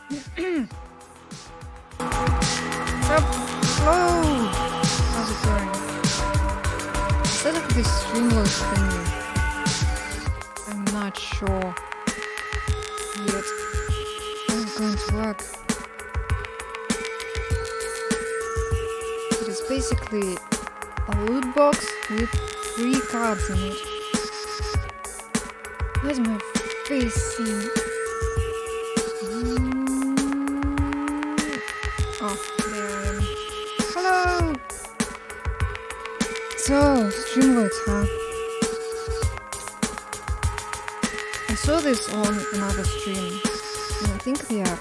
Stop! Hello! How's it going? Set up this Streamlabs thingy. I'm not sure yet how it's going to work. It is basically a loot box with 3 cards in it. Where's my face scene? Oh, there I am. Hello! So, Streamlabs, huh? I saw this on another stream, and I think they are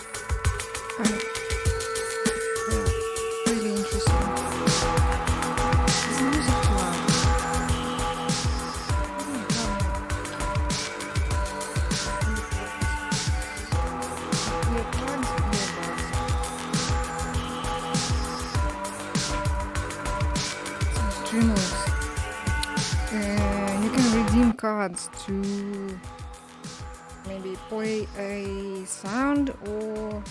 really interesting. Is the music too loud? Streamlabs. You can redeem cards to maybe play a sound or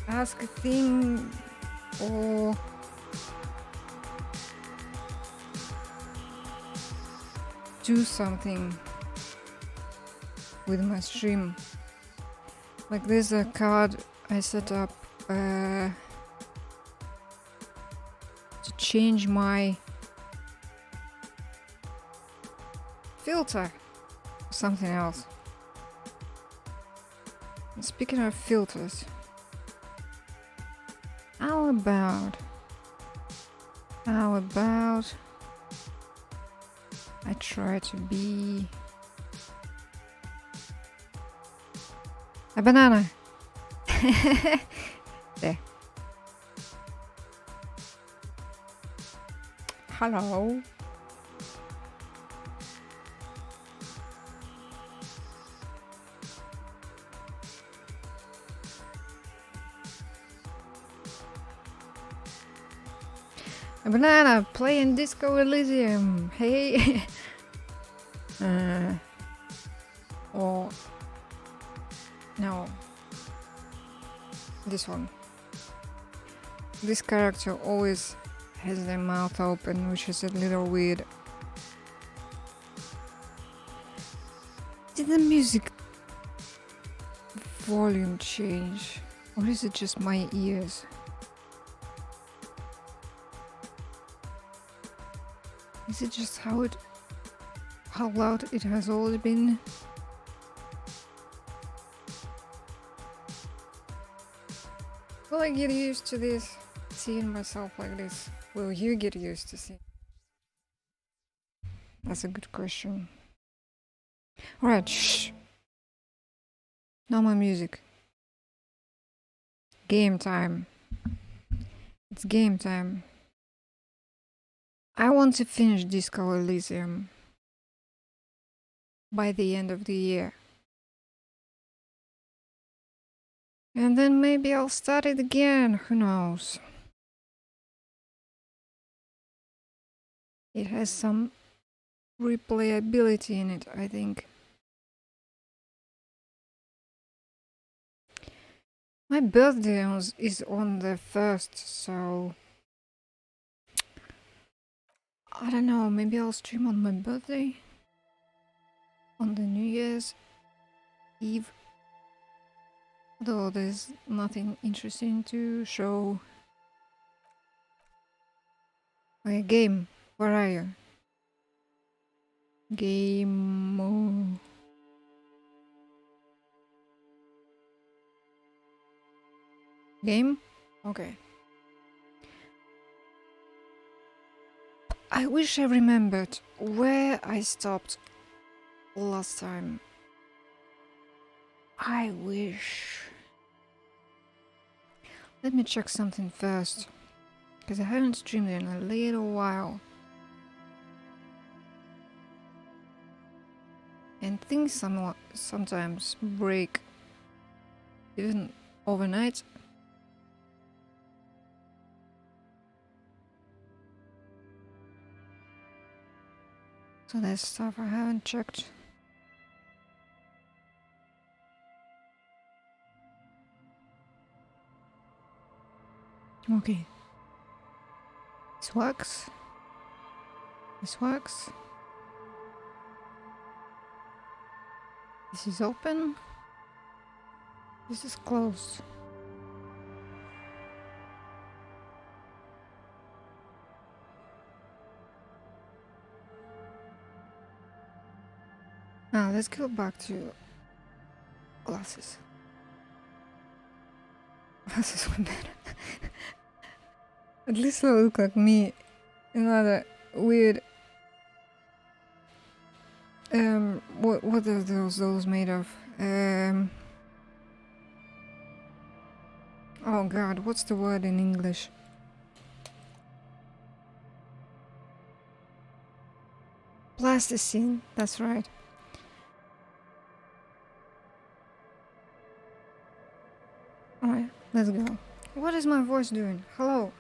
ask a thing or do something with my stream. Like there's a card I set up to change my filter or something else. And speaking of filters, how about I try to be a banana. There. Hello. A banana playing Disco Elysium. Hey. Or no. This one. This character always has their mouth open, which is a little weird. Did the music volume change? Or is it just my ears? Is it just how loud it has always been? Will I get used to this? Seeing myself like this? Will you get used to seeing? That's a good question. Alright, shh. No more music. Game time. It's game time. I want to finish Disco Elysium by the end of the year. And then maybe I'll start it again, who knows. It has some replayability in it, I think. My birthday is on the 1st, so I don't know, maybe I'll stream on my birthday? On the New Year's Eve? Though there's nothing interesting to show. Okay, game, where are you? Game. Game? Okay. I wish I remembered where I stopped last time. I wish. Let me check something first, because I haven't streamed in a little while. And things sometimes break, even overnight. So there's stuff I haven't checked. Okay. This works. This works. This is open. This is closed. Now let's go back to glasses. Glasses were better. At least it'll look like me. Another weird. What are those made of? Oh God, what's the word in English? Plasticine. That's right. Alright, let's go. What is my voice doing? Hello.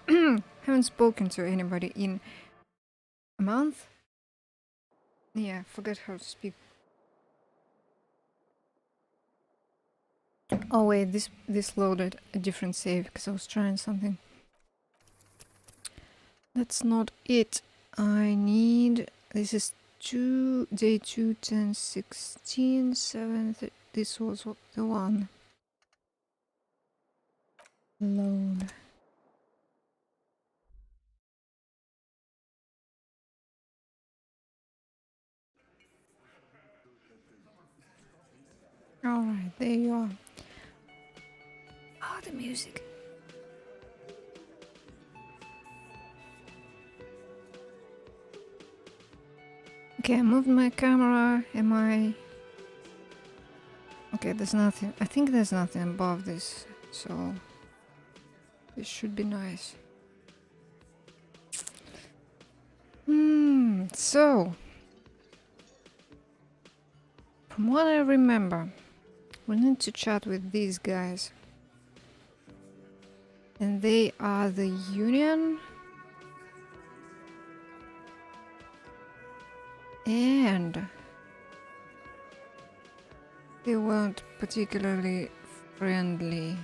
Haven't spoken to anybody in a month. Yeah, forget how to speak. Oh wait, this loaded a different save because I was trying something. That's not it. I need. This is day 2, 10, 16, 7. This was the one. Load. Alright, there you are. Ah, the music. Okay, I moved my camera. Am I... Okay, there's nothing. I think there's nothing above this, so this should be nice. So from what I remember, we need to chat with these guys. And they are the Union. And they weren't particularly friendly.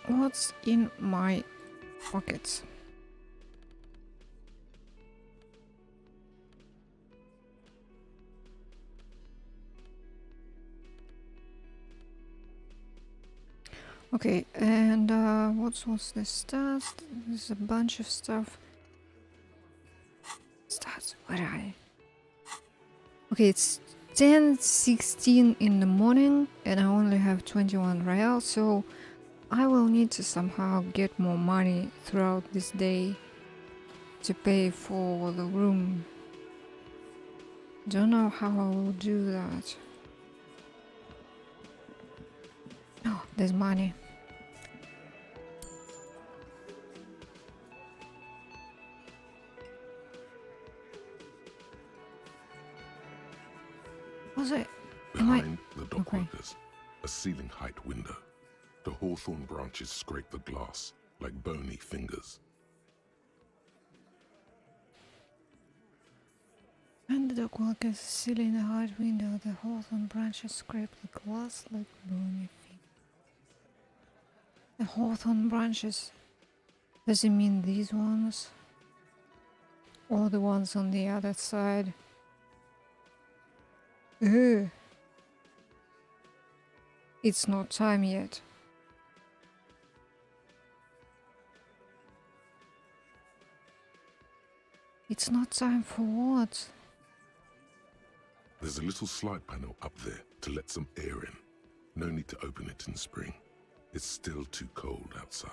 What's in my pockets? Okay, and what's this stuff? There's a bunch of stuff. Stats, where are they? Okay, it's 10:16 in the morning and I only have 21 real, so I will need to somehow get more money throughout this day to pay for the room. Don't know how I will do that. Oh, there's money. Was it? Behind the dockworkers, a ceiling height window. The hawthorn branches scrape the glass like bony fingers. And the dockworkers still in the height window. The hawthorn branches scrape the glass like bony fingers. The hawthorn branches. Does it mean these ones? Or the ones on the other side? Ugh. It's not time yet. It's not time for what? There's a little slide panel up there to let some air in. No need to open it in spring. It's still too cold outside.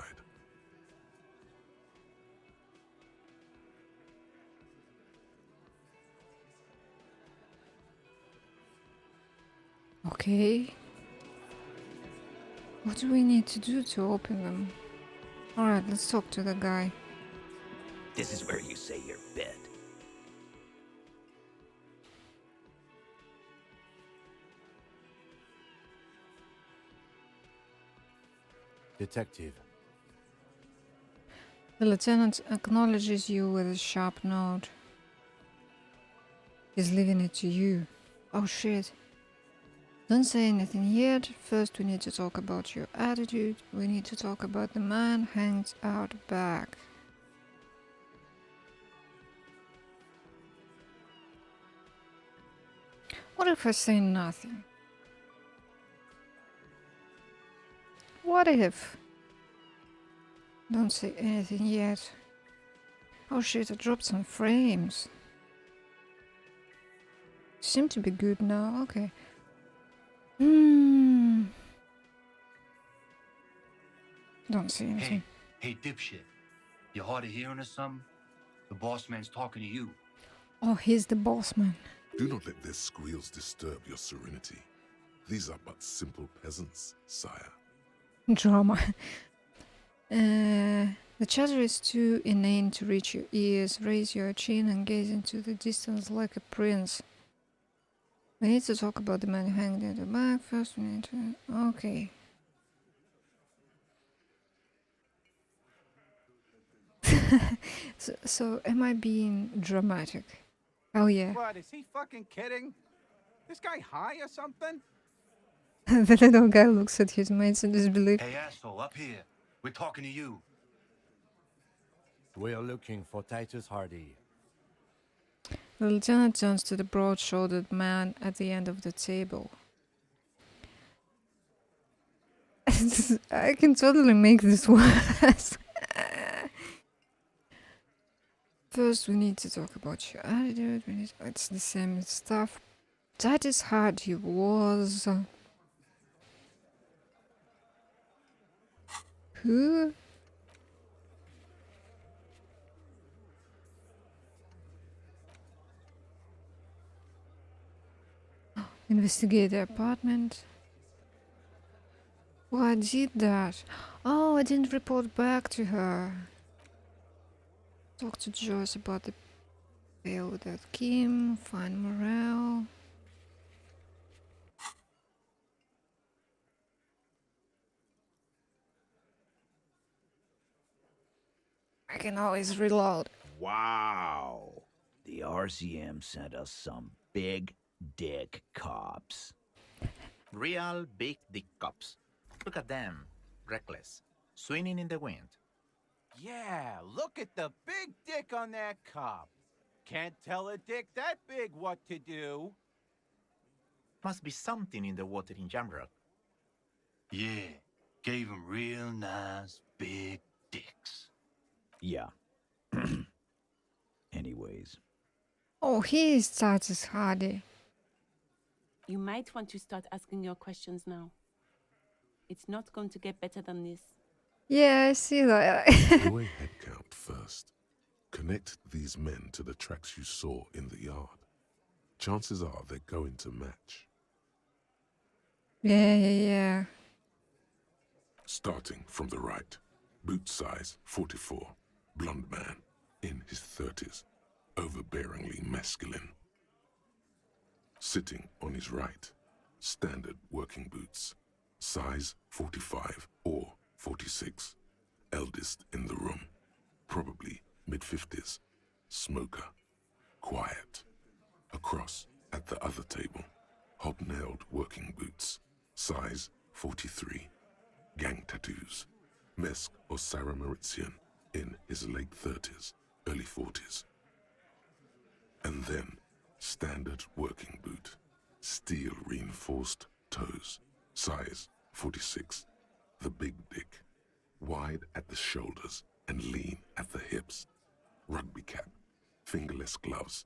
Okay. What do we need to do to open them? Alright, let's talk to the guy. This is where you say your bed. Detective. The lieutenant acknowledges you with a sharp nod. He's leaving it to you. Oh shit. Don't say anything yet. First, we need to talk about your attitude. We need to talk about the man hanged out back. What if I say nothing? What if? Don't say anything yet. Oh shit, I dropped some frames. Seem to be good now, okay. Don't say anything. Hey, dipshit. You hard of hearing or something? The boss man's talking to you. Oh, he's the boss man. Do not let their squeals disturb your serenity. These are but simple peasants, sire. Drama. The chatter is too inane to reach your ears. Raise your chin and gaze into the distance like a prince. We need to talk about the man hanged in the back first. We need to. Okay. So, am I being dramatic? Oh, yeah. What, is he fucking kidding? This guy high or something? The little guy looks at his mates in disbelief. Hey, asshole, up here. We're talking to you. We're looking for Titus Hardy. The lieutenant turns to the broad-shouldered man at the end of the table. I can totally make this worse. First, we need to talk about your attitude. It's the same stuff. Titus Hardy was... who? Investigate the apartment. Oh, I did that. Oh, I didn't report back to her. Talk to Joyce about the fail without Kim. Find morale. I can always reload. Wow. The RCM sent us some big dick cops. Real big dick cops. Look at them. Reckless. Swinging in the wind. Yeah, look at the big dick on that cop. Can't tell a dick that big what to do. Must be something in the water in Jamrock. Yeah, gave him real nice big dicks. Yeah. Anyways. Oh, he is Titus Hardy. You might want to start asking your questions now. It's not going to get better than this. Yeah, I see that. Do a head count first. Connect these men to the tracks you saw in the yard. Chances are they're going to match. Yeah. Starting from the right. Boot size 44. Blonde man. In his 30s. Overbearingly masculine. Sitting on his right. Standard working boots. Size 45 or 46. Eldest in the room. Probably mid-50s. Smoker. Quiet. Across at the other table. Hobnailed working boots. Size 43. Gang tattoos. Mesk or Sarah Mauritian in his late 30s, early 40s. And then, standard working boot. Steel reinforced toes. Size 46. The big dick. Wide at the shoulders and lean at the hips. Rugby cap. Fingerless gloves.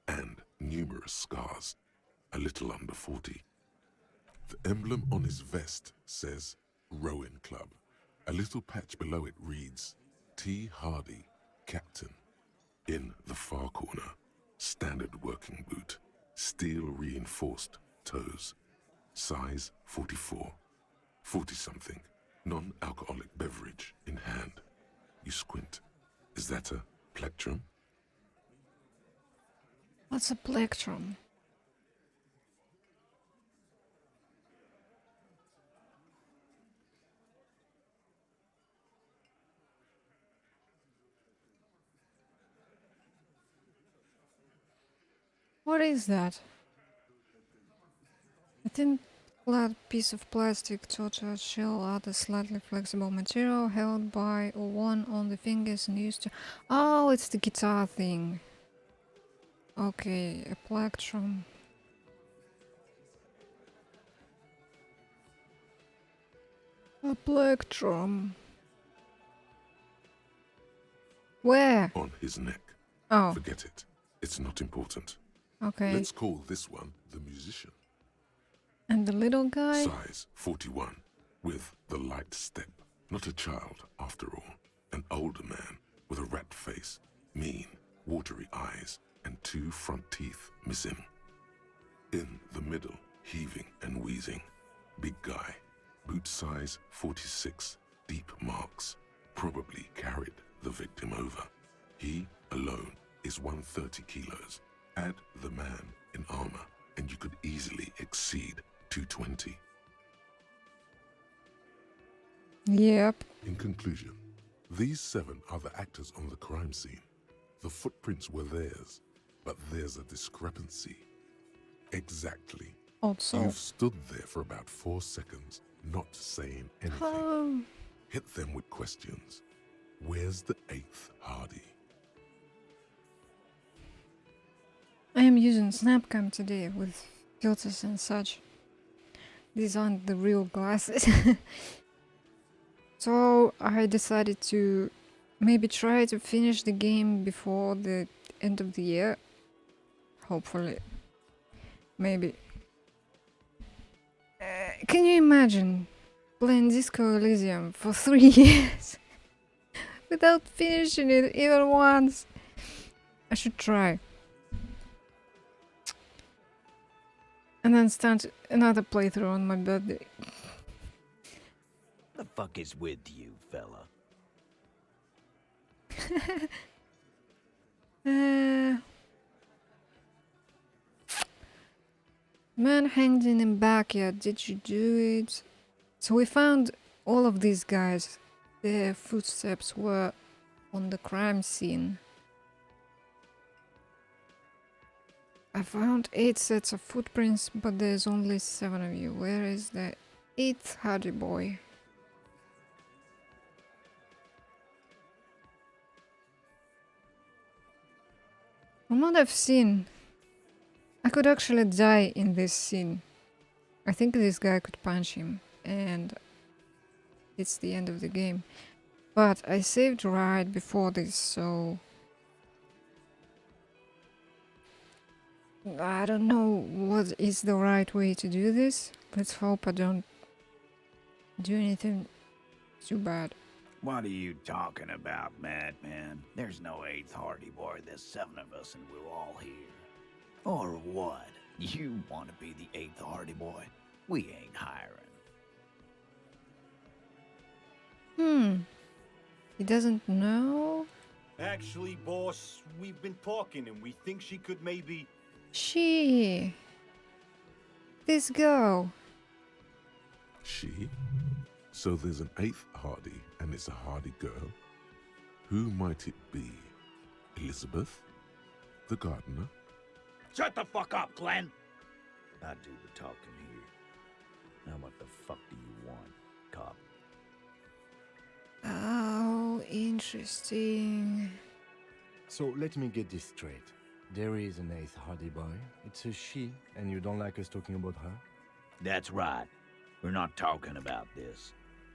And numerous scars. A little under 40. The emblem on his vest says Rowing Club. A little patch below it reads T. Hardy, Captain. In the far corner, standard working boot. Steel reinforced toes. Size 44. 40-something. Non-alcoholic beverage in hand. You squint. Is that a plectrum? What's a plectrum? What is that? Thin flat piece of plastic, tortured shell, other slightly flexible material held by or worn on the fingers and used to. Oh, it's the guitar thing. Okay, a plectrum. A plectrum. Where? On his neck. Oh, Forget it. It's not important. okay. Let's call this one the musician. And the little guy? Size 41, with the light step. Not a child, after all. An older man with a rat face, mean, watery eyes, and 2 front teeth missing. In the middle, heaving and wheezing. Big guy, boot size 46, deep marks. Probably carried the victim over. He alone is 130 kilos. Add the man in armor, and you could easily exceed 220. Yep. In conclusion, these 7 are the actors on the crime scene. The footprints were theirs, but there's a discrepancy. Exactly. Also. You've stood there for about 4 seconds, not saying anything. Oh. Hit them with questions. Where's the 8th Hardy? I am using Snapcam today with filters and such. These aren't the real glasses. So I decided to maybe try to finish the game before the end of the year. Hopefully. Maybe. Can you imagine playing Disco Elysium for 3 years without finishing it even once? I should try. And then start another playthrough on my birthday. The fuck is with you, fella? Man hanged in a backyard. Did you do it? So we found all of these guys. Their footsteps were on the crime scene. I found 8 sets of footprints, but there's only 7 of you. Where is the 8th Hardy boy? From what I've seen, I could actually die in this scene. I think this guy could punch him, and it's the end of the game. But I saved right before this, so I don't know what is the right way to do this. Let's hope I don't do anything too bad. What are you talking about, madman? There's no 8th Hardy boy. There's 7 of us and we're all here. Or what? You want to be the 8th Hardy boy? We ain't hiring. He doesn't know? Actually, boss, we've been talking and we think she could maybe... She. This girl. She? So there's an 8th Hardy, and it's a Hardy girl? Who might it be? Elizabeth? The gardener? Shut the fuck up, Glenn! I do the talking here. Now what the fuck do you want, cop? Oh, interesting. So let me get this straight. There is an 8th Hardy boy. It's a she, and you don't like us talking about her? That's right. We're not talking about this.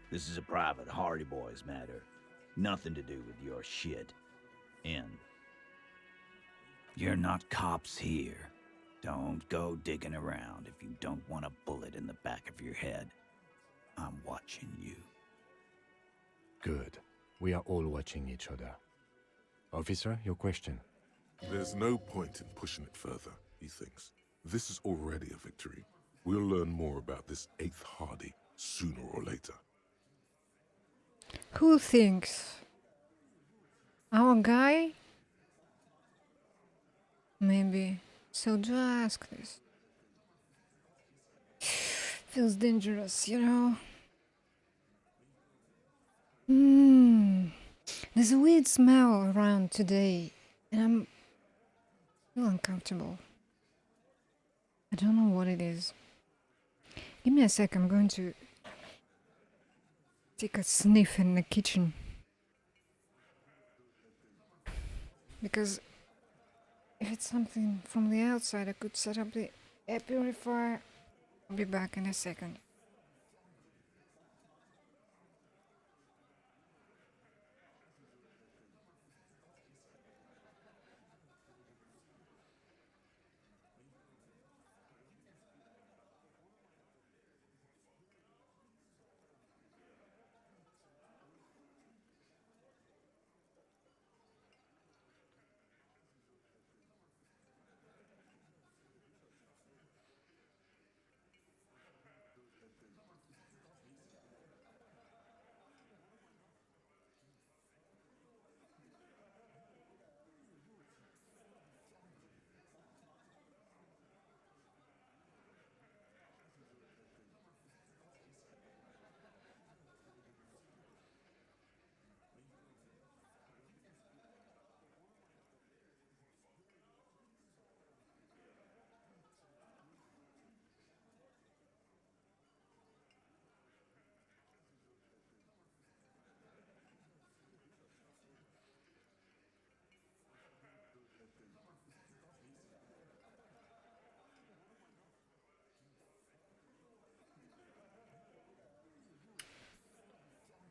This is a private Hardy Boys matter. Nothing to do with your shit. End. You're not cops here. Don't go digging around if you don't want a bullet in the back of your head. I'm watching you. Good. We are all watching each other. Officer, your question. There's no point in pushing it further, he thinks. This is already a victory. We'll learn more about this 8th Hardy sooner or later. Who thinks? Our guy? Maybe. So do I ask this? Feels dangerous, you know? There's a weird smell around today, and I feel uncomfortable. I don't know what it is. Give me a sec, I'm going to take a sniff in the kitchen. Because if it's something from the outside, I could set up the air purifier. I'll be back in a second.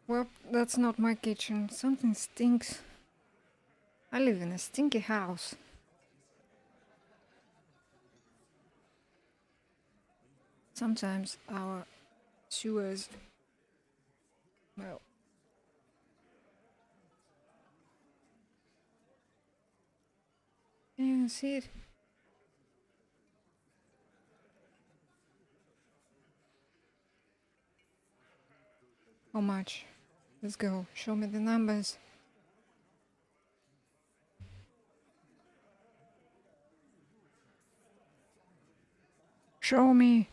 Well, that's not my kitchen. Something stinks. I live in a stinky house. Sometimes our sewers, well, can you even see it? How much? Let's go. Show me the numbers. Show me.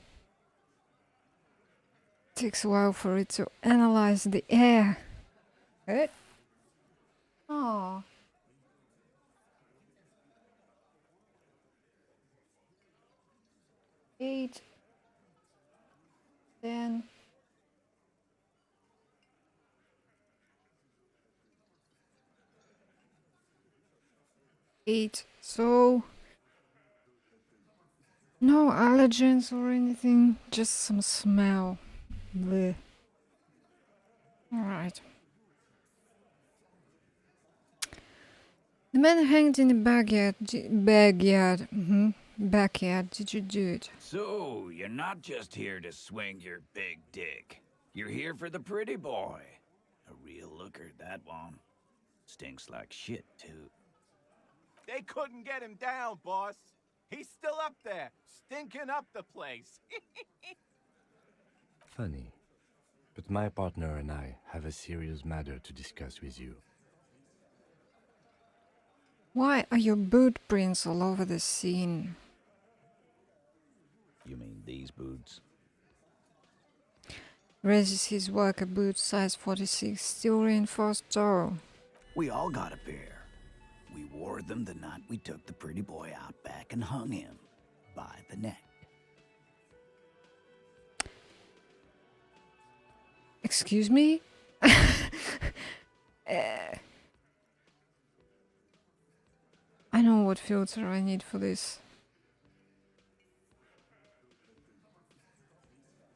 Takes a while for it to analyze the air. Eh? Oh. Eight. 10. 8. So no allergens or anything, just some smell. Bleh. Alright. The man hanged in the backyard. Backyard. Did you do it? So, you're not just here to swing your big dick. You're here for the pretty boy. A real looker, that one. Stinks like shit, too. They couldn't get him down, boss. He's still up there, stinking up the place. Funny. But my partner and I have a serious matter to discuss with you. Why are your boot prints all over the scene? You mean these boots? Raises his worker boot, size 46, steel reinforced toe. We all got a pair. We wore them the night we took the pretty boy out back and hung him by the neck. Excuse me? I know what filter I need for this.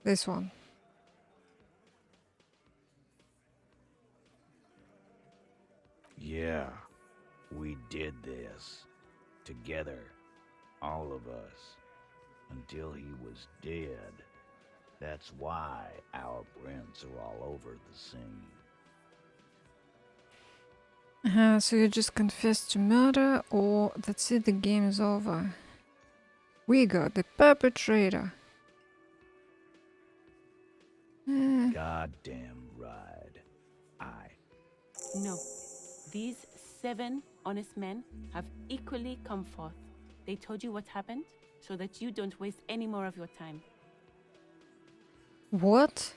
This one. Yeah, we did this. Together. All of us. Until he was dead. That's why our prints are all over the scene. So you just confessed to murder, or that's it, the game is over. We got the perpetrator. Goddamn right. No. These 7 honest men have equally come forth. They told you what happened so that you don't waste any more of your time. What?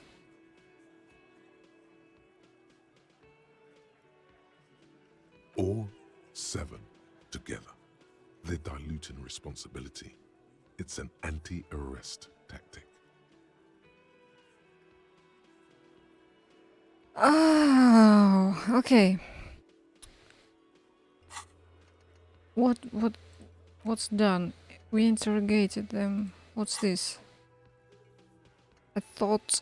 All 7 together. They're diluting responsibility. It's an anti-arrest tactic. Oh, okay. What's done? We interrogated them. What's this? I thought,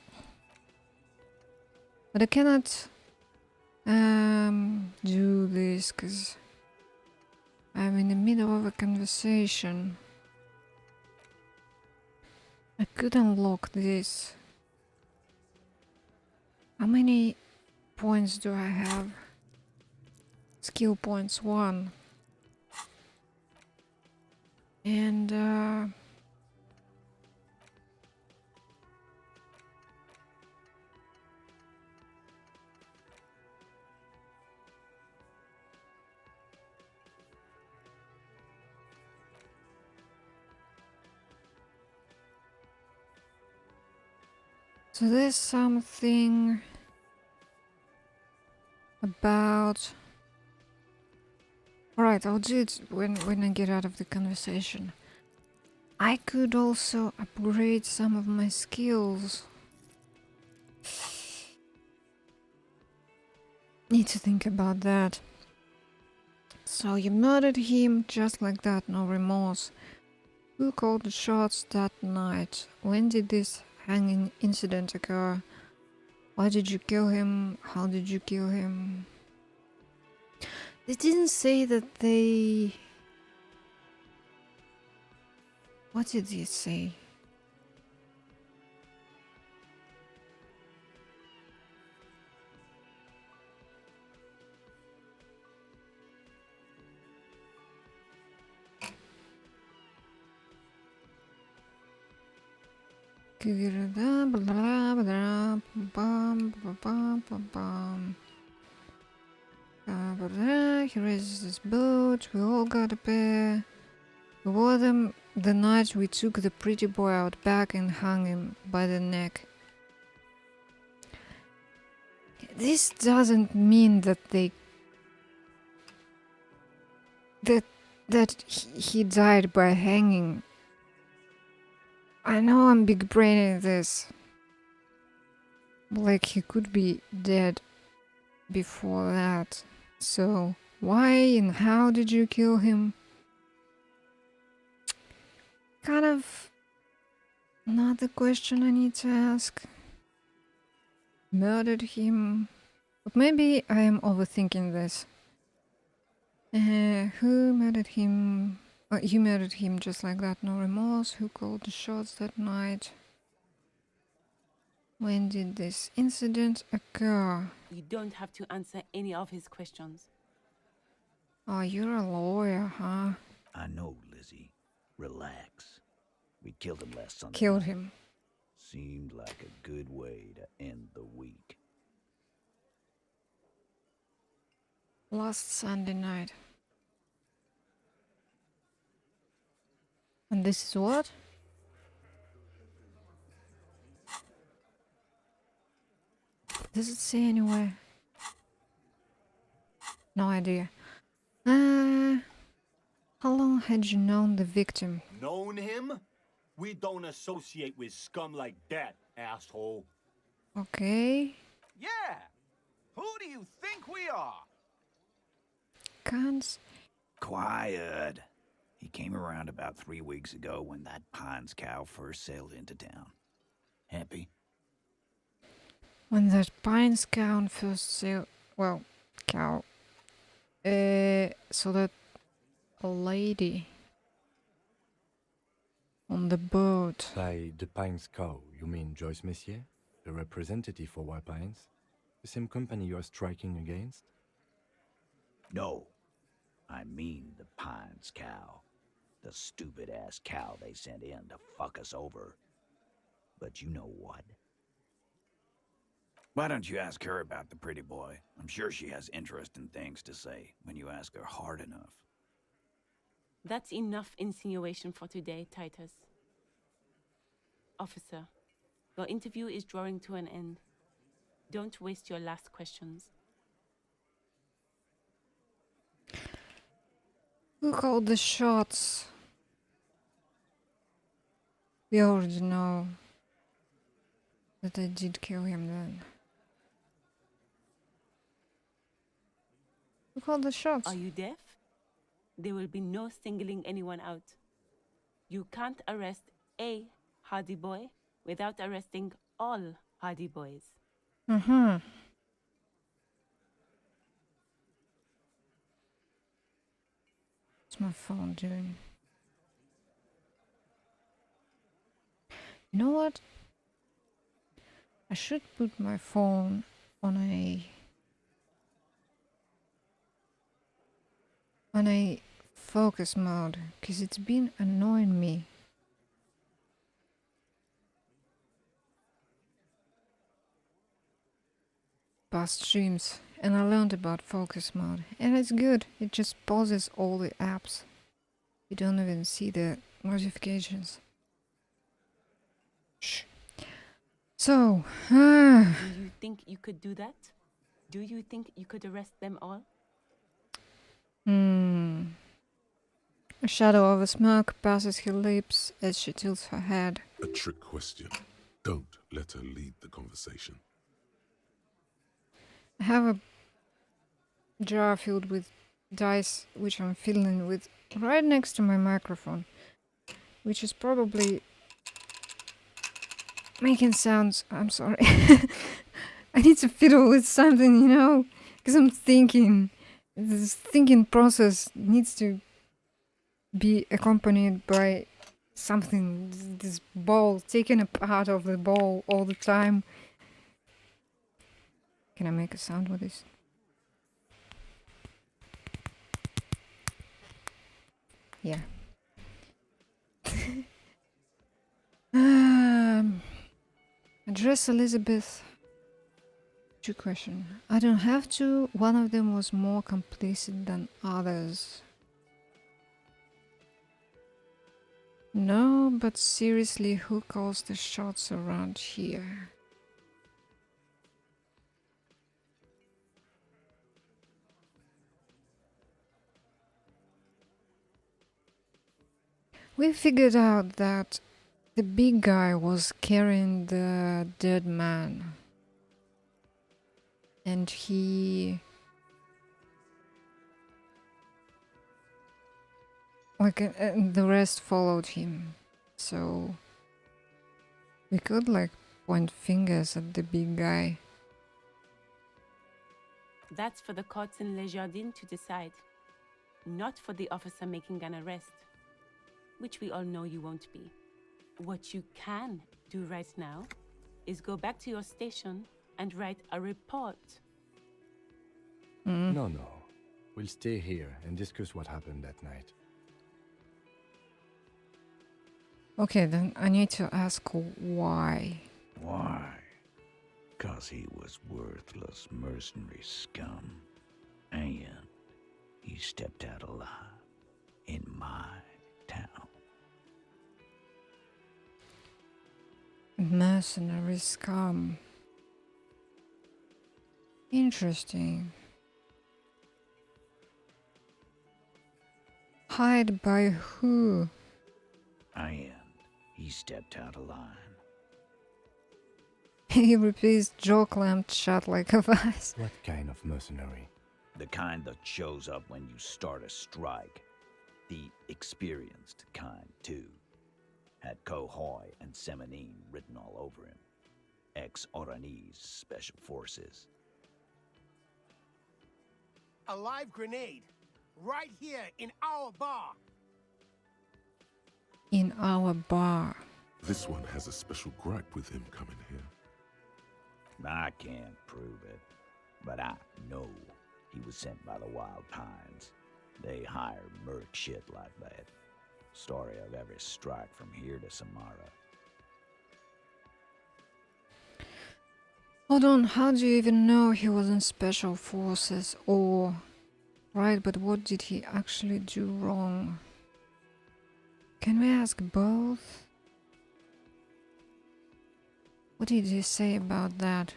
but I cannot do this because I'm in the middle of a conversation. I could unlock this. How many points do I have? Skill points 1. And so there's something about. Alright, I'll do it when I get out of the conversation. I could also upgrade some of my skills. Need to think about that. So you murdered him just like that, no remorse. Who called the shots that night? When did this hanging incident occur? Why did you kill him? How did you kill him? They didn't say that they... What did they say? He raises his boat. We all got a pair. We wore them the night we took the pretty boy out back and hung him by the neck. This doesn't mean that they that he died by hanging. I know I'm big braining this. Like he could be dead before that. So why and how did you kill him? Kind of not the question I need to ask. Murdered him. But maybe I am overthinking this. Who murdered him? You murdered him just like that, no remorse. Who called the shots that night? When did this incident occur? You don't have to answer any of his questions. Oh, you're a lawyer, huh? I know, Lizzie. Relax. We killed him last Sunday. Killed night. him. Seemed like a good way to end the week. Last Sunday night. And this is what? Does it say anywhere? No idea. How long had you known the victim? Known him? We don't associate with scum like that, asshole. Okay. Yeah! Who do you think we are? Can't. Quiet. He came around about 3 weeks ago when that Pines cow first sailed into town. Happy? When that Pines cow first sailed. Well, cow. So that a lady on the boat. By the Pines cow, you mean Joyce Messier, the representative for White Pines? The same company you are striking against? No. I mean the Pines cow. The stupid-ass cow they sent in to fuck us over. But you know what? Why don't you ask her about the pretty boy? I'm sure she has interesting things to say when you ask her hard enough. That's enough insinuation for today, Titus. Officer, your interview is drawing to an end. Don't waste your last questions. Who called the shots? We already know that I did kill him then. Who called the shots? Are you deaf? There will be no singling anyone out. You can't arrest a Hardy Boy without arresting all Hardy Boys. Mm-hmm. What's my phone doing? You know what? I should put my phone on a focus mode, because it's been annoying me. Past streams, and I learned about focus mode, and it's good. It just pauses all the apps. You don't even see the notifications. Shh. So, Do you think you could do that? Do you think you could arrest them all? A shadow of a smirk passes her lips as she tilts her head. A trick question. Don't let her lead the conversation. I have a jar filled with dice, which I'm filling with right next to my microphone, which is probably making sounds. I'm sorry. I need to fiddle with something, you know, because I'm thinking. This thinking process needs to be accompanied by something. This ball, taking a part of the ball all the time. Can I make a sound with this? Yeah. Address Elizabeth. Two questions. I don't have to. One of them was more complicit than others. No, but seriously, who calls the shots around here? We figured out that the big guy was carrying the dead man. And and the rest followed him. So we could like point fingers at the big guy. That's for the courts in Les Jardins to decide, not for the officer making an arrest, which we all know you won't be. What you can do right now is go back to your station and write a report. No. We'll stay here and discuss what happened that night. Okay, then I need to ask why. Why? 'Cause he was worthless mercenary scum. And he stepped out alive in my town. Mercenary scum. Interesting. Hired by who? And he stepped out of line. He repeats, jaw clamped shut like a vase. What kind of mercenary? The kind that shows up when you start a strike. The experienced kind, too. Had Cohoy and Semenine written all over him. Ex-Oranese Special Forces. A live grenade. Right here in our bar. In our bar. This one has a special gripe with him coming here. I can't prove it, but I know he was sent by the Wild Pines. They hire merc shit like that. Story of every strike from here to Samara. Hold on, how do you even know he was in Special Forces or... Right, but what did he actually do wrong? Can we ask both? What did he say about that?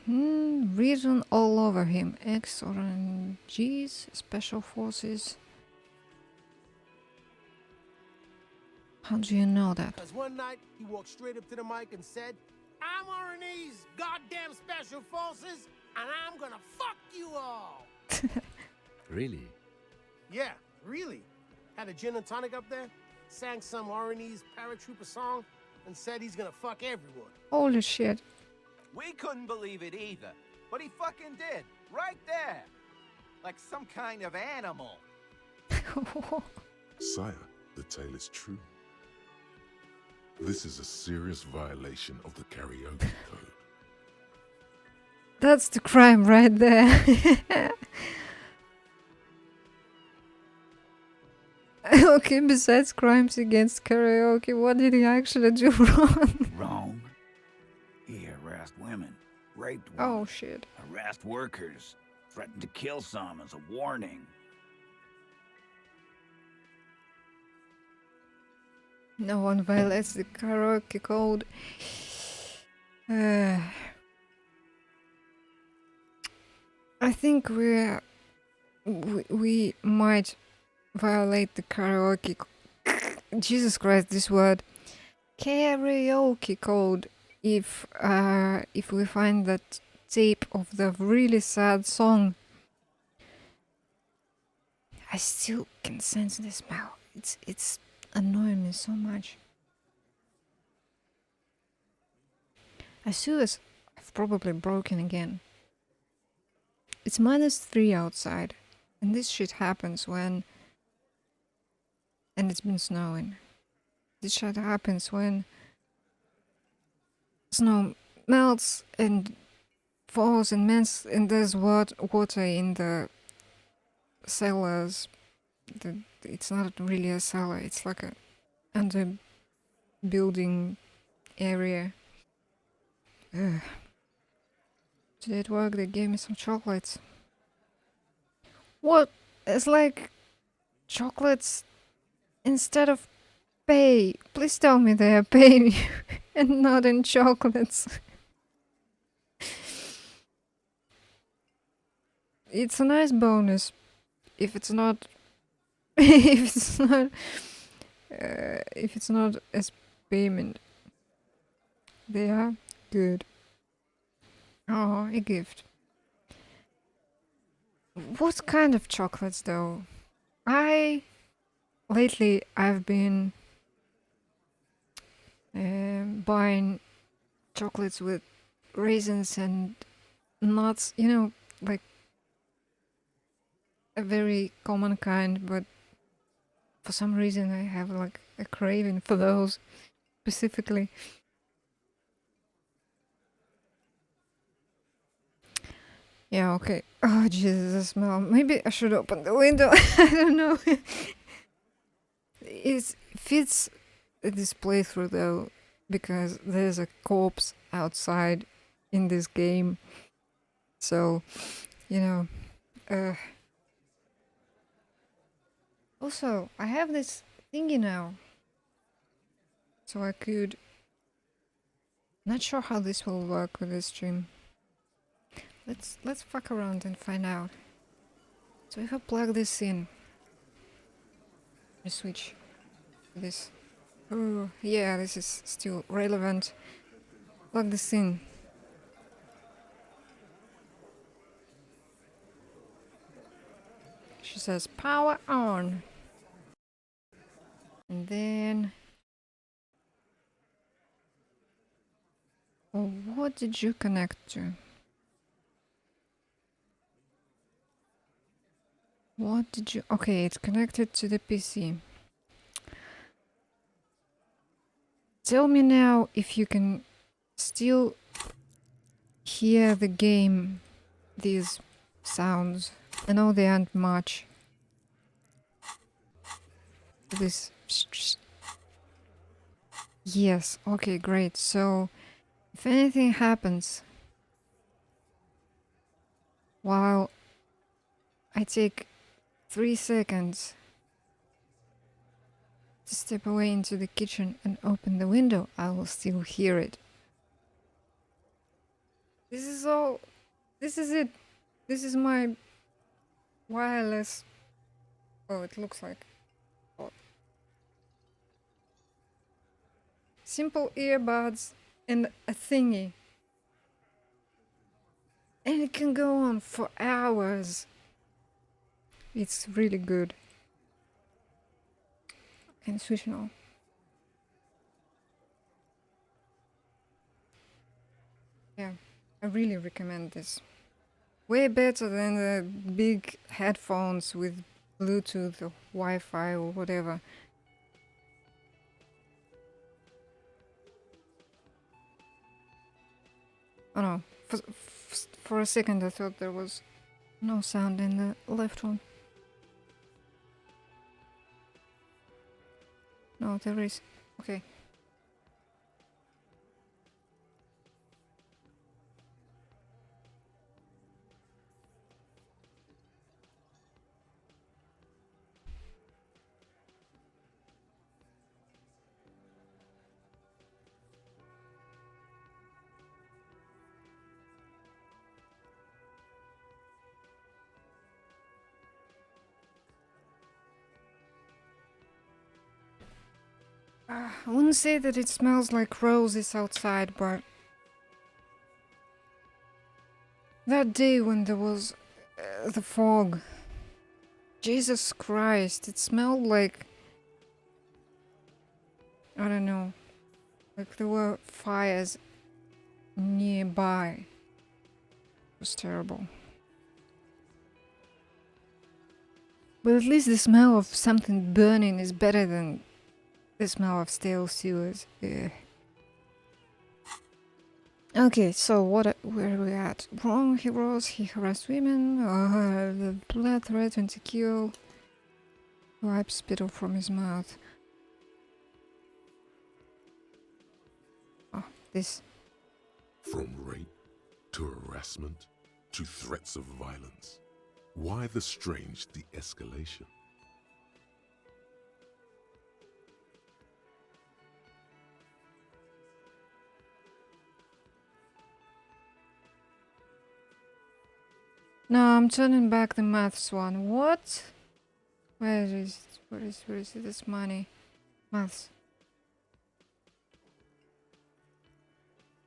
Written all over him. Ex-Oranges, Special Forces. How do you know that? Because one night, he walked straight up to the mic and said, I'm Oranese, goddamn Special Forces. and I'm gonna fuck you all. Really? Yeah, really. Had a gin and tonic up there, sang some R&E's paratrooper song, and said he's gonna fuck everyone. Holy shit. We couldn't believe it either, but he fucking did, right there. Like some kind of animal. Sire, the tale is true. This is a serious violation of the karaoke code. That's the crime right there. Okay, besides crimes against karaoke, what did he actually do wrong? Wrong. He harassed women, raped women, Oh shit. harassed workers, threatened to kill some as a warning. No one violates the karaoke code. I think we might violate the karaoke. Jesus Christ, this word. Karaoke code. If we find that tape of the really sad song, I still can sense the smell. It's annoying me so much. I sewers have probably broken again. It's -3 outside, and this shit happens when... And it's been snowing. This shit happens when snow melts and falls and melts, and there's water in the cellars. It's not really a cellar, it's like a under building area. Ugh. Today at work they gave me some chocolates. What? It's like chocolates instead of pay. Please tell me they are paying and not in chocolates. It's a nice bonus if it's not if it's not as payment. They are good. Oh, a gift. What kind of chocolates though? Lately I've been buying chocolates with raisins and nuts, you know, like a very common kind, but for some reason I have like a craving for those specifically. Yeah, okay. Oh, Jesus, the smell. Maybe I should open the window. I don't know. It fits this playthrough though, because there's a corpse outside in this game. So, you know. Also, I have this thingy now. So I could... Not sure how this will work with this stream. Let's fuck around and find out. So if I plug this in, I switch this. Oh yeah, this is still relevant. Plug this in. She says power on. And then... Oh, what did you connect to? What did you... Okay, it's connected to the PC. Tell me now if you can still hear the game, these sounds. I know they aren't much. This... Yes, okay, great. So, if anything happens while I take 3 seconds to step away into the kitchen and open the window, I will still hear it. This is all... This is it. This is my wireless... Oh, it looks like... Oh. Simple earbuds and a thingy. And it can go on for hours. It's really good. Can switch now. Yeah, I really recommend this. Way better than the big headphones with Bluetooth or Wi-Fi or whatever. Oh no, for a second I thought there was no sound in the left one. No, there is. Okay. I wouldn't say that it smells like roses outside, but that day when there was the fog, Jesus Christ, it smelled like, I don't know, like there were fires nearby. It was terrible. But at least the smell of something burning is better than the smell of stale sewers. Ugh. Okay, so where are we at? Wrong heroes, he harassed women, the blood threatened to kill, wipes spittle from his mouth. Oh, this. From rape to harassment to threats of violence. Why the strange de-escalation? No, I'm turning back the maths one. What? Where is it? Where is it? This money. Maths.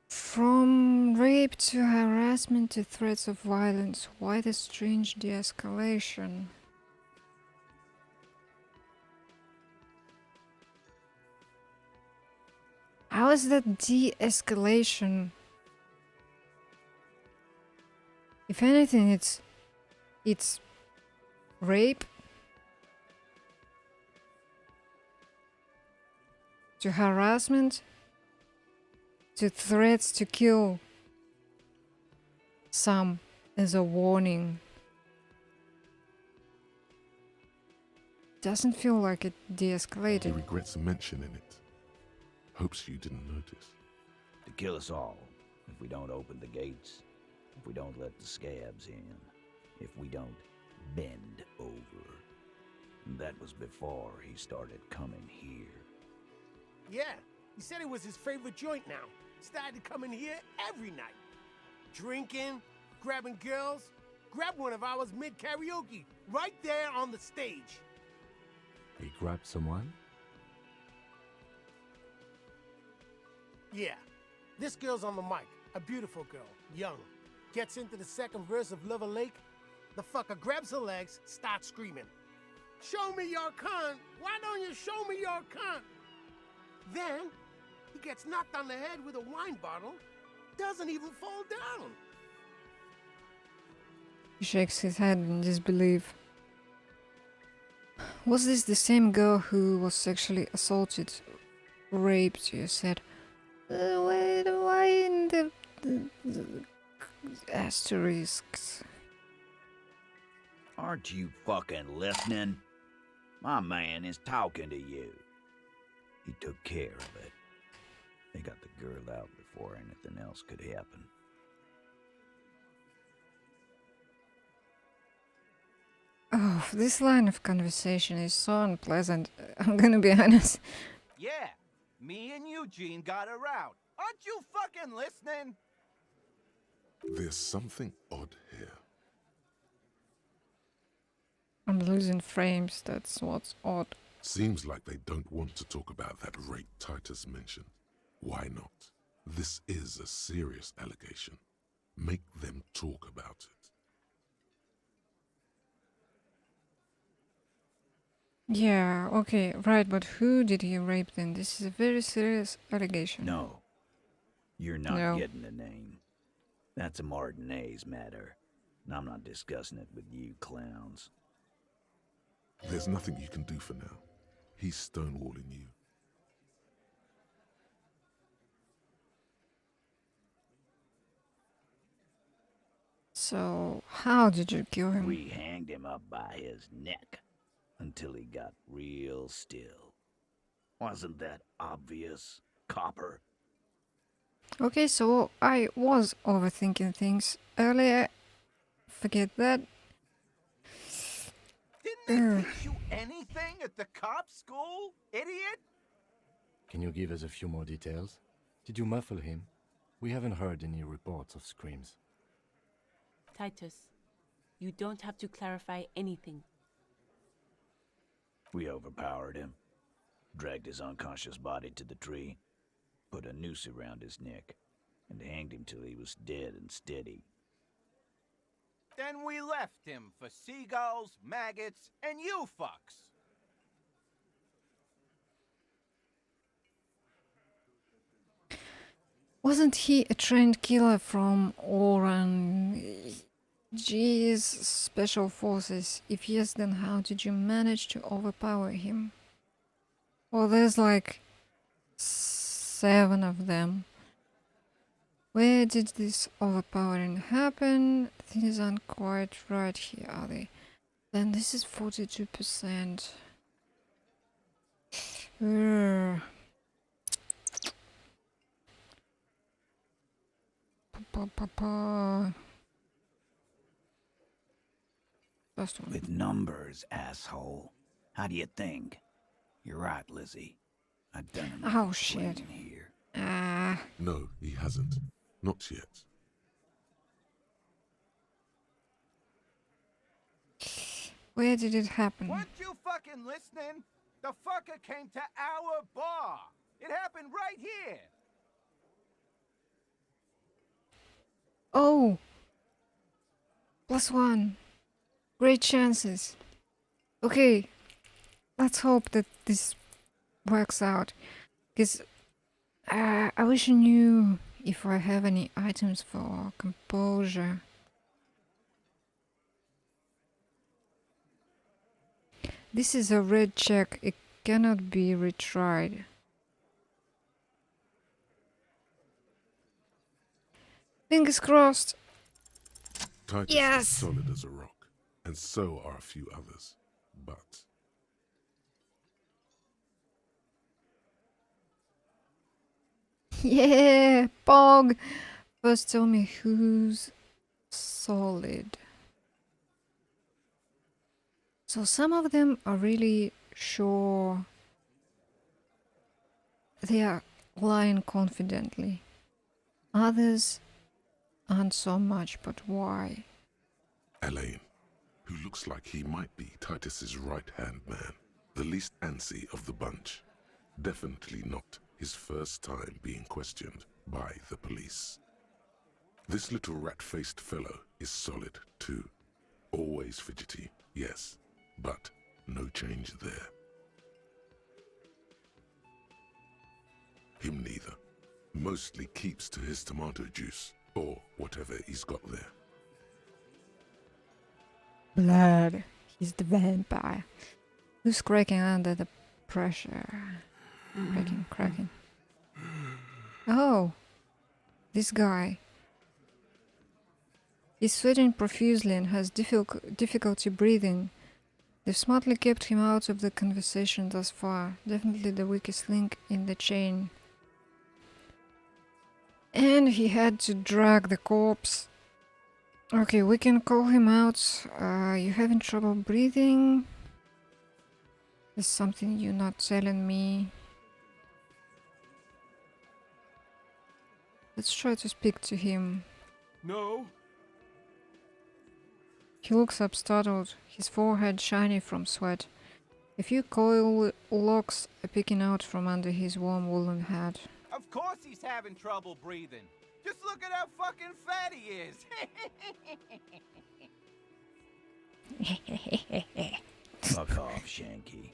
From rape to harassment to threats of violence. Why the strange de-escalation? How is that de-escalation? If anything, it's rape to harassment to threats to kill some as a warning. Doesn't feel like it He de-escalated. regrets mentioning it. Hopes you didn't notice. To kill us all if we don't open the gates, if we don't let the scabs in, if we don't bend over. And that was before he started coming here. Yeah, he said it was his favorite joint now. Started coming here every night. Drinking, grabbing girls. Grabbed one of ours mid-karaoke, right there on the stage. He grabbed someone? Yeah, this girl's on the mic. A beautiful girl, young. Gets into the second verse of Lover Lake. The fucker grabs her legs, starts screaming. Show me your cunt! Why don't you show me your cunt? Then, he gets knocked on the head with a wine bottle. Doesn't even fall down. He shakes his head in disbelief. Was this the same girl who was sexually assaulted, raped, you said? Wait, why in the asterisks? Aren't you fucking listening? My man is talking to you. He took care of it. They got the girl out before anything else could happen. Oh, this line of conversation is so unpleasant. I'm gonna be honest. Yeah, me and Eugene got her out. Aren't you fucking listening? There's something odd here. I'm losing frames, that's what's odd. Seems like they don't want to talk about that rape Titus mentioned. Why not? This is a serious allegation. Make them talk about it. Yeah, okay, right, but who did he rape then? This is a very serious allegation. No. You're not No. getting a name. That's a Martinez matter. And I'm not discussing it with you clowns. There's nothing you can do for now. He's stonewalling you. So, how did you kill him? We hanged him up by his neck until he got real still. Wasn't that obvious, Copper? Okay, so I was overthinking things earlier. Forget that. Didn't they teach you anything at the cop school, idiot? Can you give us a few more details? Did you muffle him? We haven't heard any reports of screams. Titus, you don't have to clarify anything. We overpowered him, dragged his unconscious body to the tree, put a noose around his neck, and hanged him till he was dead and steady. Then we left him for seagulls, maggots, and you fucks. Wasn't he a trained killer from Orang's special forces? If yes, then how did you manage to overpower him? Well, there's like 7 of them. Where did this overpowering happen? Things aren't quite right here, are they? Then this is 42%. Urgh. First one. With numbers, asshole. How do you think? You're right, Lizzie. I've done enough Oh, shit. explaining here. Ah. No, he hasn't. Not yet. Where did it happen? Weren't you fucking listening? The fucker came to our bar. It happened right here. Oh! +1. Great chances. Okay. Let's hope that this works out. Because I wish I knew if I have any items for composure. This is a red check. It cannot be retried. Fingers crossed. Titus Yes! is solid as a rock, and so are a few others. But Yeah, Pog. First tell me who's solid. So some of them are really sure they are lying confidently. Others aren't so much, but why? Elaine, who looks like he might be Titus's right-hand man, the least antsy of the bunch. Definitely not his first time being questioned by the police. This little rat-faced fellow is solid too. Always fidgety, yes, but no change there. Him neither. Mostly keeps to his tomato juice, or whatever he's got there. Blood. He's the vampire. Who's cracking under the pressure? Cracking. Oh, this guy. He's sweating profusely and has difficulty breathing. They've smartly kept him out of the conversation thus far. Definitely the weakest link in the chain. And he had to drag the corpse. Okay, we can call him out. You having trouble breathing? There's something you're not telling me. Let's try to speak to him. No. He looks up startled, his forehead shiny from sweat. A few coil locks are peeking out from under his warm woolen hat. Of course he's having trouble breathing. Just look at how fucking fat he is. Fuck off, Shanky.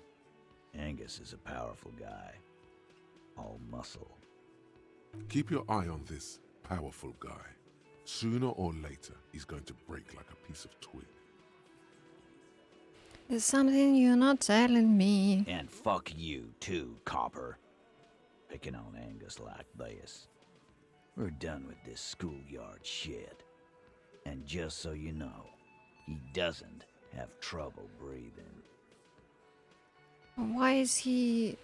Angus is a powerful guy. All muscle. Keep your eye on this powerful guy. Sooner or later, he's going to break like a piece of twig. There's something you're not telling me. And fuck you, too, copper. Picking on Angus like this. We're done with this schoolyard shit. And just so you know, he doesn't have trouble breathing. Why is he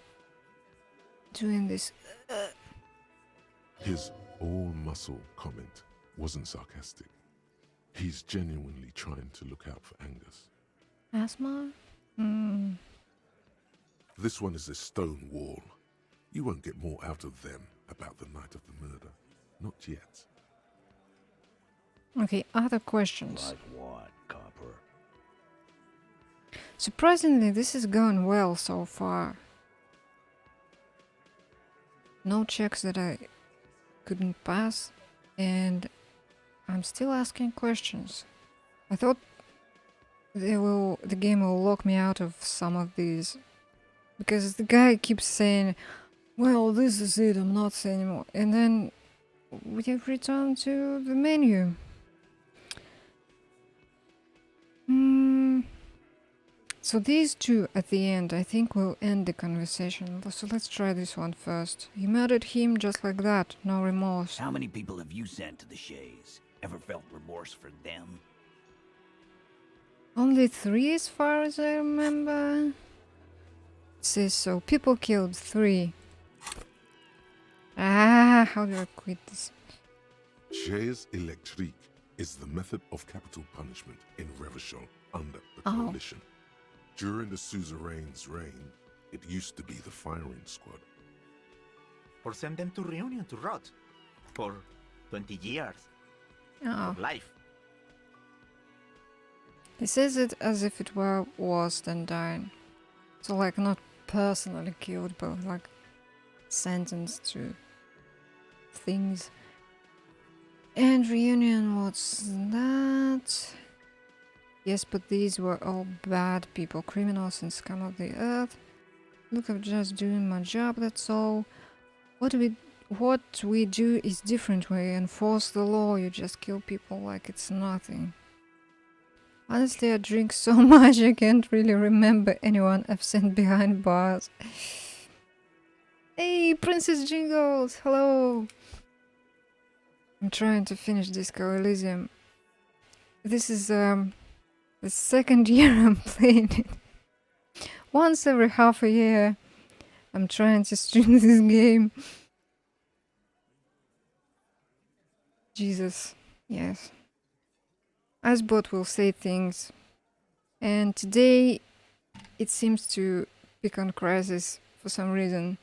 doing this? His all-muscle comment wasn't sarcastic. He's genuinely trying to look out for Angus. Asthma? This one is a stone wall. You won't get more out of them about the night of the murder. Not yet. Okay, other questions. Like what, copper? Surprisingly, this is going well so far. No checks that I couldn't pass, and I'm still asking questions. I thought the game will lock me out of some of these, because the guy keeps saying, well, this is it, I'm not saying anymore. And then we have returned to the menu. So these two at the end, I think, will end the conversation. So let's try this one first. You murdered him just like that, no remorse. How many people have you sent to the Shays? Ever felt remorse for them? Only 3 as far as I remember. It says so. People killed 3. How do I quit this? Chaise électrique is the method of capital punishment in Revachol under the coalition. During the suzerain's reign, it used to be the firing squad. Or send them to Reunion to rot. For 20 years. Oh. For life. He says it as if it were worse than dying. So like not personally killed, but like sentenced to things. And Reunion, what's that? Yes, but these were all bad people, criminals and scum of the earth. Look, I'm just doing my job, that's all. What we do is different. We enforce the law, you just kill people like it's nothing. Honestly, I drink so much I can't really remember anyone I've sent behind bars. Hey, Princess Jingles, hello! I'm trying to finish Disco Elysium. This is the second year I'm playing it. Once every half a year, I'm trying to stream this game. Jesus, yes. Asbot will say things, and today it seems to pick on Crisis for some reason.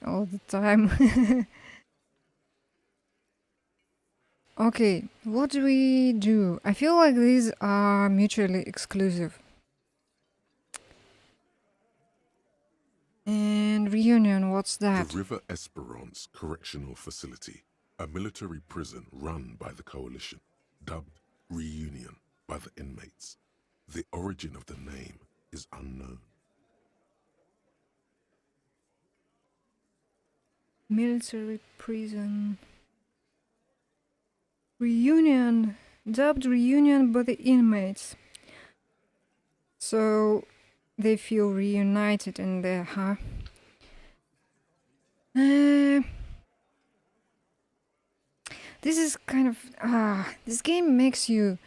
All the time. Okay, what do we do? I feel like these are mutually exclusive. And Reunion, what's that? The River Esperance Correctional Facility, a military prison run by the coalition, dubbed Reunion by the inmates. The origin of the name is unknown. Military prison. Reunion, dubbed Reunion by the inmates. So they feel reunited in there, huh? This is kind of this game makes you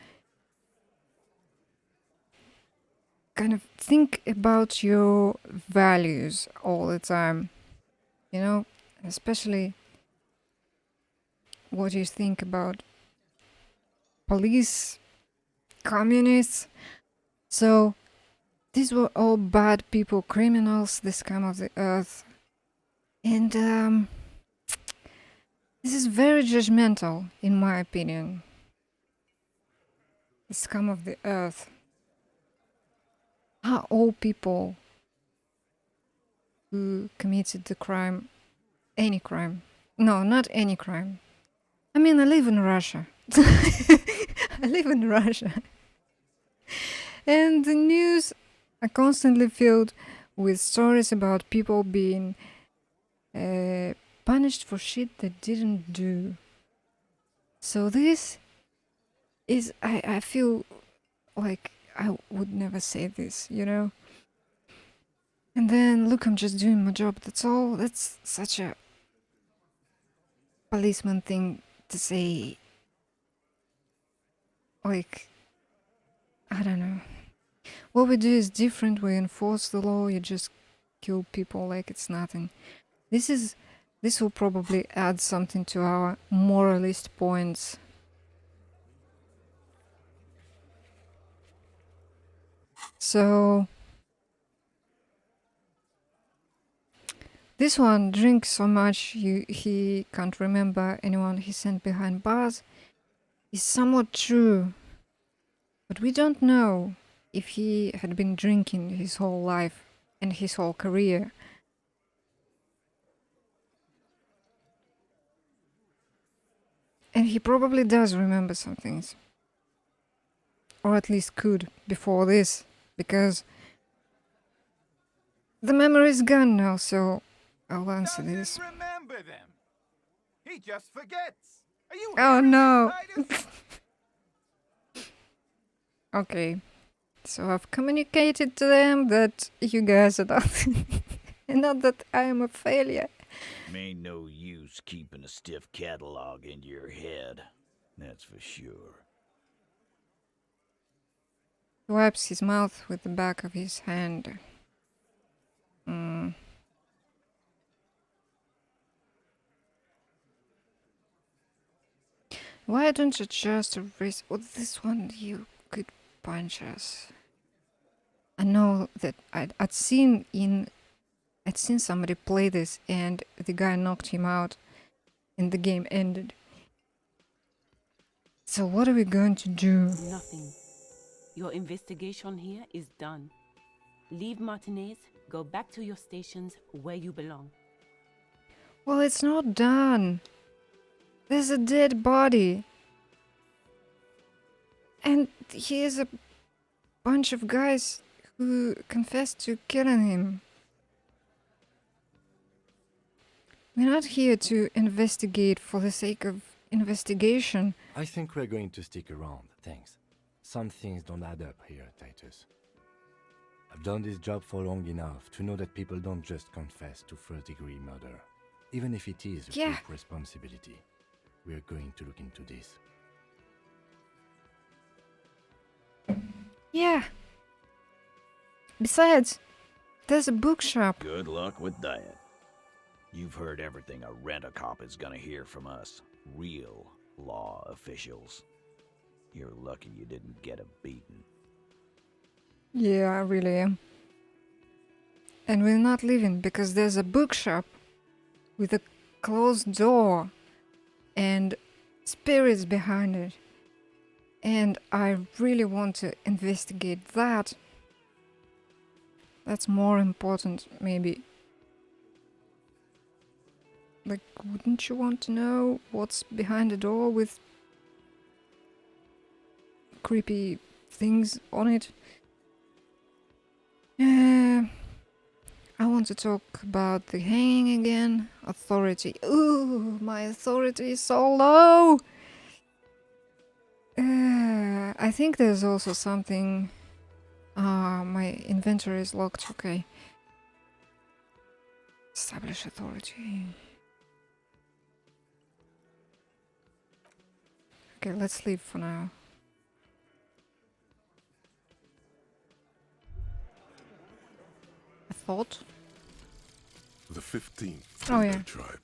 kind of think about your values all the time, you know, especially what you think about police, communists. So these were all bad people, criminals, the scum of the earth. And this is very judgmental, in my opinion. The scum of the earth. Are all people who committed the crime, any crime, No, not any crime. I mean, I live in Russia. I live in Russia. And the news are constantly filled with stories about people being punished for shit they didn't do. So this is, I feel like I would never say this, you know? And then, look, I'm just doing my job, that's all. That's such a policeman thing to say. Like, I don't know. What we do is different, we enforce the law, you just kill people like it's nothing. This will probably add something to our moralist points. So this one drinks so much he can't remember anyone he sent behind bars is somewhat true. But we don't know if he had been drinking his whole life and his whole career. And he probably does remember some things. Or at least could before this, because the memory is gone now, so I'll answer this. Doesn't remember them. He just forgets. Are you Oh hearing me, no! Titus? Okay, so I've communicated to them that you guys are nothing, and not that I am a failure. Ain't no use keeping a stiff catalog in your head. That's for sure. He wipes his mouth with the back of his hand. Why don't you just erase... Oh, this one you could punch us. I know that I'd seen somebody play this and the guy knocked him out and the game ended. So what are we going to do? Nothing. Your investigation here is done. Leave Martinez, go back to your stations where you belong. Well, it's not done. There's a dead body. And here's a bunch of guys who confessed to killing him. We're not here to investigate for the sake of investigation. I think we're going to stick around, thanks. Some things don't add up here, Titus. I've done this job for long enough to know that people don't just confess to first-degree murder. Even if it is a group responsibility, we're going to look into this. Yeah. Besides, there's a bookshop. Good luck with that. You've heard everything a rent-a-cop is gonna hear from us. Real law officials. You're lucky you didn't get a beating. Yeah, I really am. And we're not leaving because there's a bookshop with a closed door and spirits behind it. And I really want to investigate that. That's more important, maybe. Like, wouldn't you want to know what's behind the door with creepy things on it? I want to talk about the hanging again. Authority. Ooh, my authority is so low! I think there's also something... my inventory is locked, okay. Establish authority. Okay, let's leave for now. A thought? The 15th Oh, Indo yeah. tribe.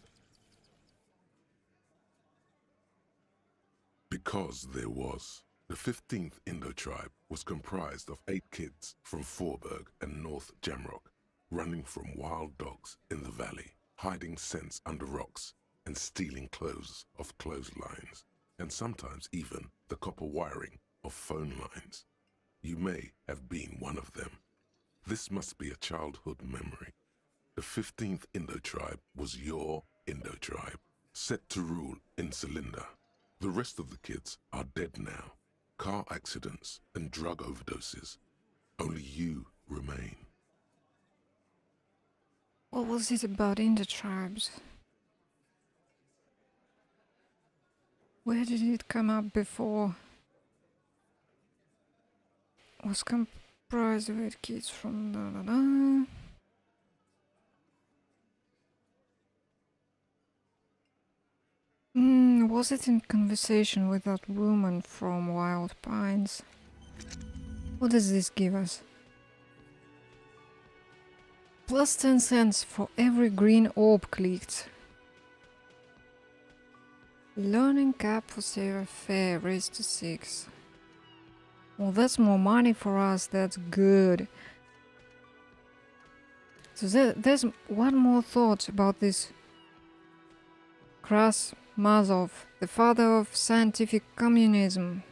Because there was. The 15th Indo tribe was comprised of 8 kids from Forberg and North Jamrock, running from wild dogs in the valley, hiding scents under rocks, and stealing clothes off clotheslines, and sometimes even the copper wiring of phone lines. You may have been one of them. This must be a childhood memory. The 15th Indo tribe was your Indo tribe. set to rule in Cylinder. The rest of the kids are dead now. Car accidents and drug overdoses. Only you remain. What was it about in the tribes? Where did it come up before? Was comprised with kids from was it in conversation with that woman from Wild Pines? What does this give us? Plus 10 cents for every green orb clicked. Learning cap for saver fair raised to 6. Well, that's more money for us, that's good. So there's one more thought about this Kras Mazov, the father of scientific communism.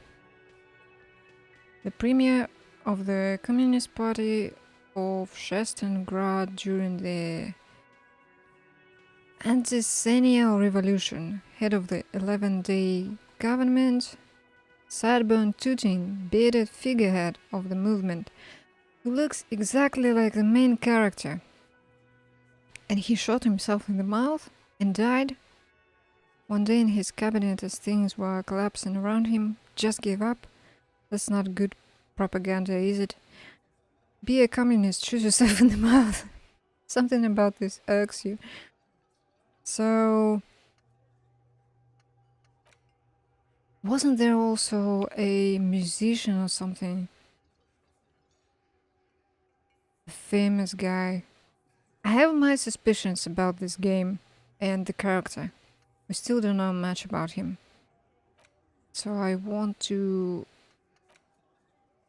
The premier of the Communist Party of Shestengrad during the Anticennial Revolution, head of the 11-day government, sideburn tooting, bearded figurehead of the movement, who looks exactly like the main character. And he shot himself in the mouth and died. One day in his cabinet as things were collapsing around him, just gave up. That's not good propaganda, is it? Be a communist, shoot yourself in the mouth. Something about this irks you. So, wasn't there also a musician or something? A famous guy. I have my suspicions about this game and the character. We still don't know much about him. So I want to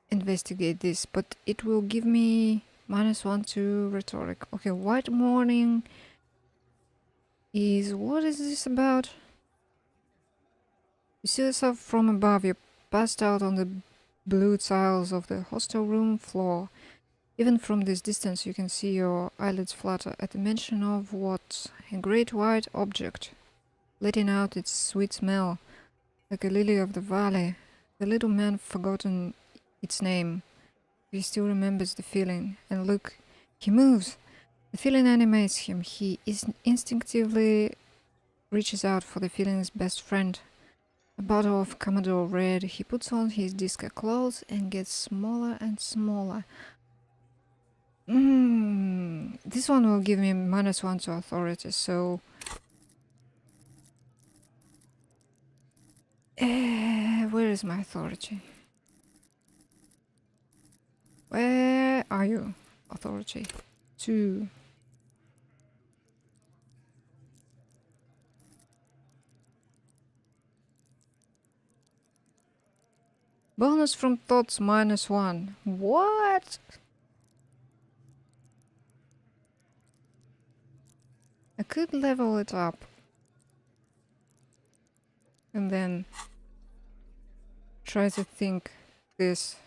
investigate this, but it will give me -1 to rhetoric. Okay, White Morning is... what is this about? You see yourself from above. You're passed out on the blue tiles of the hostel room floor. Even from this distance you can see your eyelids flutter at the mention of what? A great white object, letting out its sweet smell, like a lily of the valley. The little man forgotten its name. He still remembers the feeling. And look, he moves. The feeling animates him. He instinctively reaches out for the feeling's best friend. A bottle of Commodore Red. He puts on his disco clothes and gets smaller and smaller. This one will give me -1 to authority, so... where is my authority? Where are you, authority? 2. Bonus from thoughts -1. What? I could level it up. And then try to think this.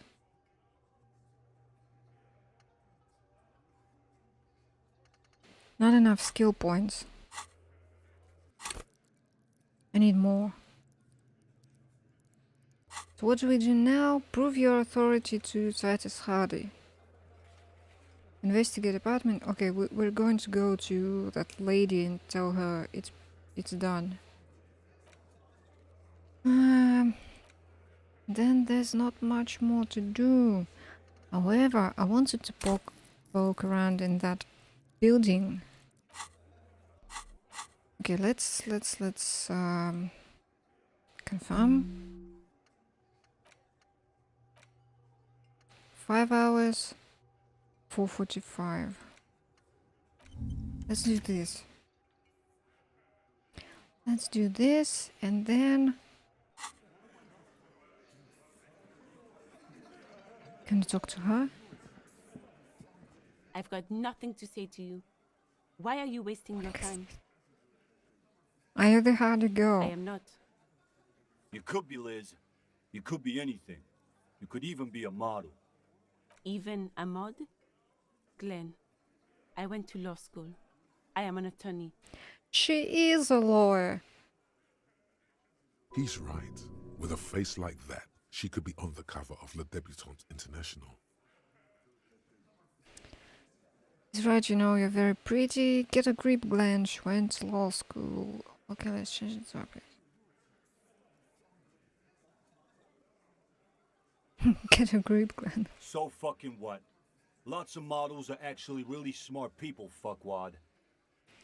Not enough skill points. I need more. So what do we do now? Prove your authority to Titus Hardy. Investigate apartment. Okay, we're going to go to that lady and tell her it's done. Then there's not much more to do. However, I wanted to poke around in that building. Okay, let's confirm. 5 hours, 4:45. Let's do this. Let's do this, and then... Can you talk to her? I've got nothing to say to you. Why are you wasting your time? I have the hard to go. I am not. You could be Liz. You could be anything. You could even be a model. Even a mod? Glenn, I went to law school. I am an attorney. She is a lawyer. He's right. With a face like that, she could be on the cover of Le Debutante International. He's right, you know, you're very pretty. Get a grip, Glenn. She went to law school. Okay, let's change the topic. Get a grip, Glenn. So fucking what? Lots of models are actually really smart people, fuckwad.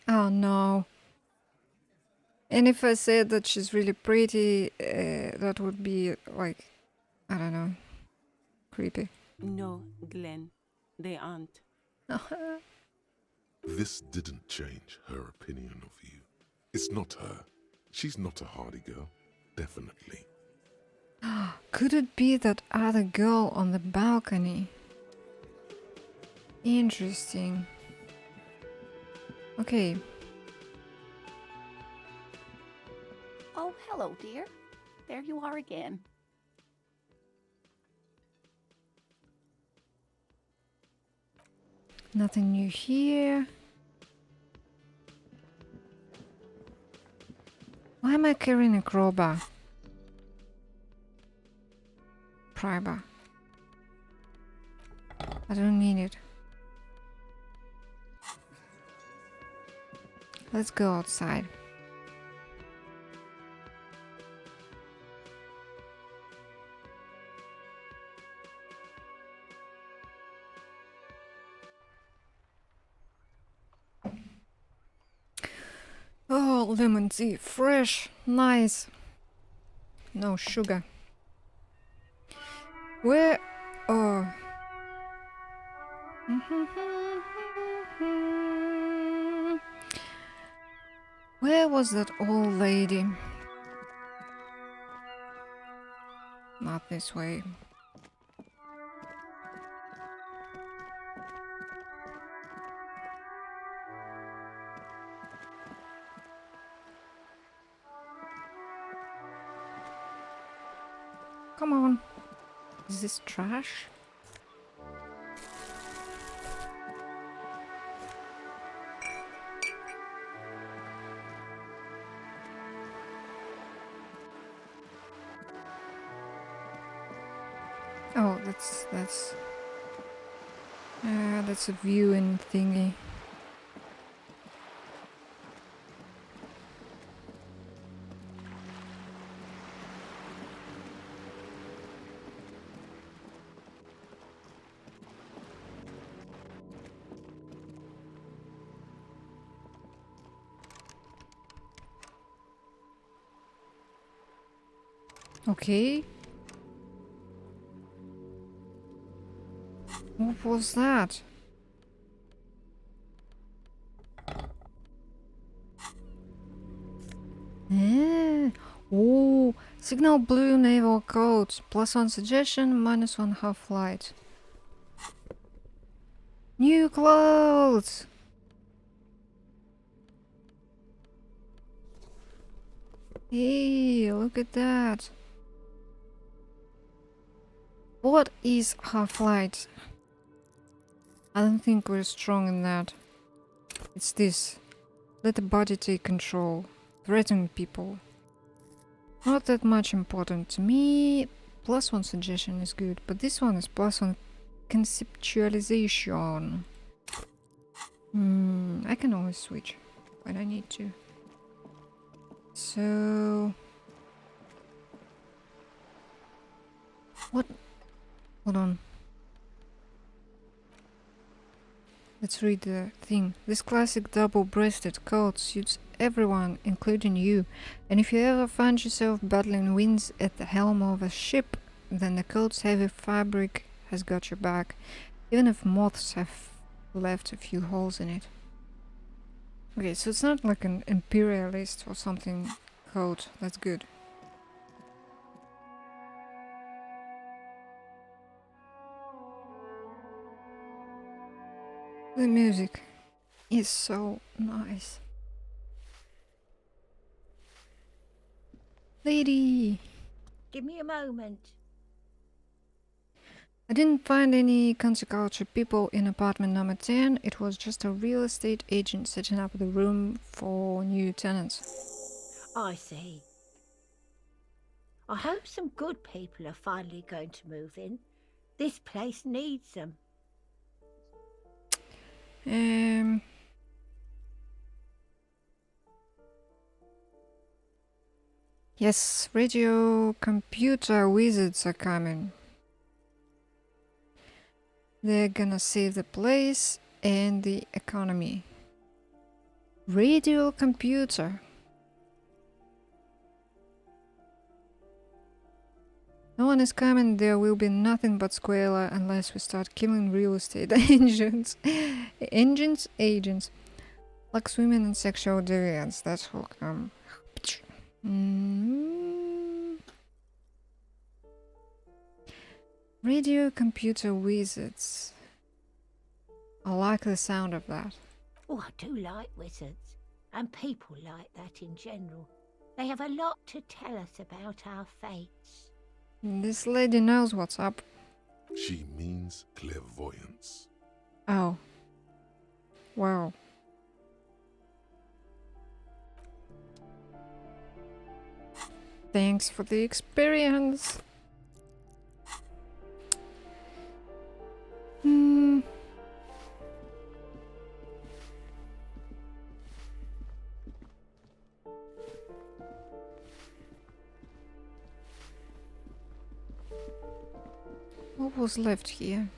Oh no. And if I said that she's really pretty, that would be like, I don't know, creepy. No, Glenn, they aren't. This didn't change her opinion of you. It's not her. She's not a hardy girl. Definitely. Could it be that other girl on the balcony? Interesting. Okay. Oh, hello, dear. There you are again. Nothing new here. Why am I carrying a crowbar? Prybar. I don't need it. Let's go outside. Oh, lemon tea. Fresh. Nice. No sugar. Where? Oh. Where was that old lady? Not this way. Come on. Is this trash? Oh, that's a viewing thingy. Okay. What was that? Oh, signal blue naval coat. +1 suggestion, -1 half light. New clothes! Hey, look at that. What is half light? I don't think we're strong in that. It's this. Let the body take control. Threaten people. Not that much important to me. +1 suggestion is good, but this one is +1 conceptualization. I can always switch when I need to. So... What? Hold on. Let's read the thing. This classic double-breasted coat suits everyone, including you. And if you ever find yourself battling winds at the helm of a ship, then the coat's heavy fabric has got your back, even if moths have left a few holes in it. Okay, so it's not like an imperialist or something coat. That's good. The music is so nice. Lady! Give me a moment. I didn't find any counterculture people in apartment number 10. It was just a real estate agent setting up the room for new tenants. I see. I hope some good people are finally going to move in. This place needs them. Yes, radio computer wizards are coming. They're gonna save the place and the economy. Radio computer. No one is coming, there will be nothing but squalor unless we start killing real estate agents. Agents. Like women and sexual deviants, that's who come. Radio computer wizards. I like the sound of that. Oh, I do like wizards. And people like that in general. They have a lot to tell us about our fates. This lady knows what's up. She means clairvoyance. Oh. Wow. Thanks for the experience. What was left here?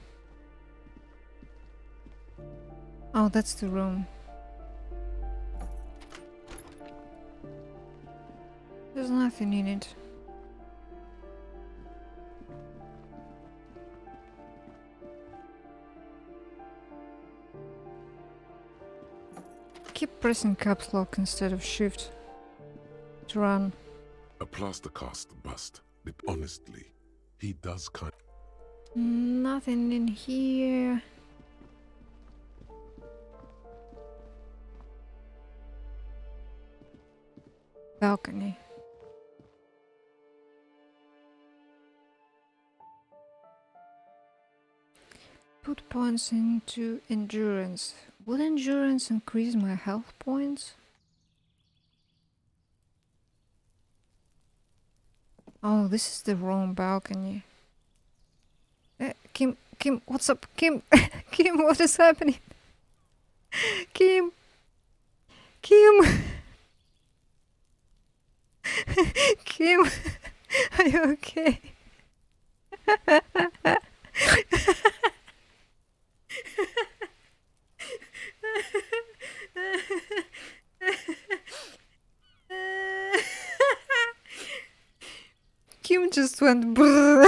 Oh, that's the room. There's nothing in it. Keep pressing caps lock instead of shift to run. A plaster cast bust, but honestly, he does kind. Nothing in here. Balcony. Put points into endurance. Would endurance increase my health points? Oh, this is the wrong balcony. Kim, what's up? Kim, Kim, what is happening? Kim, Kim, are you okay? Kim just went brrr.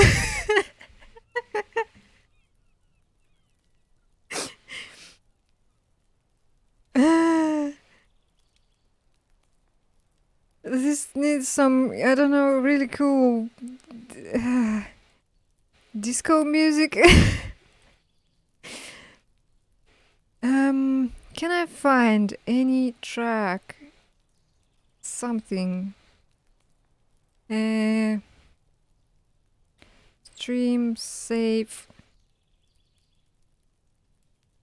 This needs some, I don't know, really cool disco music. Can I find any track? Something. Stream save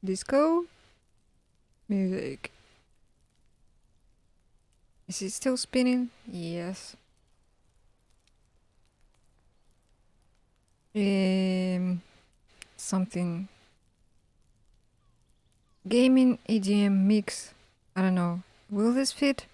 disco music. Is it still spinning? Yes. Something. Gaming EDM mix. I don't know. Will this fit?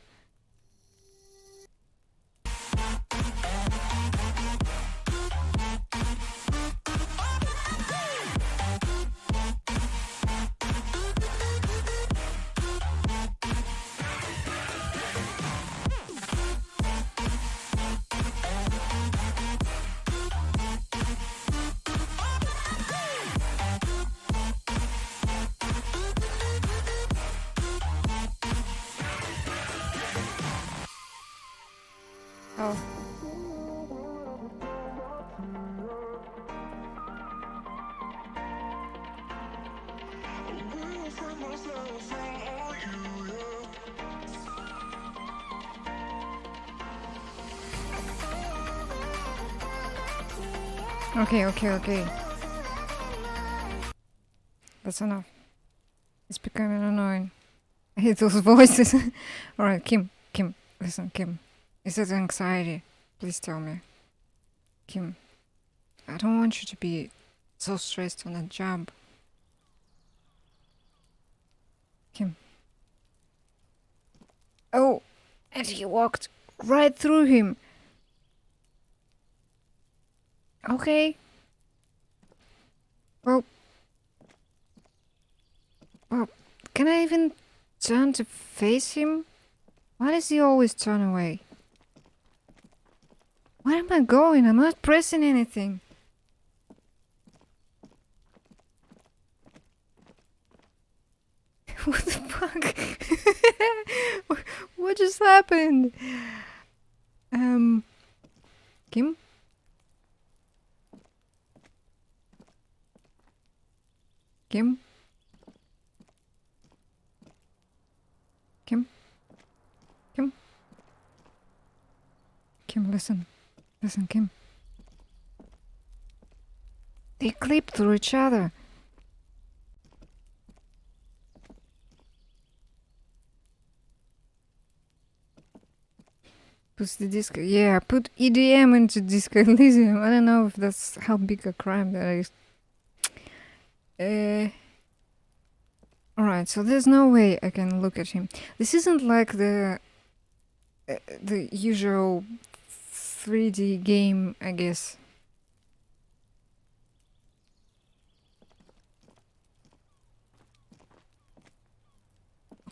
Oh. Okay. That's enough. It's becoming annoying. I hate those voices. Alright, Kim, listen, Kim. Is it anxiety? Please tell me. Kim, I don't want you to be so stressed on that job. Kim. Oh, and he walked right through him. Okay. Well, can I even turn to face him? Why does he always turn away? Where am I going? I'm not pressing anything. What the fuck? What just happened? Kim? Kim? Kim? Kim? Kim, listen. Listen, Kim. They clip through each other. Puts the disco. Yeah, put EDM into Disco Elysium. I don't know if that's how big a crime that is. Alright, so there's no way I can look at him. This isn't like the usual 3D game, I guess.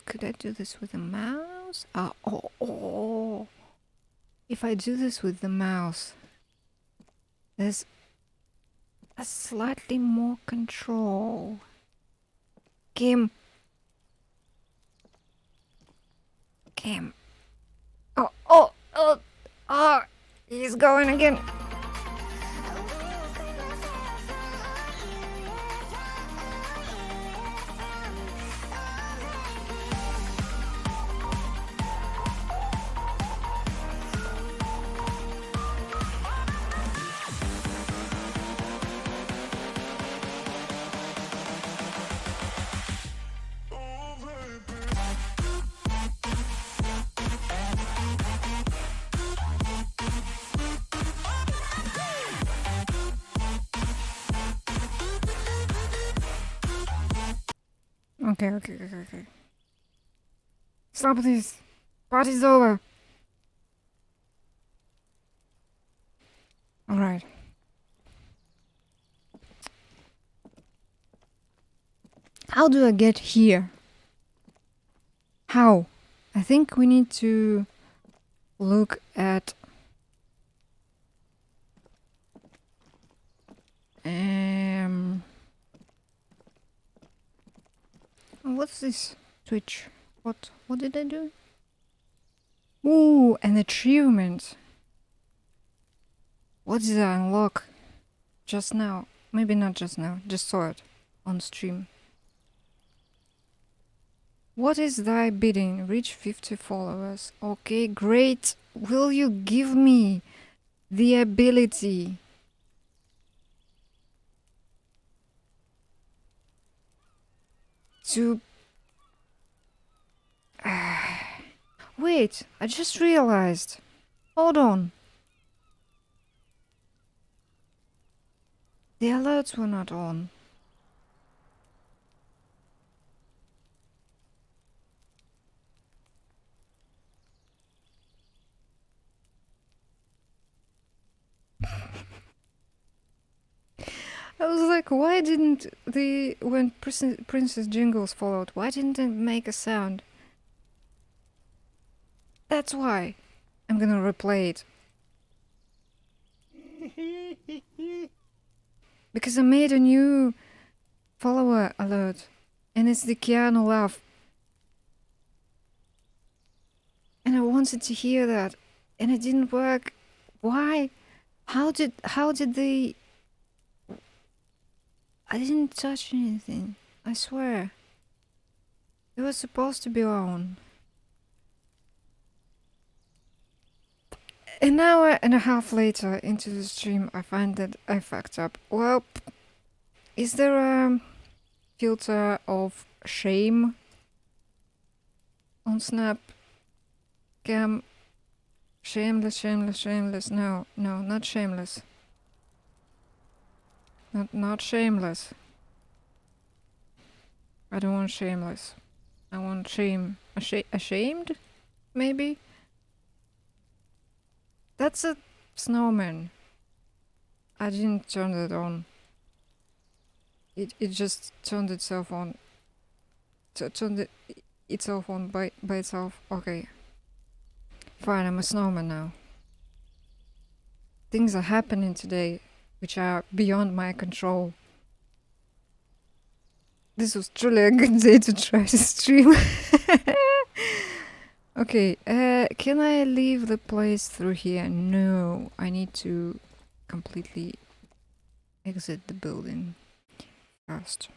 Could I do this with a mouse? Oh. If I do this with the mouse, there's a slightly more control. Kim. Oh, he's going again. Okay. Stop this. Party's over. Alright. How do I get here? How? I think we need to look at what's this? Twitch. What did I do? Ooh, an achievement. What did I unlock? Just now. Maybe not just now. Just saw it on stream. What is thy bidding? Reach 50 followers. Okay, great. Will you give me the ability to... Wait, I just realized. Hold on. The alerts were not on. I was like, why didn't when Princess Jingles followed, why didn't it make a sound? That's why. I'm gonna replay it. Because I made a new follower alert, and it's the Keanu laugh. And I wanted to hear that, and it didn't work. Why? How did they... I didn't touch anything. I swear. It was supposed to be on. An hour and a half later into the stream, I find that I fucked up. Well, is there a filter of shame on Snap? Cam? Shameless. No, not shameless. Not shameless. I don't want shameless. I want shame. Ashamed? Maybe? That's a snowman. I didn't turn it on. It just turned itself on. Turned itself on by itself. Okay. Fine, I'm a snowman now. Things are happening today which are beyond my control. This was truly a good day to try to stream. Okay, can I leave the place through here? No, I need to completely exit the building first.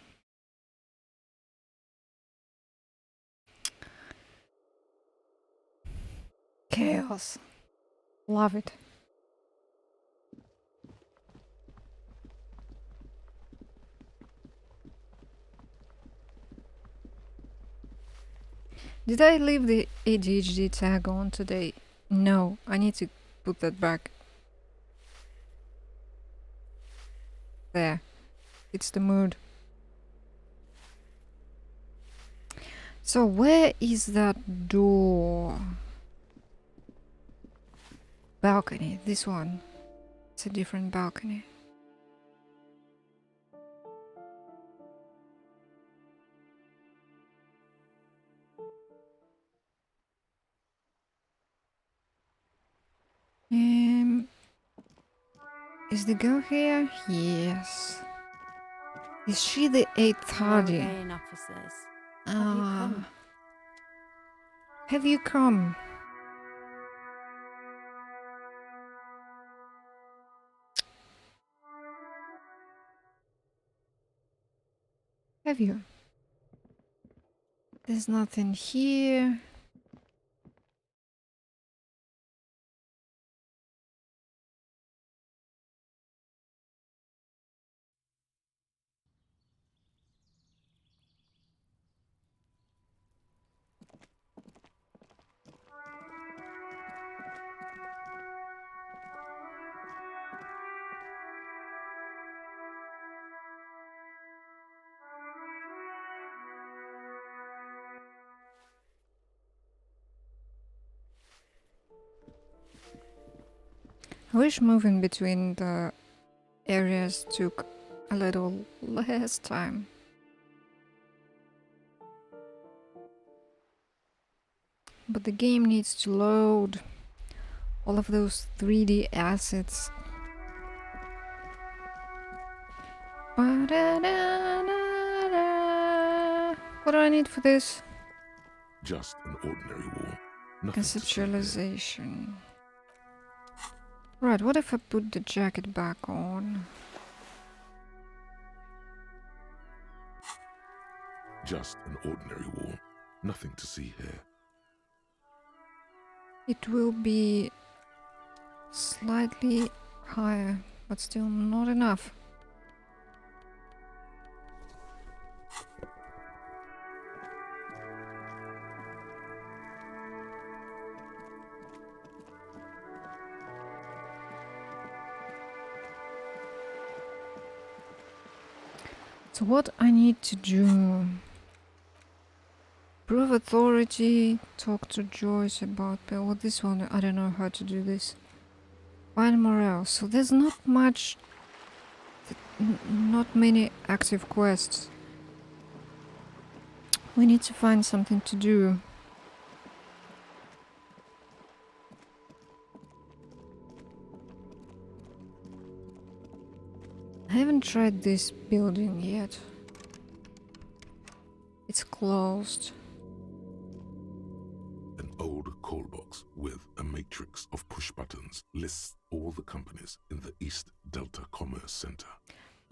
Chaos. Love it. Did I leave the ADHD tag on today? No, I need to put that back. There. It's the mood. So where is that door? Balcony, this one. It's a different balcony. Is the girl here? Yes. Is she the 830? Officers. Have you come? Have you? There's nothing here. I wish moving between the areas took a little less time. But the game needs to load all of those 3D assets. What do I need for this? Just an ordinary wall. Nothing to see here. Conceptualization. Right, what if I put the jacket back on? Just an ordinary wall. Nothing to see here. It will be slightly higher, but still not enough. So what I need to do? Prove authority, talk to Joyce about well, this one, I don't know how to do this. Find morale. So there's not much, not many active quests. We need to find something to do. I haven't tried this building yet. It's closed. An old call box with a matrix of push buttons lists all the companies in the East Delta Commerce Center.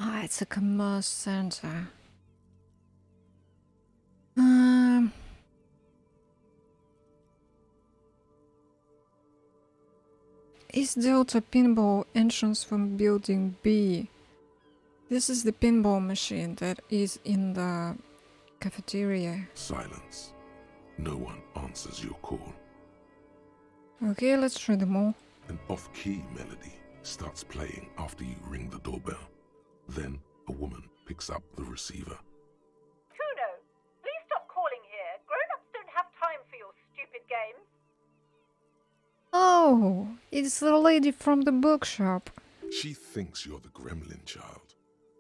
Ah, it's a commerce center. East Delta Pinball entrance from building B. This is the pinball machine that is in the cafeteria. Silence. No one answers your call. Okay, let's try them all. An off-key melody starts playing after you ring the doorbell. Then a woman picks up the receiver. Kuno, please stop calling here. Grown-ups don't have time for your stupid games. Oh, it's the lady from the bookshop. She thinks you're the gremlin child.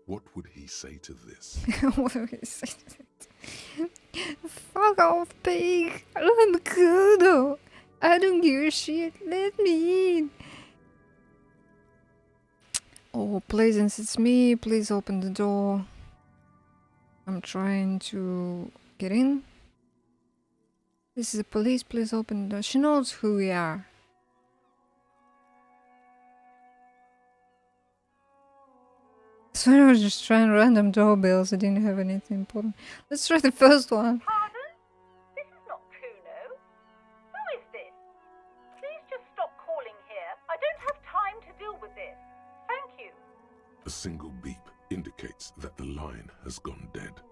What would he say to this? What do we say to that? Fuck off, pig. I'm Kuno. I don't give a shit. Let me in. Oh, please, it's me. Please open the door. I'm trying to get in. This is the police. Please open the door. She knows who we are. So I was just trying random doorbells. I didn't have anything important. Let's try the first one. Pardon? This is not Kuno. Who is this? Please just stop calling here. I don't have time to deal with this. Thank you. A single beep indicates that the line has gone dead.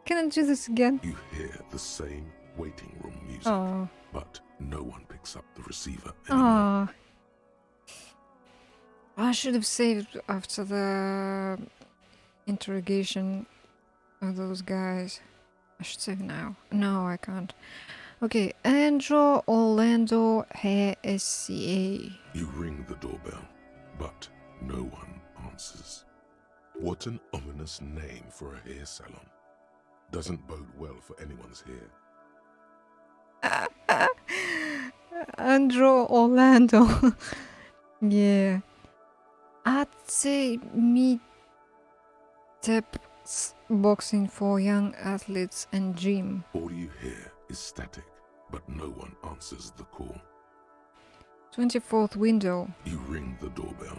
Can I do this again? You hear the same waiting room music, Oh. but no one picks up the receiver anymore. Oh. I should have saved after the interrogation of those guys. I should save now. No, I can't. Okay, Andrew Orlando Hair SCA. You ring the doorbell, but no one answers. What an ominous name for a hair salon. Doesn't bode well for anyone's hair. Andrew Orlando. Yeah. I'd say meetups, boxing for young athletes and gym. All you hear is static, but no one answers the call. 24th window. You ring the doorbell,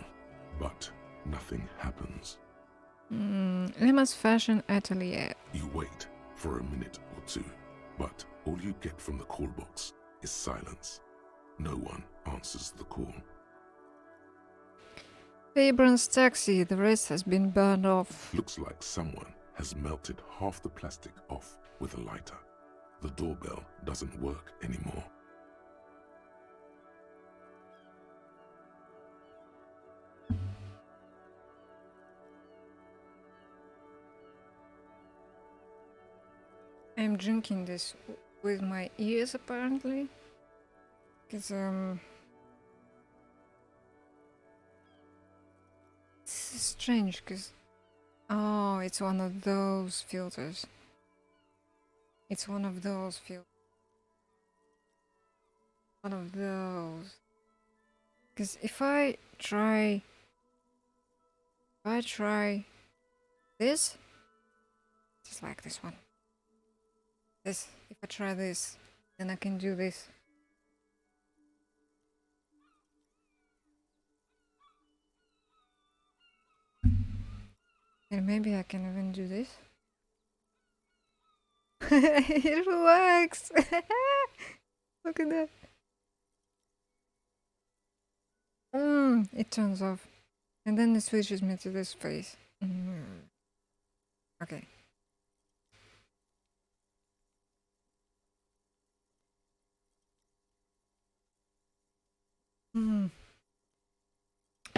but nothing happens. Emma's Fashion Atelier. You wait for a minute or two, but all you get from the call box is silence. No one answers the call. Fabrion's taxi. The rest has been burned off. Looks like someone has melted half the plastic off with a lighter. The doorbell doesn't work anymore. I'm drinking this with my ears apparently. Because this is strange because oh, it's one of those filters. It's one of those filters. One of those. Because if I try this, just like this one. This, if I try this, then I can do this. And maybe I can even do this. It works! Look at that. It turns off. And then it switches me to this face. Okay.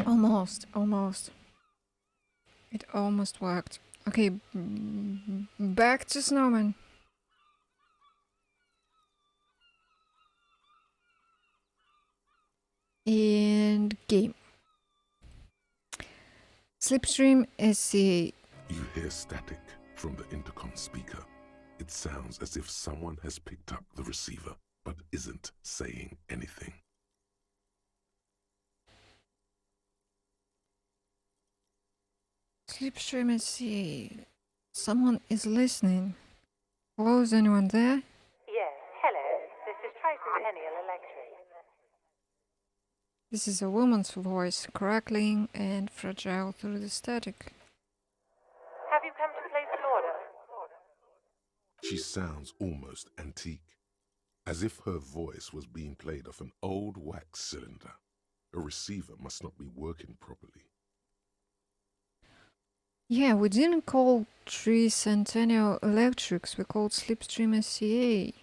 Almost. It almost worked. Okay, back to Snowman. And game. Slipstream SCA. You hear static from the intercom speaker. It sounds as if someone has picked up the receiver, but isn't saying anything. Slipstream SCA. Someone is listening. Hello, is anyone there? Yes, hello. This is Tricentennial Electric. This is a woman's voice, crackling and fragile through the static. Have you come to place an order? She sounds almost antique, as if her voice was being played off an old wax cylinder. A receiver must not be working properly. Yeah, we didn't call Tricentennial Electrics, we called Slipstream SCA.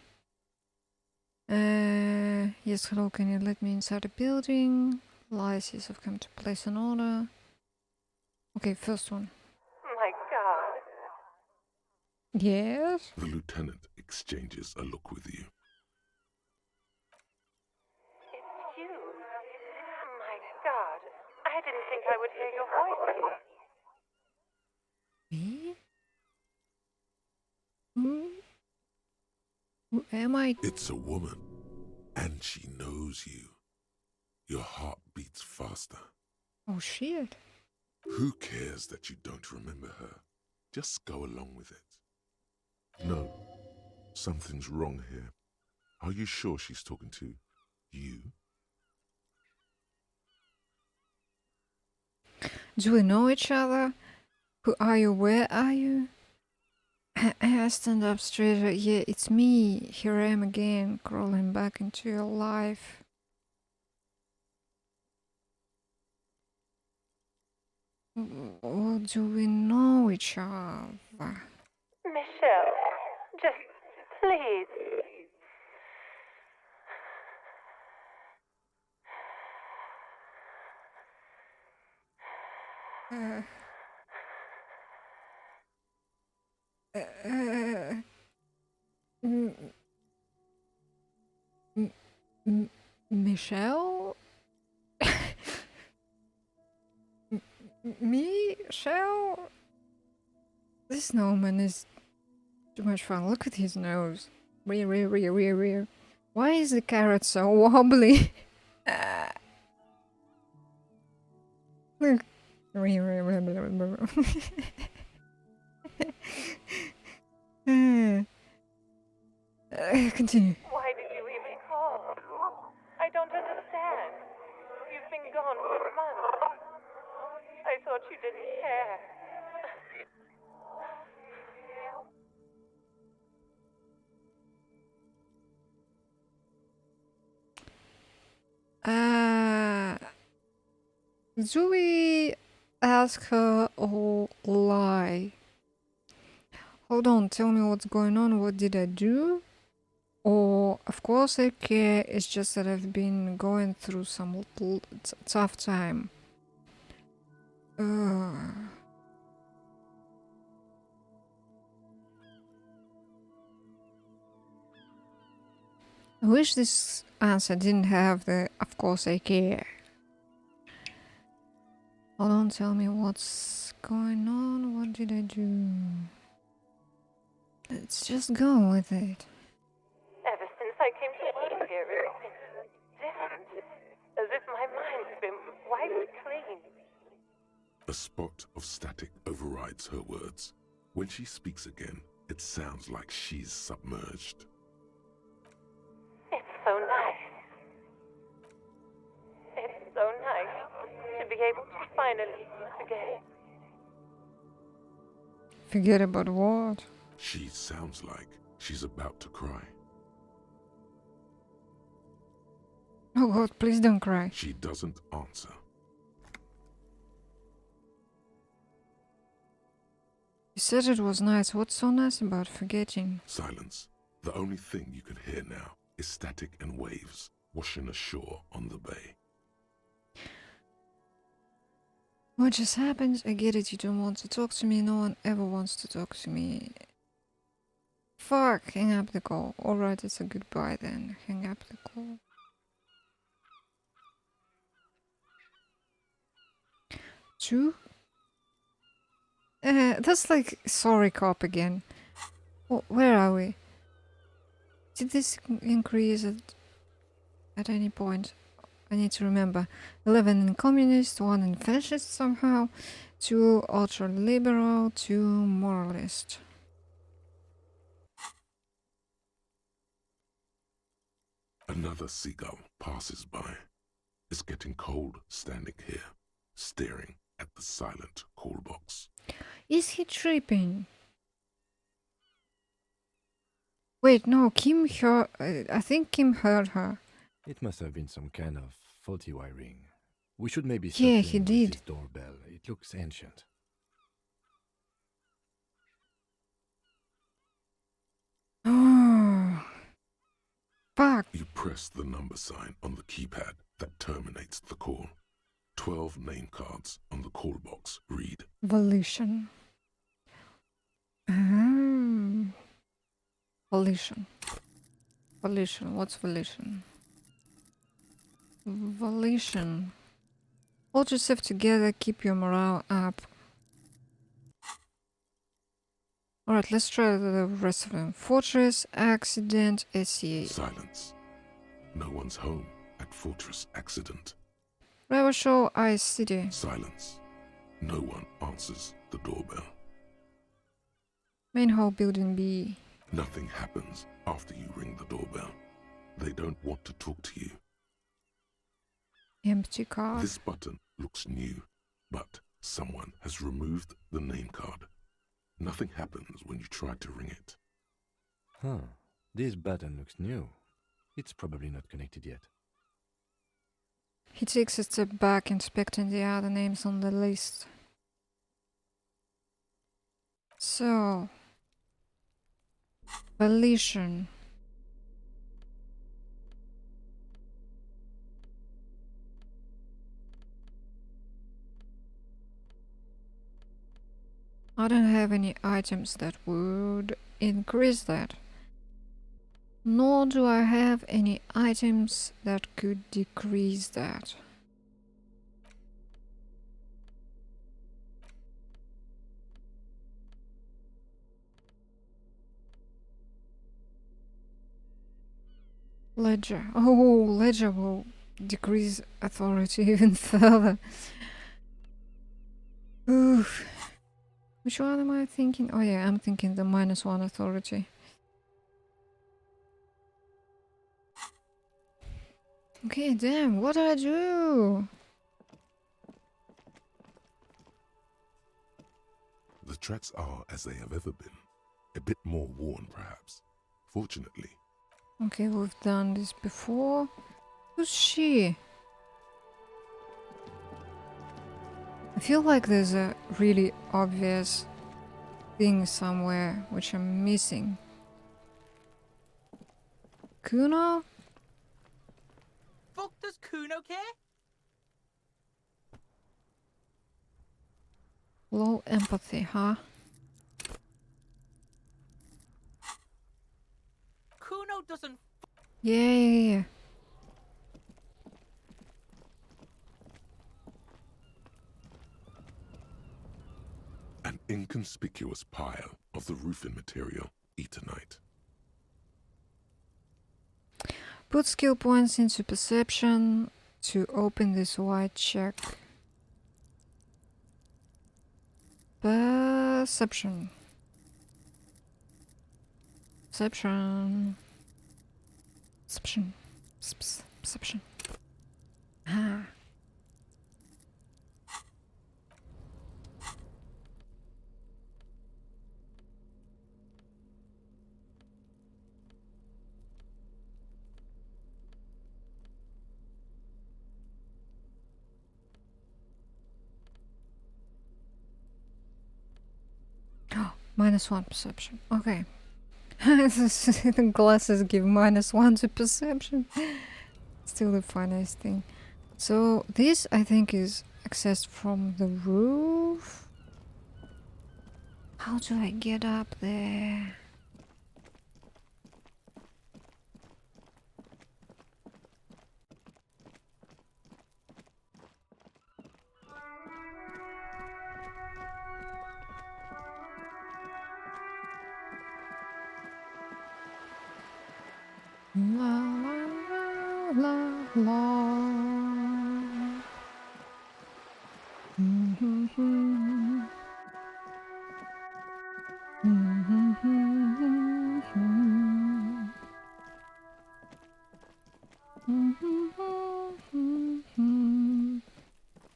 Yes, hello, can you let me inside the building? Lysis, I've come to place an order. Okay, first one. Yes? The lieutenant exchanges a look with you. It's you. My God. I didn't think I would hear your voice. Me? Who am I? It's a woman, and she knows you. Your heart beats faster. Oh shit. Who cares that you don't remember her? Just go along with it. No, something's wrong here. Are you sure she's talking to you? Do we know each other? Who are you? Where are you? I stand up straighter. Yeah, it's me. Here I am again, crawling back into your life. Or do we know each other? Michelle, just please. Michelle? Michelle? This snowman is too much fun. Look at his nose. Rear. Why is the carrot so wobbly? Look. Continue. Why did you even call? I don't understand. You've been gone for months. I thought you didn't care. Do we ask her or lie? Hold on, tell me what's going on. What did I do? Or, of course I care, it's just that I've been going through some tough time. I wish this answer didn't have the, of course I care. Hold on, tell me what's going on. What did I do? Let's just go with it. Ever since I came to work here, it's been different. As if my mind's been wiped clean. A spot of static overrides her words. When she speaks again, it sounds like she's submerged. It's so nice. It's so nice to be able to finally forget. Forget about what? She sounds like she's about to cry. Oh God, please don't cry. She doesn't answer. You said it was nice. What's so nice about forgetting? Silence. The only thing you can hear now is static and waves washing ashore on the bay. What just happened? I get it, you don't want to talk to me. No one ever wants to talk to me. Fuck, hang up the call. Alright, it's a goodbye then. Hang up the call. Two? That's like sorry cop again. Where are we? Did this increase at any point? I need to remember. 11 in communist, 1 in fascist somehow, 2 ultra-liberal, 2 moralist. Another seagull passes by. It's getting cold standing here, staring at the silent call box. Is he tripping? Wait, no, Kim heard... I think Kim heard her. It must have been some kind of faulty wiring. We should maybe Yeah, start he playing with did. this doorbell. It looks ancient. Oh, fuck. You press the number sign on the keypad that terminates the call. 12 name cards on the call box read Volition. Oh. Volition. Volition. What's volition? Volition. Hold yourself together, keep your morale up. Alright, let's try the rest of them. Fortress, accident, SCA. Silence. No one's home at Fortress Accident. Rival Show, Ice City. Silence. No one answers the doorbell. Main hall, building B. Nothing happens after you ring the doorbell. They don't want to talk to you. Empty card. This button looks new, but someone has removed the name card. Nothing happens when you try to ring it. Huh. This button looks new. It's probably not connected yet. He takes a step back, inspecting the other names on the list. So, Volition. I don't have any items that would increase that. Nor do I have any items that could decrease that. Ledger. Oh, ledger will decrease authority even further. Oof. Which one am I thinking? Oh yeah, I'm thinking the -1 authority. Okay, damn, what did I do? The tracks are as they have ever been. A bit more worn, perhaps. Fortunately. Okay, we've done this before. Who's she? I feel like there's a really obvious thing somewhere which I'm missing. Kuno? Fuck does Kuno care? Low empathy, huh? Kuno doesn't. Yeah. An inconspicuous pile of the roofing material, Eternite. Put skill points into perception to open this white check. Perception. Perception. Perception. Perception. Ah. -1 perception. Okay. The glasses give -1 to perception. Still the funniest thing. So this, I think, is accessed from the roof. How do I get up there? La la la la la.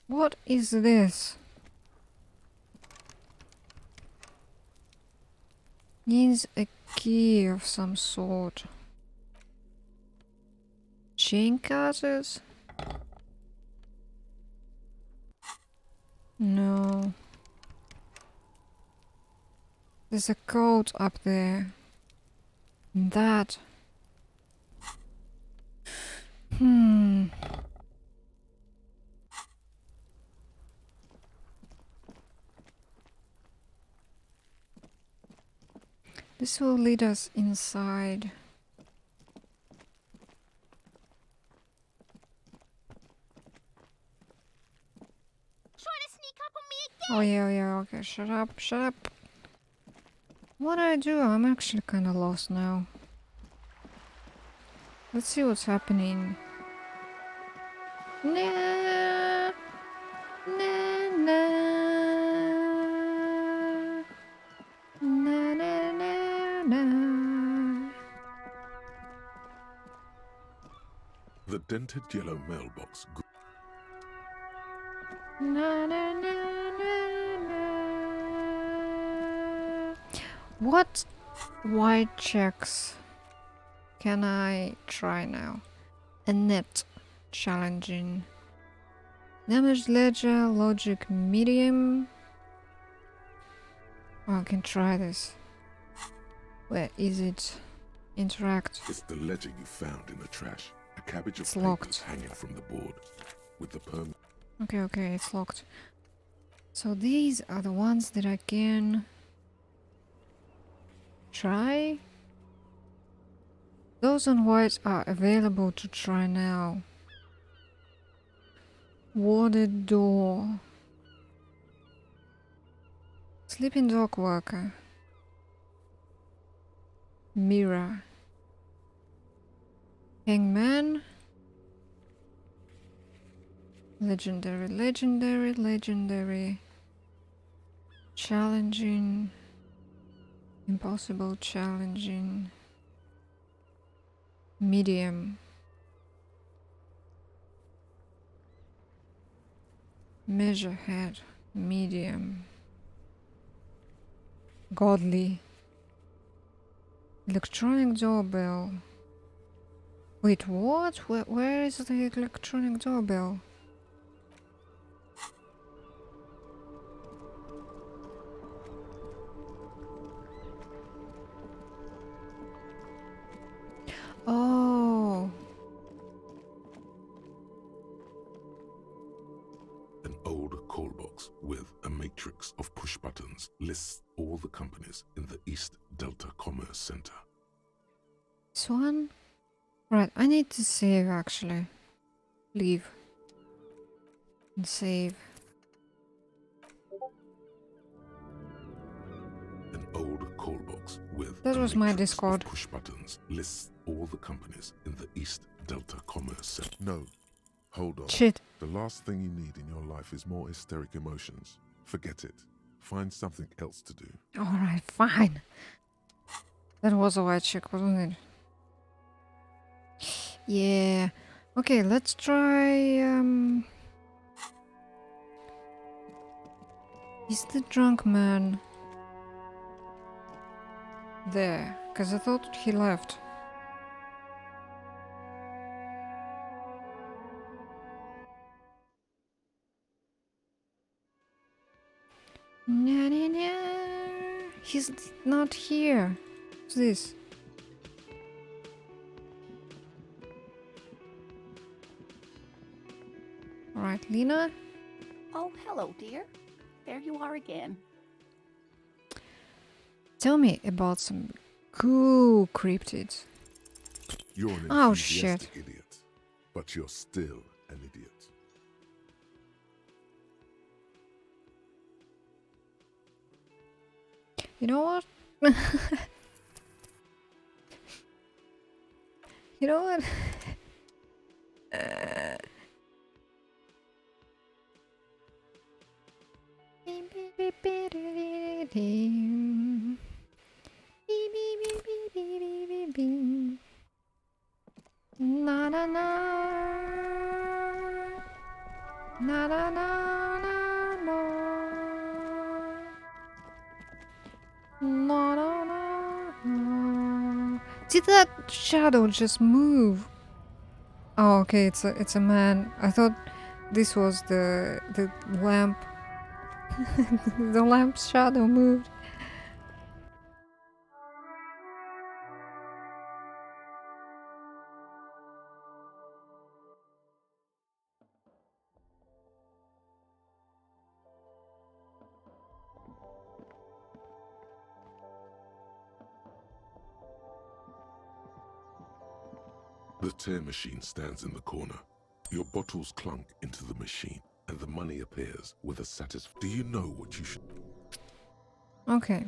What is this? Needs a key of some sort. Chain cutters? No. There's a code up there. That. This will lead us inside. Trying to sneak up on me again. Oh yeah, okay, shut up. What do I do? I'm actually kinda lost now. Let's see what's happening. Nah, nah, nah. Na na na na. The dented yellow mailbox. Na na na na na. What white checks can I try now? A net challenging. Damaged ledger, logic medium. Oh, I can try this. Where is it? Interact. It's the ledger you found in the trash. A cabbage of It's papers locked. hanging from the board. With the perm. Okay, it's locked. So these are the ones that I can try. Those on white are available to try now. Warded door. Sleeping dog worker. Mirror. Hangman. Legendary. Challenging. Impossible challenging. Medium. Measure head. Medium. Godly. Electronic doorbell. Wait, what? Where is the electronic doorbell? Oh. An old call box with a matrix of push buttons lists all the companies in the East Delta Commerce Center. This one? Right, I need to save actually. Leave. And save. An old call box with That a was my matrix Discord. of push buttons lists all the companies in the East Delta Commerce Center. No, hold on. Shit. The last thing you need in your life is more hysteric emotions. Forget it. Find something else to do. Alright, fine. That was a white check, wasn't it? Yeah. Okay, let's try is the drunk man there? Because I thought he left. He's not here. What's this? Alright, Lena. Oh, hello, dear. There you are again. Tell me about some cool cryptids. You're an Oh, enthusiastic shit. idiot, but you're still an idiot. You know what? You know what? Na na na na na na na no. Na na na na. Did that shadow just move? Oh, okay, it's a man. I thought this was the lamp. The lamp's shadow moved. The tear machine stands in the corner. Your bottles clunk into the machine, and the money appears with a Do you know what you should... Okay.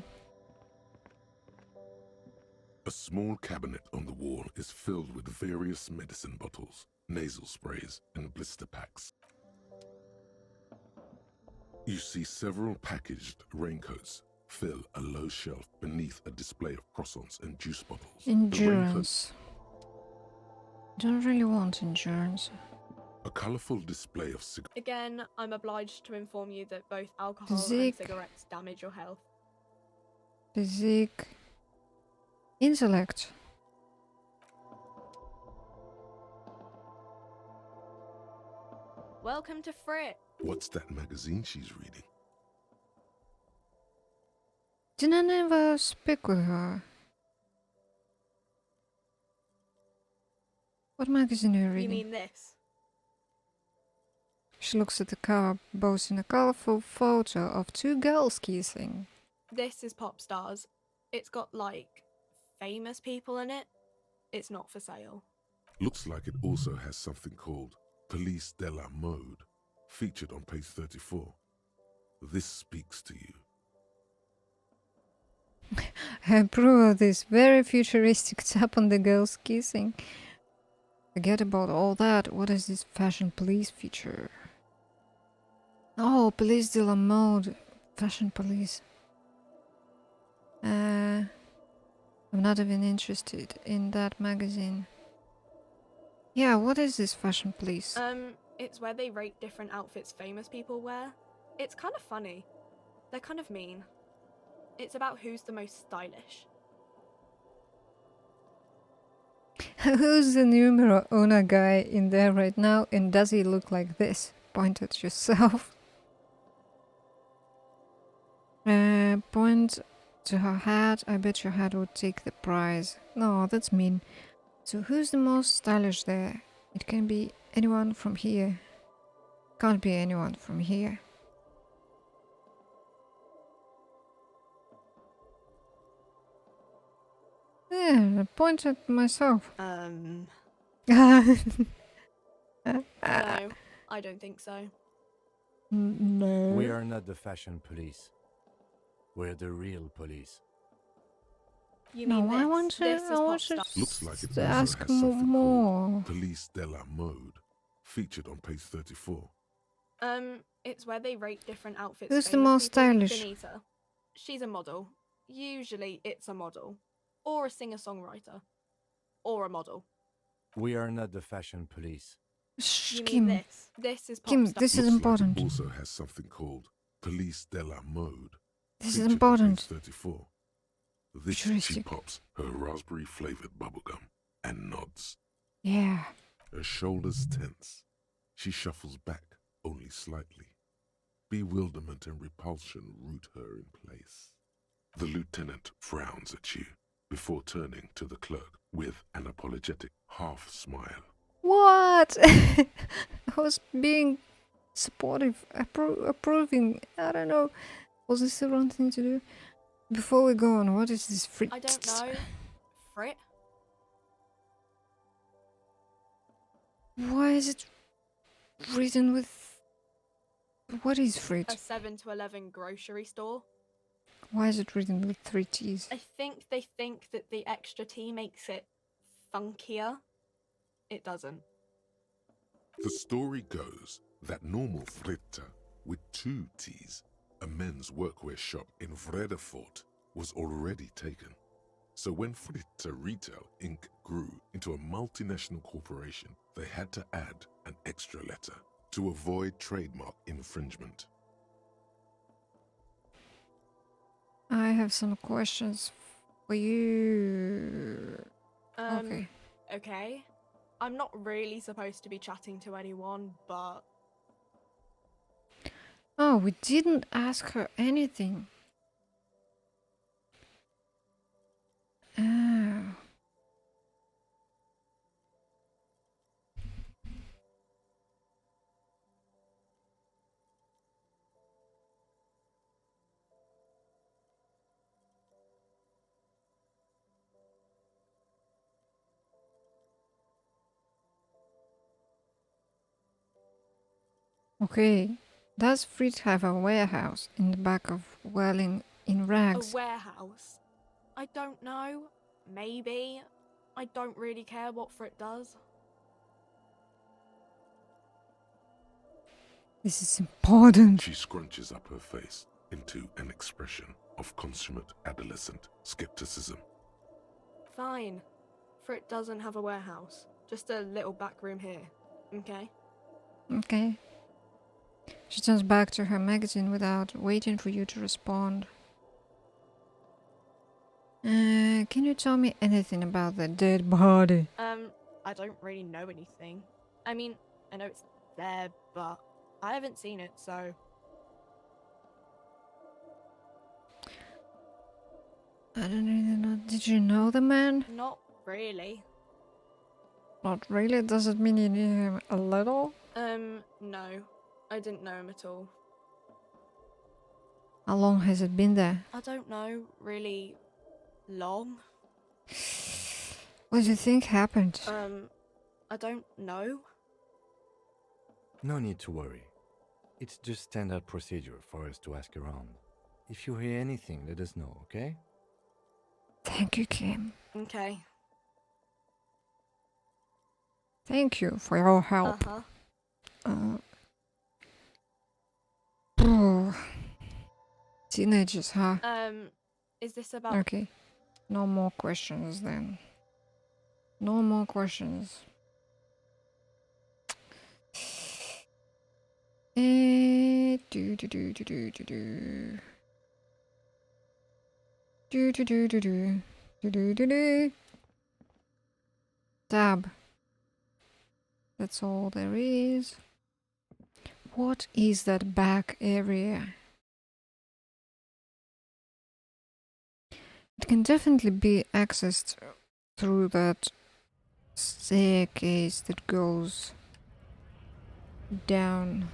A small cabinet on the wall is filled with various medicine bottles, nasal sprays, and blister packs. You see several packaged raincoats fill a low shelf beneath a display of croissants and juice bottles. Endurance. Don't really want endurance. A colorful display of cigars. Again, I'm obliged to inform you that both alcohol Physique. and cigarettes damage your health. Physique. Intellect. Welcome to Frit. What's that magazine she's reading? Did I never speak with her? What magazine are you reading? You mean this? She looks at the cover, boasting a colorful photo of two girls kissing. This is Pop Stars. It's got, like, famous people in it. It's not for sale. Looks like it also has something called Police de la Mode, featured on page 34. This speaks to you. I approve of this very futuristic tap on the girls kissing. Forget about all that. What is this fashion police feature? Oh, Police de la Mode. Fashion police. I'm not even interested in that magazine. Yeah, what is this fashion police? It's where they rate different outfits famous people wear. It's kind of funny. They're kind of mean. It's about who's the most stylish. Who's the numero uno guy in there right now, and does he look like this? Point at yourself. Point to her hat. I bet your hat would take the prize. No, that's mean. So who's the most stylish there? It can be anyone from here. Can't be anyone from here. Yeah, I point at myself. No, I don't think so. No. We are not the fashion police. We're the real police. You No, mean this? I want to. This is I want Pop to Stars. Looks like it also ask has something more. called Police de la Mode, featured on page 34. It's where they rate different outfits. Who's the famous most people. stylish? Benita. She's a model. Usually it's a model. Or a singer-songwriter. Or a model. We are not the fashion police. Shh, You Kim. mean this? This is Pop Kim, Stars. this is Looks important. Like it also has something called Police de la Mode. This is featured on important. page 34. This she Futuristic. pops her raspberry-flavored bubblegum and nods. Yeah. Her shoulders tense. She shuffles back only slightly. Bewilderment and repulsion root her in place. The lieutenant frowns at you before turning to the clerk with an apologetic half smile. What? I was being supportive, approving. I don't know. Was this the wrong thing to do? Before we go on, what is this free? I don't know. Frit? Why is it written with... What is frit? A 7 to 11 grocery store. Why is it written with 3 T's? I think they think that the extra T makes it funkier. It doesn't. The story goes that normal Fritta, with 2 T's, a men's workwear shop in Vredefort, was already taken. So when Fritta Retail Inc. grew into a multinational corporation, they had to add an extra letter to avoid trademark infringement. I have some questions for you. Okay. Okay. I'm not really supposed to be chatting to anyone, but... Oh, we didn't ask her anything. Oh. Okay. Does Fritz have a warehouse in the back of Welling in A rags? warehouse? I don't know. Maybe. I don't really care what Frit does. This is important. She scrunches up her face into an expression of consummate adolescent skepticism. Fine. Frit doesn't have a warehouse. Just a little back room here. Okay? Okay. She turns back to her magazine without waiting for you to respond. Can you tell me anything about the dead body? I don't really know anything. I mean, I know it's there, but I haven't seen it, so... I don't really know. Did you know the man? Not really. Not really? Does it mean you knew him a little? No. I didn't know him at all. How long has it been there? I don't know, really long. What do you think happened? I don't know. No need to worry. It's just standard procedure for us to ask around. If you hear anything, let us know, okay? Thank you, Kim. Okay. Thank you for your help. Teenagers, huh? Is this about... Okay. No more questions then. No more questions. Do do do do do do do. Do do do do do. Do do do do. Tab. That's all there is. What is that back area? It can definitely be accessed through that staircase that goes down.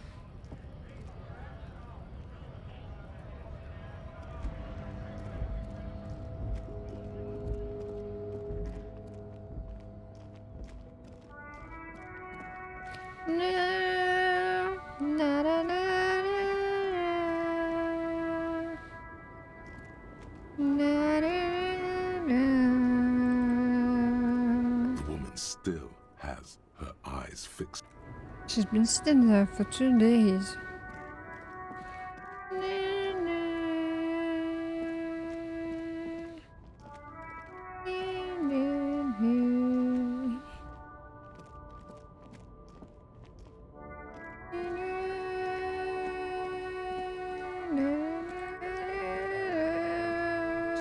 No, na, na, na, na, na, na. The woman still has her eyes fixed. She's been sitting there for 2 days.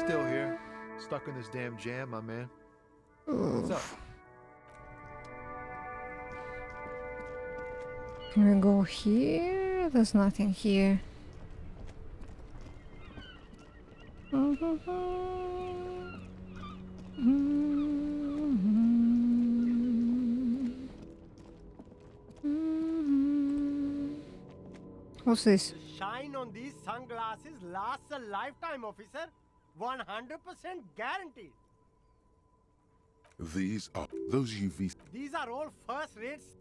Still here. Stuck in this damn jam, my man. What's up? Can we go here? There's nothing here. What's this? The shine on these sunglasses lasts a lifetime, officer. 100% guaranteed. These are those UV. These are all first rates.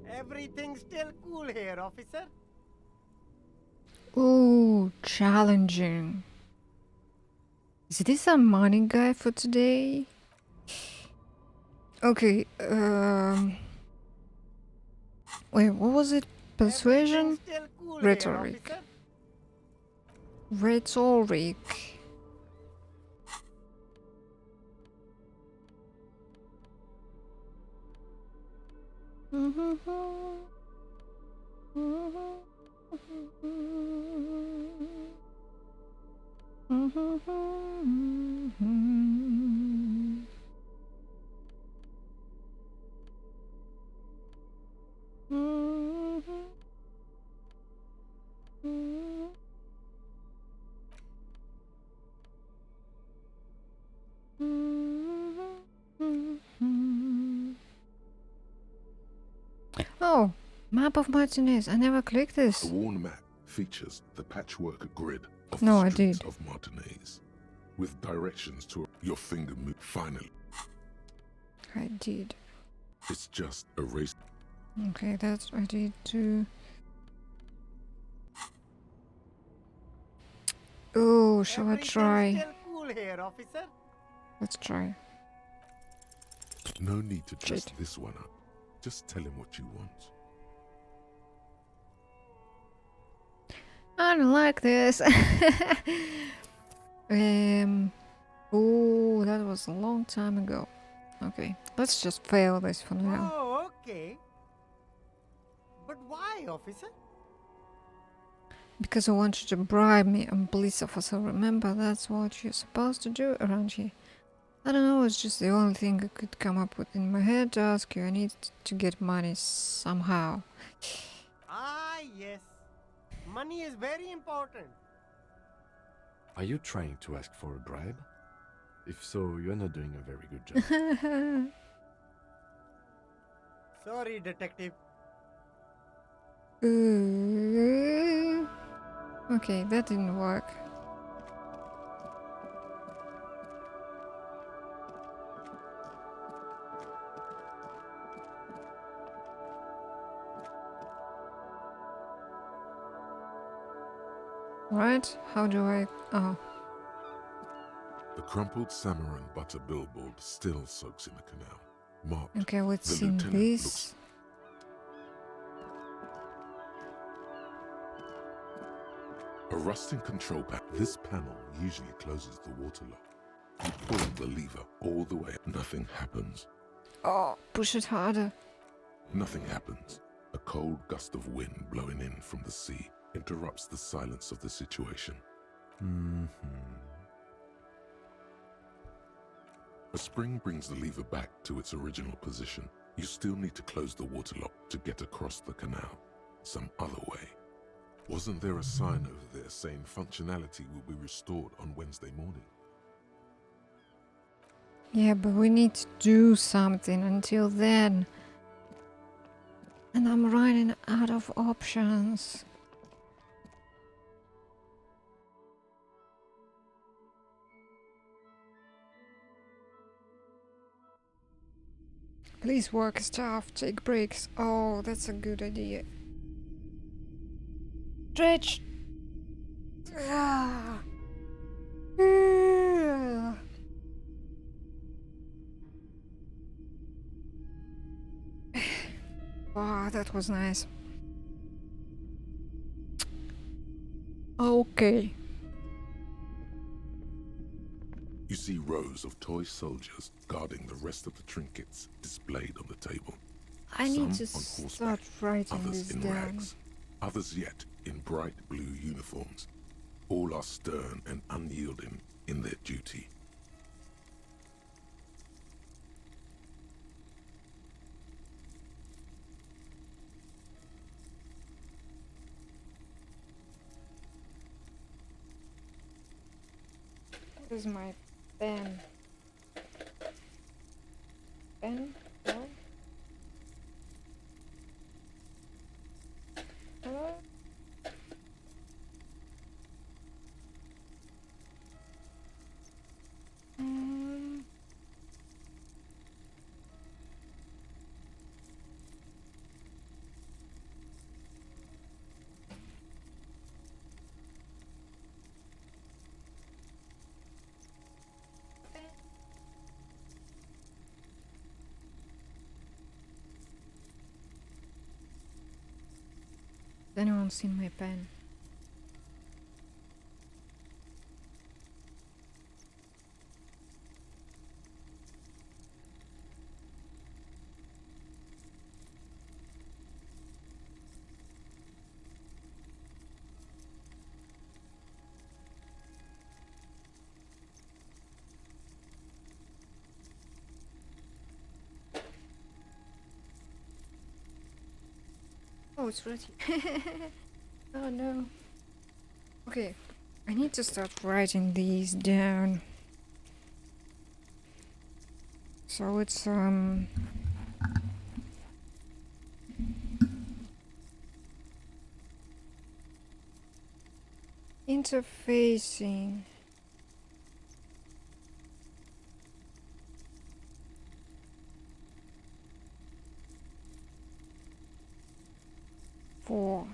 Everything's still cool here, officer. Ooh, challenging. Is this a money guy for today? Okay, wait, what was it? Persuasion? Cool Rhetoric. here, Rhetoric. Oh, map of Martinez. I never clicked this. The worn map features the patchwork grid of No, the I streets did. of Martinez, with directions to your finger move. Finally, I did. it's just a race. Okay, that's ready to. Oh, shall I try? Still cool here, officer. Let's try. No need to dress Shit. this one up. Just tell him what you want. I don't like this. Oh, that was a long time ago. Okay, let's just fail this for now. Oh, okay. But why, officer? Because I want you to bribe me, I'm police officer. Remember, that's what you're supposed to do around here. I don't know, it's just the only thing I could come up with in my head to ask you. I need to get money somehow. Ah, yes. Money is very important. Are you trying to ask for a bribe? If so, you're not doing a very good job. Sorry, detective. Okay, that didn't work. Right? How do I... Oh. The crumpled Samaran butter billboard still soaks in the canal. Marked. Okay, let's The see lieutenant this. A rusting control panel. This panel usually closes the water lock. You pull the lever all the way. Nothing happens. Oh, push it harder. Nothing happens. A cold gust of wind blowing in from the sea interrupts the silence of the situation. A spring brings the lever back to its original position. You still need to close the water lock to get across the canal. Some other way. Wasn't there a sign over there saying functionality will be restored on Wednesday morning? Yeah, but we need to do something until then. And I'm running out of options. Please work staff, take breaks. Oh, that's a good idea. Stretch! Ah. Ah. Wow, that was nice. Okay. You see rows of toy soldiers guarding the rest of the trinkets displayed on the table. I need to Some on start horseback, writing others this in down. rags, others yet in bright blue uniforms. All are stern and unyielding in their duty. Where's my pen? Pen? No? Hello? Has anyone seen my pen? Oh, it's ready. Oh no. Okay, I need to start writing these down. So it's interfacing. 4.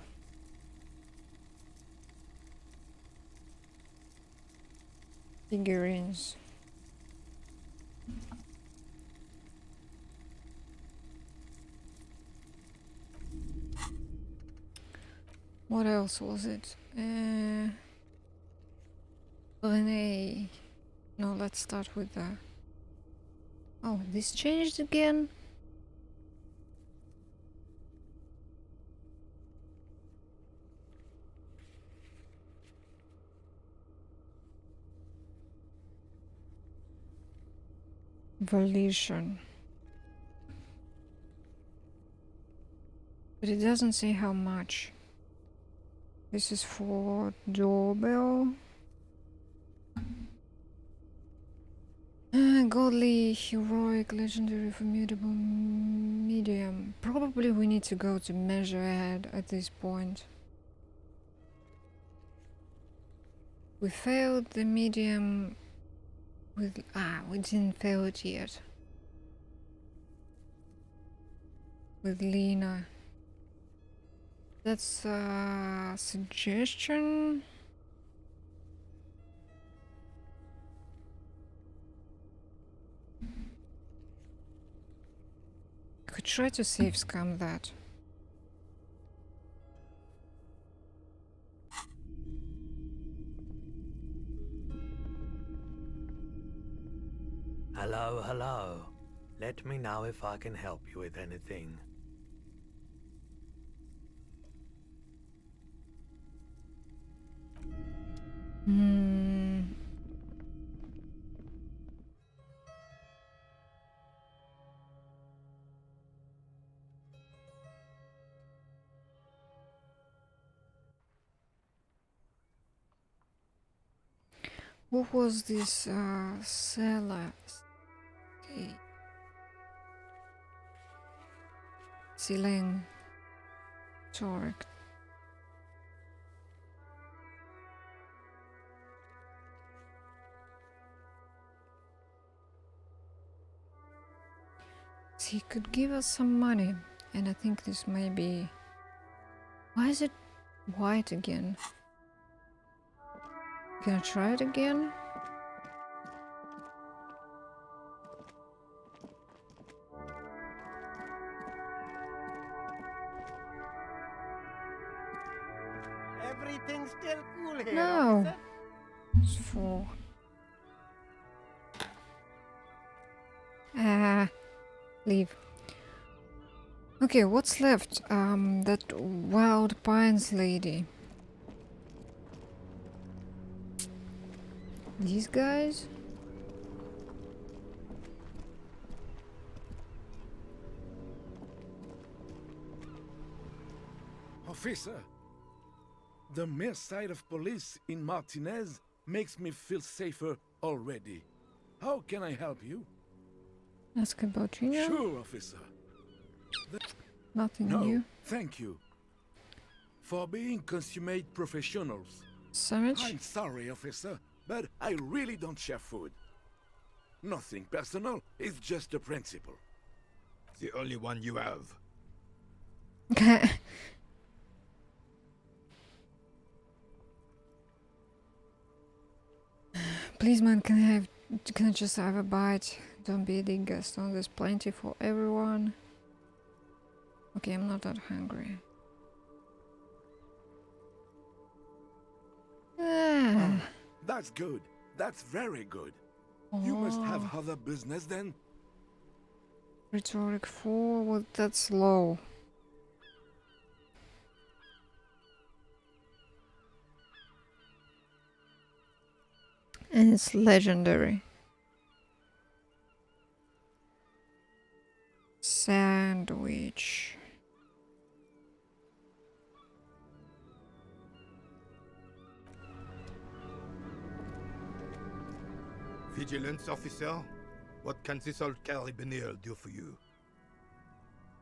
Figurines. What else was it? Renee. No, let's start with the... Oh, this changed again? Volition. But it doesn't say how much. This is for doorbell. Godly, heroic, legendary, formidable, medium. Probably we need to go to measure ahead at this point. We failed the medium with... we didn't fail it yet. With Lena. That's a suggestion. Could try to save scam that. Hello, hello. Let me know if I can help you with anything. What was this cellar? Ceiling. Torque. He could give us some money, and I think this may be... Why is it white again? Gonna try it again? Everything's still cool here. No. Officer. It's 4. Leave. Okay, what's left? That Wild Pines lady. These guys? Officer, the mere sight of police in Martinez makes me feel safer already. How can I help you? Ask about you now? Sure, officer. Nothing No, new. thank you. For being consummate professionals. Sandwich? I'm sorry, officer, but I really don't share food. Nothing personal, it's just a principle. The only one you have. Please, man, can I just have a bite? Don't be a dick, Gaston. There's plenty for everyone. Okay, I'm not that hungry. That's good. That's very good. You must have other business then? Rhetoric 4, well, that's low. And it's legendary. Sandwich. Vigilance officer, what can this old carabinier do for you?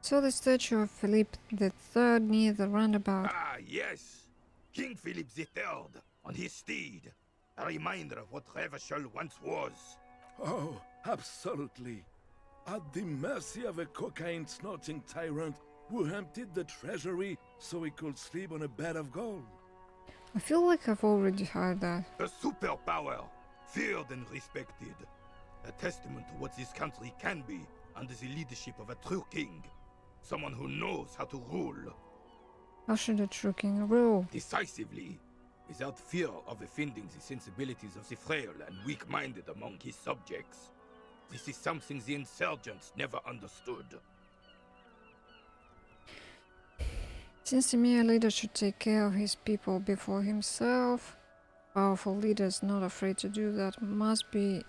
Saw the statue of Philippe III near the roundabout. Ah, yes! King Philip III on his steed. A reminder of what Revachol once was. Oh, absolutely. At the mercy of a cocaine-snorting tyrant who emptied the treasury so he could sleep on a bed of gold. I feel like I've already heard that. A superpower, feared and respected. A testament to what this country can be under the leadership of a true king. Someone who knows how to rule. How should a true king rule? Decisively, without fear of offending the sensibilities of the frail and weak-minded among his subjects. This is something the insurgents never understood. Seems to me a leader should take care of his people before himself. Powerful leaders not afraid to do that must be...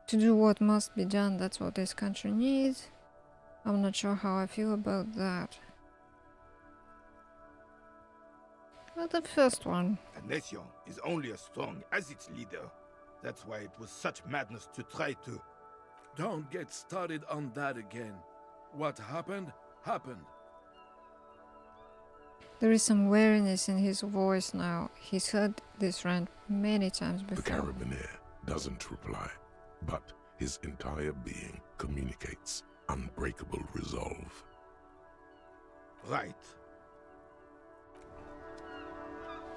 to do what must be done. That's what this country needs. I'm not sure how I feel about that. Well, the first one. A nation is only as strong as its leader. That's why it was such madness to try to... Don't get started on that again. What happened, happened. There is some weariness in his voice now. He's heard this rant many times The before. carabiner doesn't reply, but his entire being communicates unbreakable resolve. Right.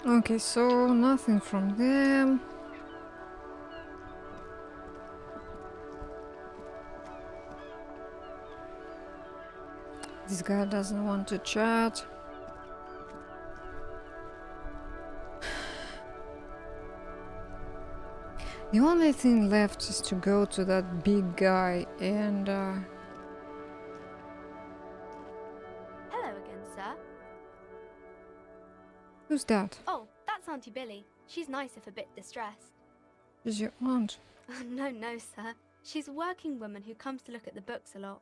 Okay, so nothing from them. This guy doesn't want to chat. The only thing left is to go to that big guy and Hello again, sir. who's that? Oh, that's Auntie Billy. She's nice if a bit distressed. Is your aunt? No, no, sir. She's a working woman who comes to look at the books a lot.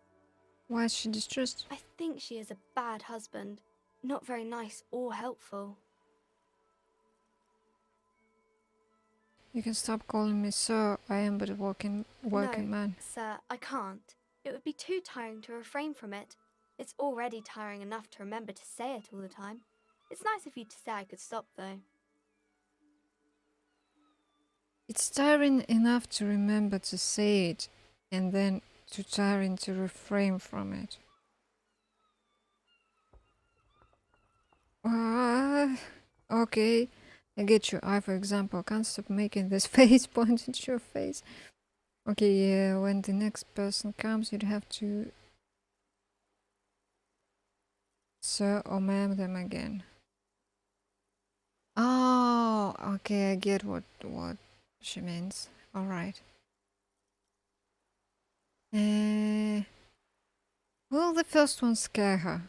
Why is she distressed? I think she is a bad husband. Not very nice or helpful. You can stop calling me sir. I am but a working man. Sir, I can't. It would be too tiring to refrain from it. It's already tiring enough to remember to say it all the time. It's nice of you to say I could stop, though. It's tiring enough to remember to say it, and then too tiring to refrain from it. Okay, I get you. I, for example, can't stop making this face pointed to your face. Okay, yeah, when the next person comes, you'd have to sir or ma'am them again. Oh, okay, I get what she means. All right. Will the first one scare her?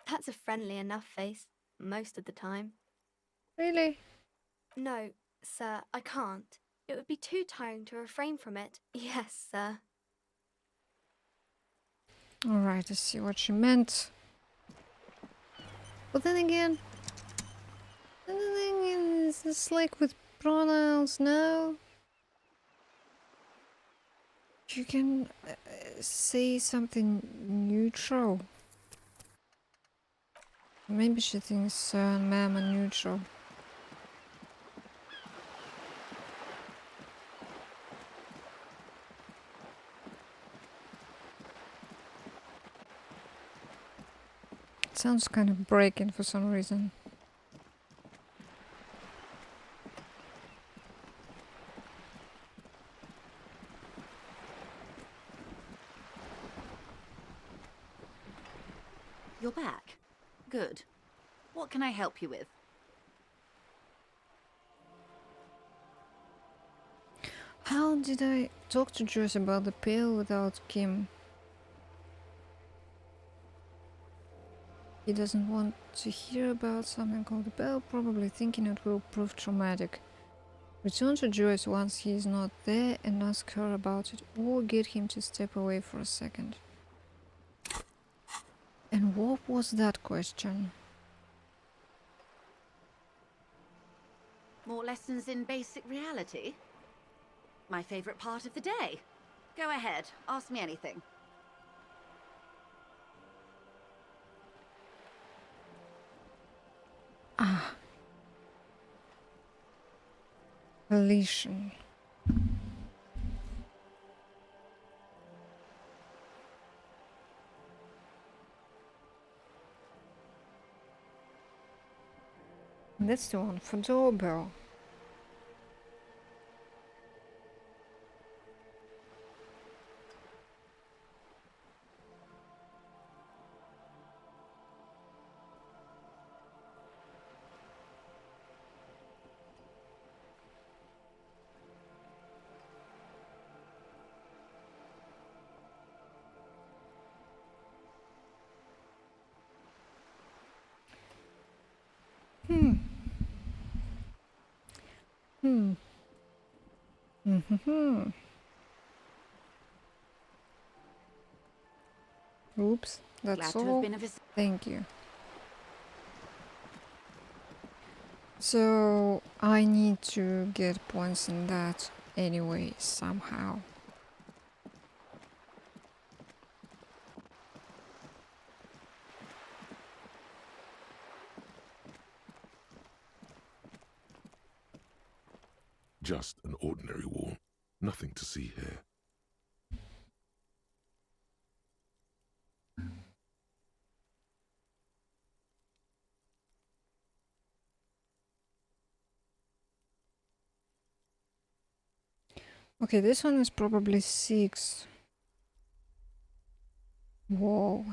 That's a friendly enough face, most of the time. Really? No, sir, I can't. It would be too tiring to refrain from it. Yes, sir. All right, I see what she meant. But then again, it's like with pronouns now. You can say something neutral. Maybe she thinks sir and ma'am are neutral. It sounds kind of breaking for some reason. You're back. Good. What can I help you with? How did I talk to Joyce about the pill without Kim? He doesn't want to hear about something called the bell, probably thinking it will prove traumatic. Return to Joyce once he is not there and ask her about it, or get him to step away for a second. And what was that question? More lessons in basic reality? My favorite part of the day. Go ahead, ask me anything. Ah. Elysium. That's the one for doorbell. Hmm. Mm-hmm. Oops, that's Glad to have all. been of assistance. Thank you. So I need to get points in that anyway, somehow. Just an ordinary wall. Nothing to see here. Okay, this one is probably 6. Whoa.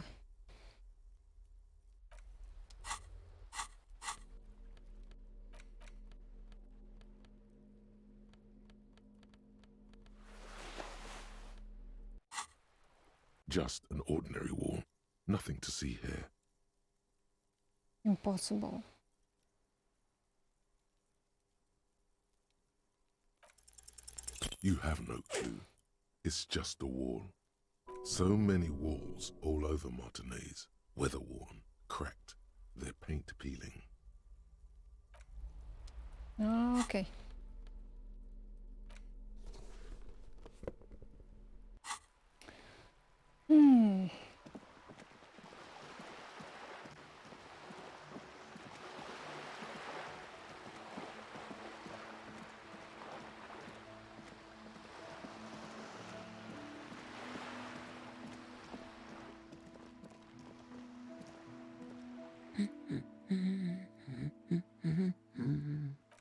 Just an ordinary wall. Nothing to see here. Impossible. You have no clue. It's just a wall. So many walls all over Martinez. Weather-worn, cracked, their paint peeling. Okay. Hmm.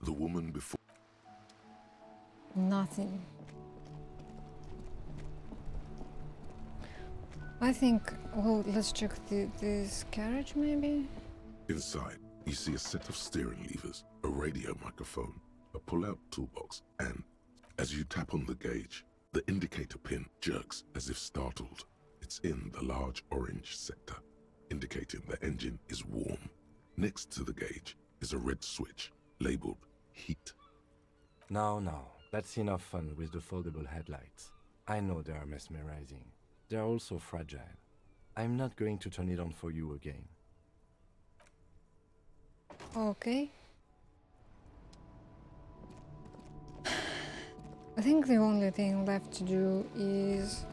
The woman before. Nothing. I think, well, let's check this carriage maybe? Inside, you see a set of steering levers, a radio microphone, a pull-out toolbox, and as you tap on the gauge, the indicator pin jerks as if startled. It's in the large orange sector, indicating the engine is warm. Next to the gauge is a red switch labeled heat. No, that's enough fun with the foldable headlights. I know they are mesmerizing. They're also fragile. I'm not going to turn it on for you again. Okay. I think the only thing left to do is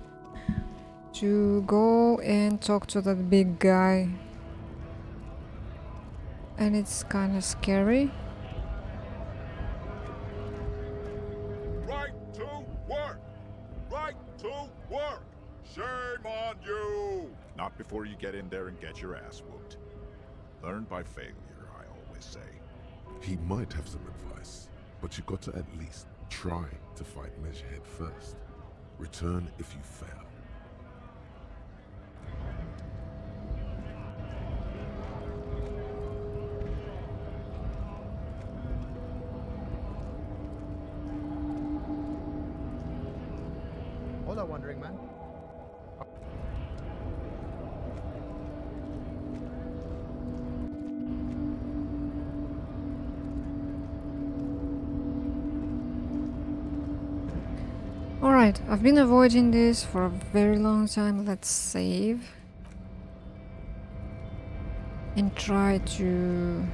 to go and talk to that big guy. And it's kind of scary. Right to work! Right to work! Shame on you! Not before you get in there and get your ass whooped. Learn by failure, I always say. He might have some advice, but you got to at least try to fight Measurehead first. Return if you fail. Hola, Wandering Man. Alright, I've been avoiding this for a very long time. Let's save. And try to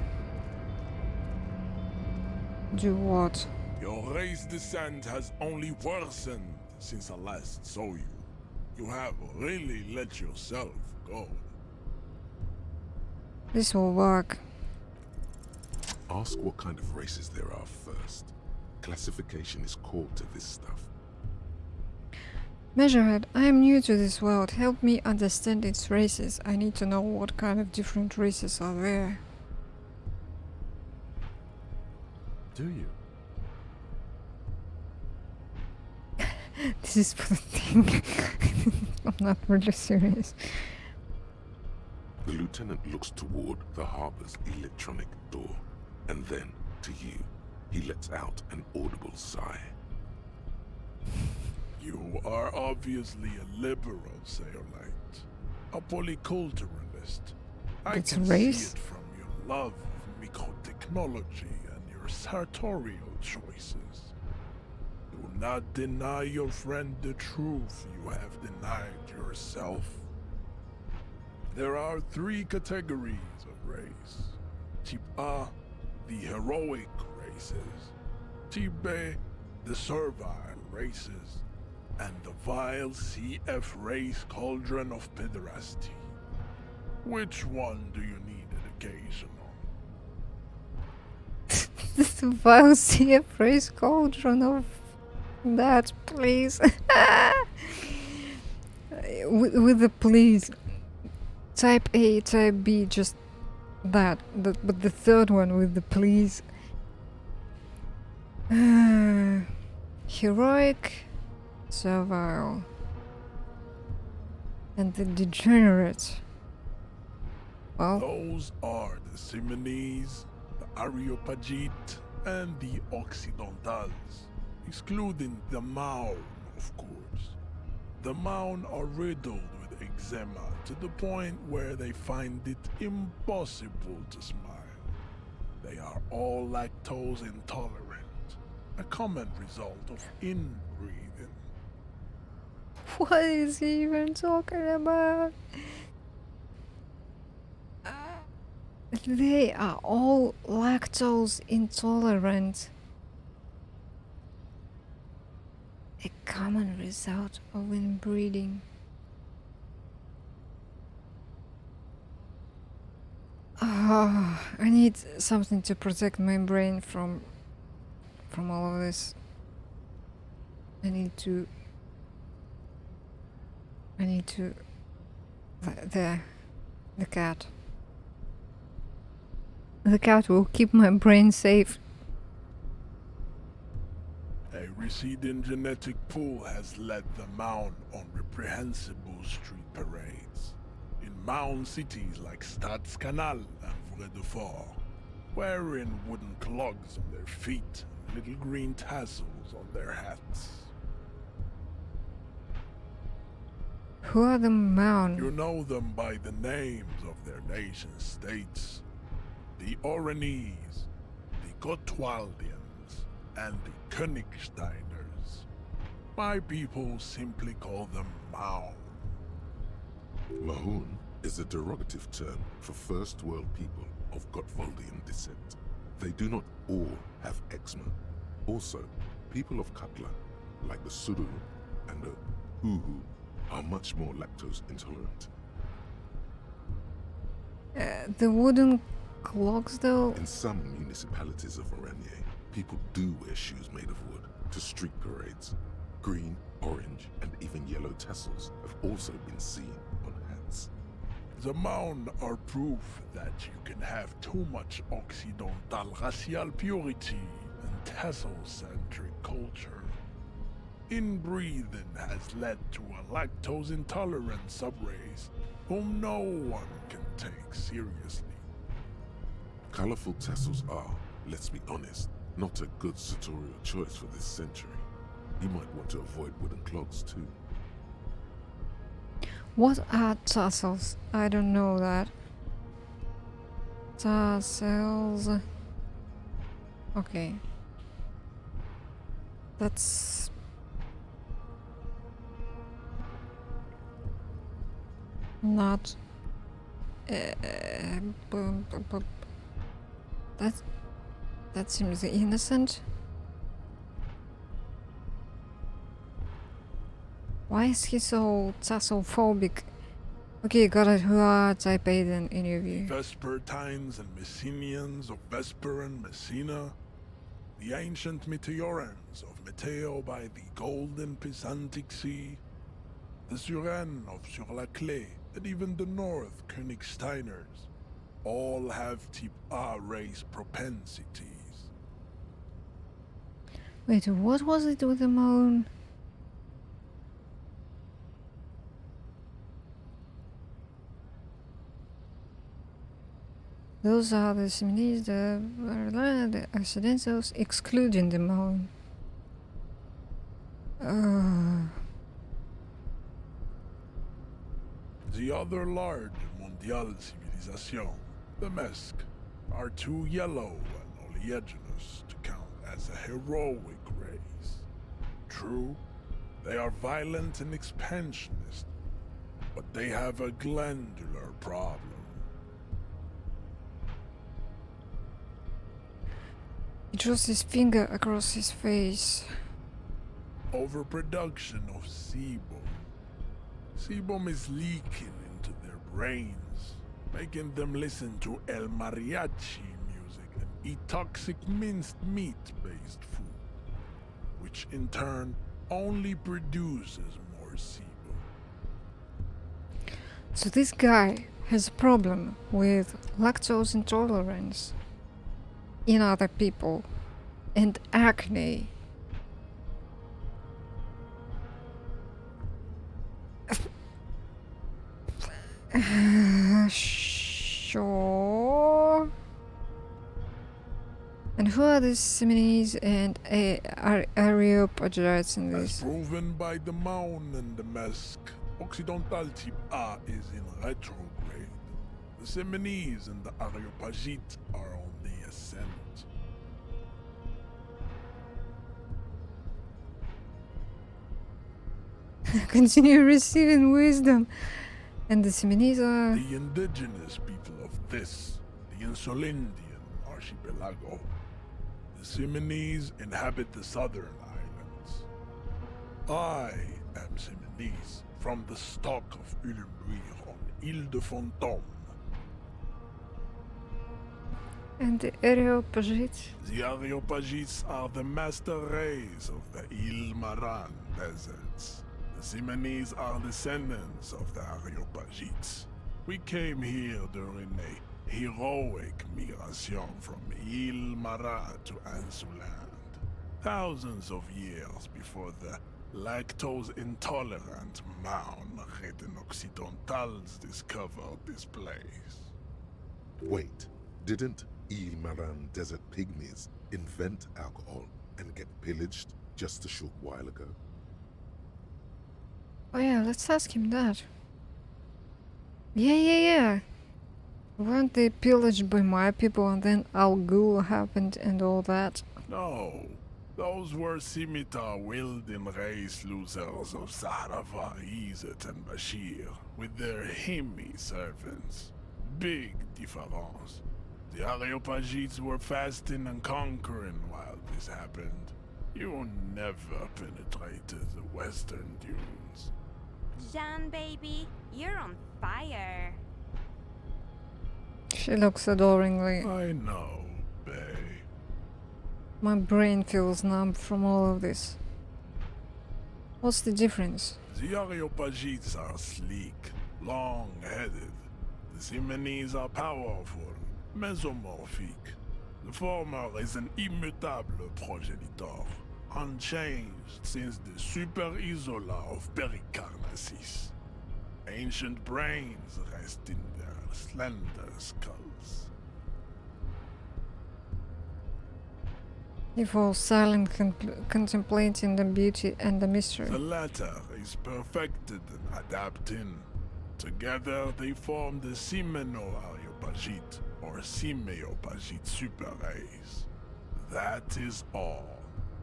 do what? Your race descent has only worsened since I last saw you. You have really let yourself go. This will work. Ask what kind of races there are first. Classification is core to this stuff. Measurehead, I am new to this world. Help me understand its races. I need to know what kind of different races are there. Do you? This is for the thing. I'm not really serious. The lieutenant looks toward the harbor's electronic door, and then, to you, he lets out an audible sigh. You are obviously a liberal, Sailorite. A polyculturalist. I That's can race? see it from your love of microtechnology and your sartorial choices. Do not deny your friend the truth you have denied yourself. There are 3 categories of race. Type A, the heroic races. Type B, the servile races. And the vile CF race cauldron of pederasty. Which one do you need education on? This vile CF race cauldron of that, please. with the please. Type A, type B, just that. But the third one with the please. Heroic, servile, and the degenerate. Well, those are the Simonese, the Areopagite, and the Occidentals, excluding the Maun, of course. The Maun are riddled with eczema to the point where they find it impossible to smile. They are all lactose intolerant, a common result of inbreeding. what is he even talking about? They are all lactose intolerant. A common result of inbreeding. I need something to protect my brain from all of this. I need to the cat. The cat will keep my brain safe. A receding genetic pool has led the Maun on reprehensible street parades. In Maun cities like Stadskanal and Vredefort, wearing wooden clogs on their feet and little green tassels on their hats. Who are the Maun? You know them by the names of their nation states. The Oranese, the Gotwaldians, and the Königsteiners. My people simply call them Maun. Mahun is a derogative term for first world people of Gotwaldian descent. They do not all have eczema. Also, people of Katla, like the Suru and the Uhu, are much more lactose intolerant. The wooden clogs, though? In some municipalities of Oranje, people do wear shoes made of wood to street parades. Green, orange, and even yellow tassels have also been seen on hats. The Maun are proof that you can have too much Occidental racial purity and tassel-centric culture. Inbreeding has led to a lactose-intolerant subrace whom no one can take seriously. Colorful tassels are, let's be honest, not a good sartorial choice for this century. You might want to avoid wooden clogs too. What are tassels? I don't know that. Tassels. Okay. That's... not... that seems innocent. Why is he so tassel-phobic? Okay, got it. Who are type A then, any of you? Vespertines and Messenians of Vesper and Messina. The ancient Meteorans of Meteo by the golden Pisantic Sea. The Suren of Sur-la-Clé, and even the North Königsteiners. All have type A race propensities. Wait, what was it with the moan? Those are the similes, the accidentals, excluding the moan. The other large mondial civilization, the Mesk, are too yellow and oleaginous to count as a heroic race. True, they are violent and expansionist, but they have a glandular problem. He draws his finger across his face. Overproduction of sebum. Sebum is leaking into their brains, making them listen to El Mariachi music and eat toxic minced meat-based food, which in turn only produces more sebum. So this guy has a problem with lactose intolerance in other people and acne. Sure. And who are the Similes and Areopagites in As this? proven by the Mound and the Mesk, Occidental Type A is in retrograde. The Similes and the Areopagites are on the ascent. Continue receiving wisdom. And the Similes are... The indigenous people of this, the Insulindian archipelago. The Similes inhabit the southern islands. I am Similes, from the stock of Elysium on Ile de Fantôme. And the Areopagites? The Areopagites are the master race of the Ile Maran deserts. The Similes are descendants of the Areopagites. We came here during a heroic migration from Ile Maran to Ansuland, thousands of years before the lactose-intolerant Maun Reden Occidentals discovered this place. Wait, didn't Ile Maran desert pygmies invent alcohol and get pillaged just a short while ago? Oh yeah, let's ask him that. Yeah. Weren't they pillaged by my people and then Al Ghul happened and all that? No, those were scimitar wielding race losers of Sahrava, Izzet, and Bashir, with their Himmi servants. Big difference. The Areopagites were fasting and conquering while this happened. You never penetrated the western dunes. Jean, baby, you're on fire. She looks adoringly. I know, bae. My brain feels numb from all of this. What's the difference? The Areopagites are sleek, long-headed. The Simonese are powerful, mesomorphic. The former is an immutable progenitor, unchanged since the Super Isola of Pericarnassus. Ancient brains rest in their slender skulls. He falls silent, contemplating the beauty and the mystery. The latter is perfected and adapting. Together they form the Simeno-Areopagite, or Simeopagite super race. That is all.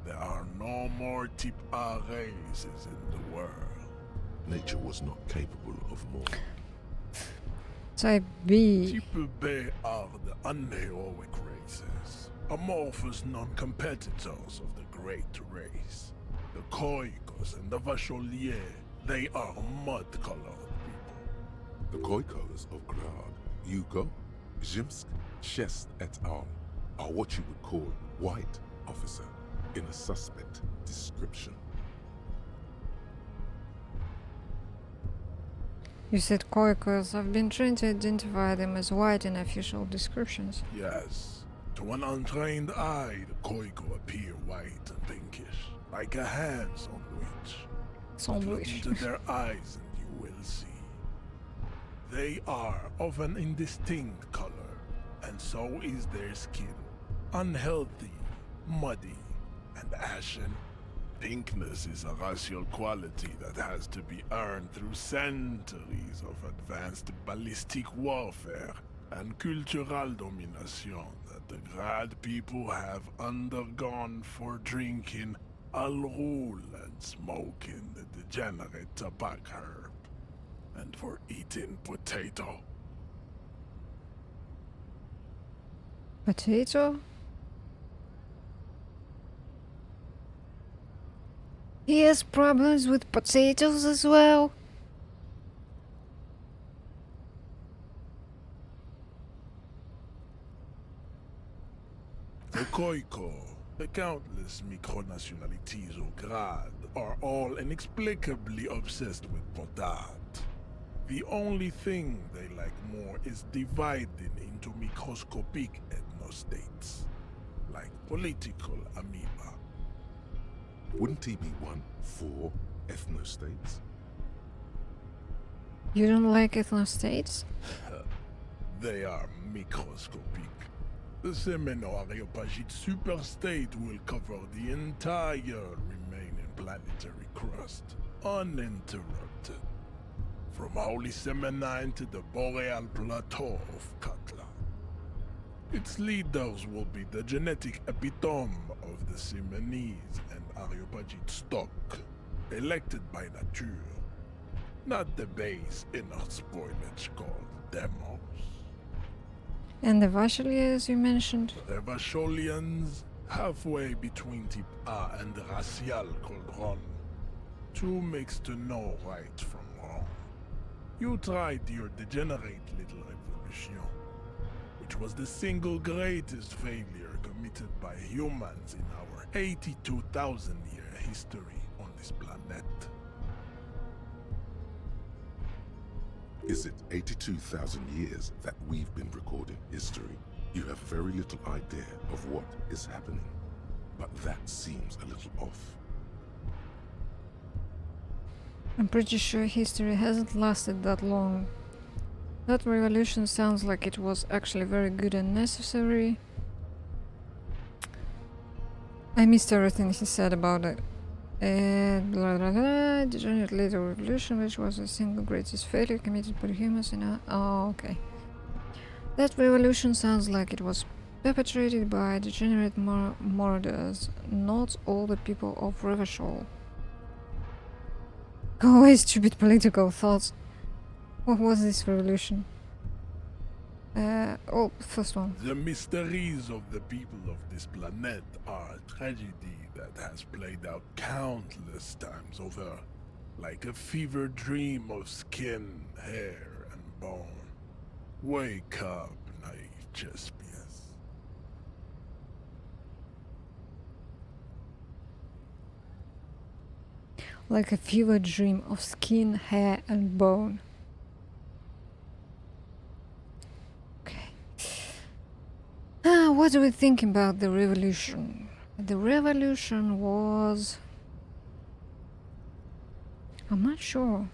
There are no more Type A races in the world. Nature was not capable of more. Type B. Type B are the unheroic races, amorphous non-competitors of the great race. The Khoikos and the Vacholier, they are mud-colored people. The Khoikos of Grad, Yugo, Zhimsk, Shest et al. Are what you would call white, officer, in a suspect description. You said Khoikos. I've been trying to identify them as white in official descriptions. Yes. To an untrained eye, the koiko appear white and pinkish, like a ham sandwich. But look into their eyes and you will see. They are of an indistinct color, and so is their skin. Unhealthy, muddy, and ashen. Pinkness is a racial quality that has to be earned through centuries of advanced ballistic warfare and cultural domination that the Grad people have undergone for drinking Al-Rul and smoking the degenerate tobacco herb, and for eating potato. Potato? He has problems with potatoes as well. The Koiko, the countless micronationalities of Grad, are all inexplicably obsessed with potat. The only thing they like more is dividing into microscopic ethnostates, like political amoeba. Wouldn't he be one for ethnostates? You don't like ethnostates? They are microscopic. The Semeno-Areopagite superstate will cover the entire remaining planetary crust, uninterrupted. From Holy Semenine to the Boreal Plateau of Katla. Its leaders will be the genetic epitome of the Semenese and Areopagite stock, elected by nature, not the base inner spoilage called demos. And the Vacheliers you mentioned? The Vacholians, halfway between Type A and the Racial Cauldron. Two mixed to know right from wrong. You tried your degenerate little revolution, which was the single greatest failure committed by humans in our 82,000-year history on this planet. Is it 82,000 years that we've been recording history? You have very little idea of what is happening, but that seems a little off. I'm pretty sure history hasn't lasted that long. That revolution sounds like it was actually very good and necessary. I missed everything he said about it. Blah blah blah. Degenerate later revolution, which was the single greatest failure committed by humans in a... Oh, okay. That revolution sounds like it was perpetrated by degenerate marauders, not all the people of Rivashol. Go away, stupid political thoughts. What was this revolution? Oh, first one. The mysteries of the people of this planet are a tragedy that has played out countless times over, like a fever dream of skin, hair, and bone. Wake up, naive Chespias. Like a fever dream of skin, hair, and bone. Okay. What do we think about the revolution? The revolution was... I'm not sure.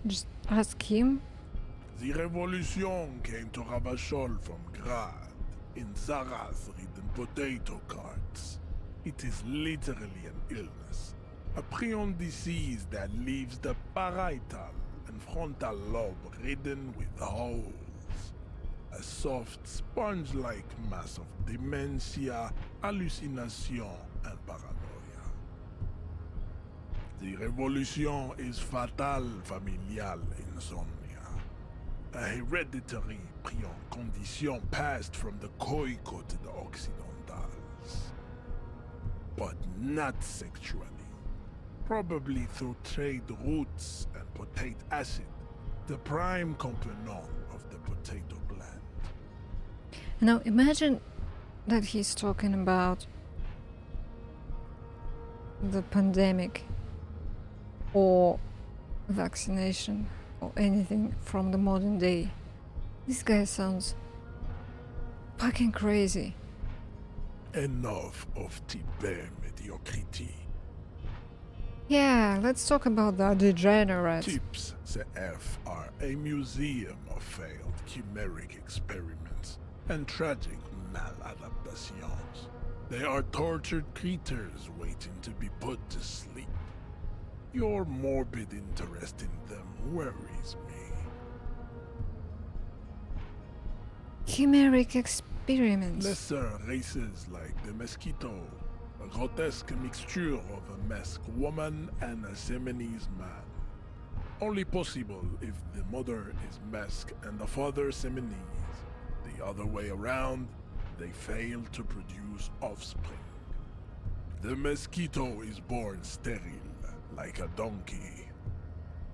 Just ask him. The revolution came to Ravachol from Grad, in Zaraz-ridden potato carts. It is literally an illness, a prion disease that leaves the parietal and frontal lobe ridden with holes. A soft, sponge-like mass of dementia, hallucination, and paranoia. The revolution is fatal familial insomnia. A hereditary prion condition passed from the Koiko to the Occidentals. But not sexually. Probably through trade roots and potate acid, the prime component of the potato plant. Now imagine that he's talking about the pandemic or vaccination or anything from the modern day. This guy sounds fucking crazy. Enough of type mediocrity. Yeah, let's talk about the degenerates. Types CF are a museum of failed chimeric experiments and tragic maladaptations. They are tortured creatures waiting to be put to sleep. Your morbid interest in them worries me. Chimeric experiments. Lesser races like the mosquito, a grotesque mixture of a masked woman and a Seminese man. Only possible if the mother is masked and the father Seminese. The other way around, they fail to produce offspring. The mosquito is born sterile, like a donkey.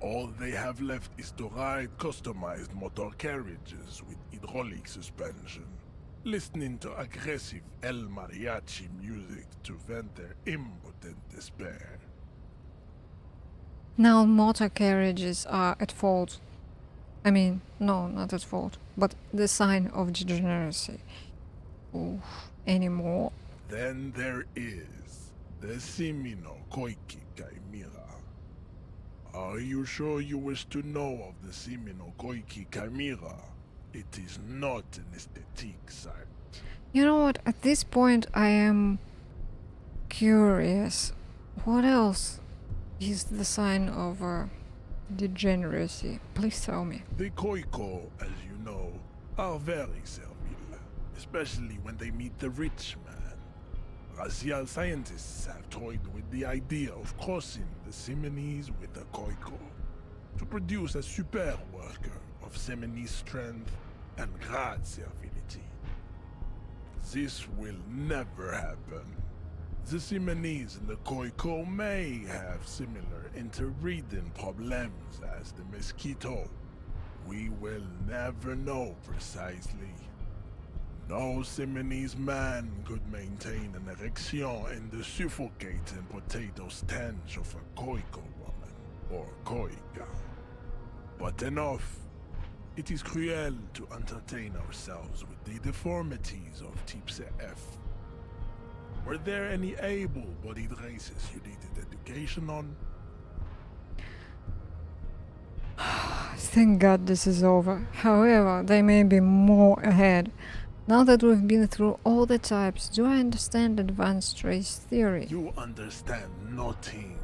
All they have left is to ride customized motor carriages with hydraulic suspension, listening to aggressive El Mariachi music to vent their impotent despair. Now motor carriages are at fault. I mean, no, not at fault, but the sign of degeneracy. Oof, anymore. Then there is the Simino Koiki Chimera. Are you sure you wish to know of the Simino Koiki Chimera? It is not an aesthetic site. You know what? At this point, I am curious. What else is the sign of degeneracy? Please tell me. The Koiko, as you know, are very servile, especially when they meet the rich man. Racial scientists have toyed with the idea of crossing the Seminese with the Koiko to produce a super worker of Seminese strength and grad servility. This will never happen. The Seminese and the Koiko may have similar interbreeding problems as the mosquito. We will never know precisely. No Seminese man could maintain an erection in the suffocating potato stench of a Koiko woman, or Koika. But enough. It is cruel to entertain ourselves with the deformities of Type CF. Were there any able-bodied races you needed education on? Thank God this is over. However, there may be more ahead. Now that we've been through all the types, do I understand advanced race theory? You understand nothing.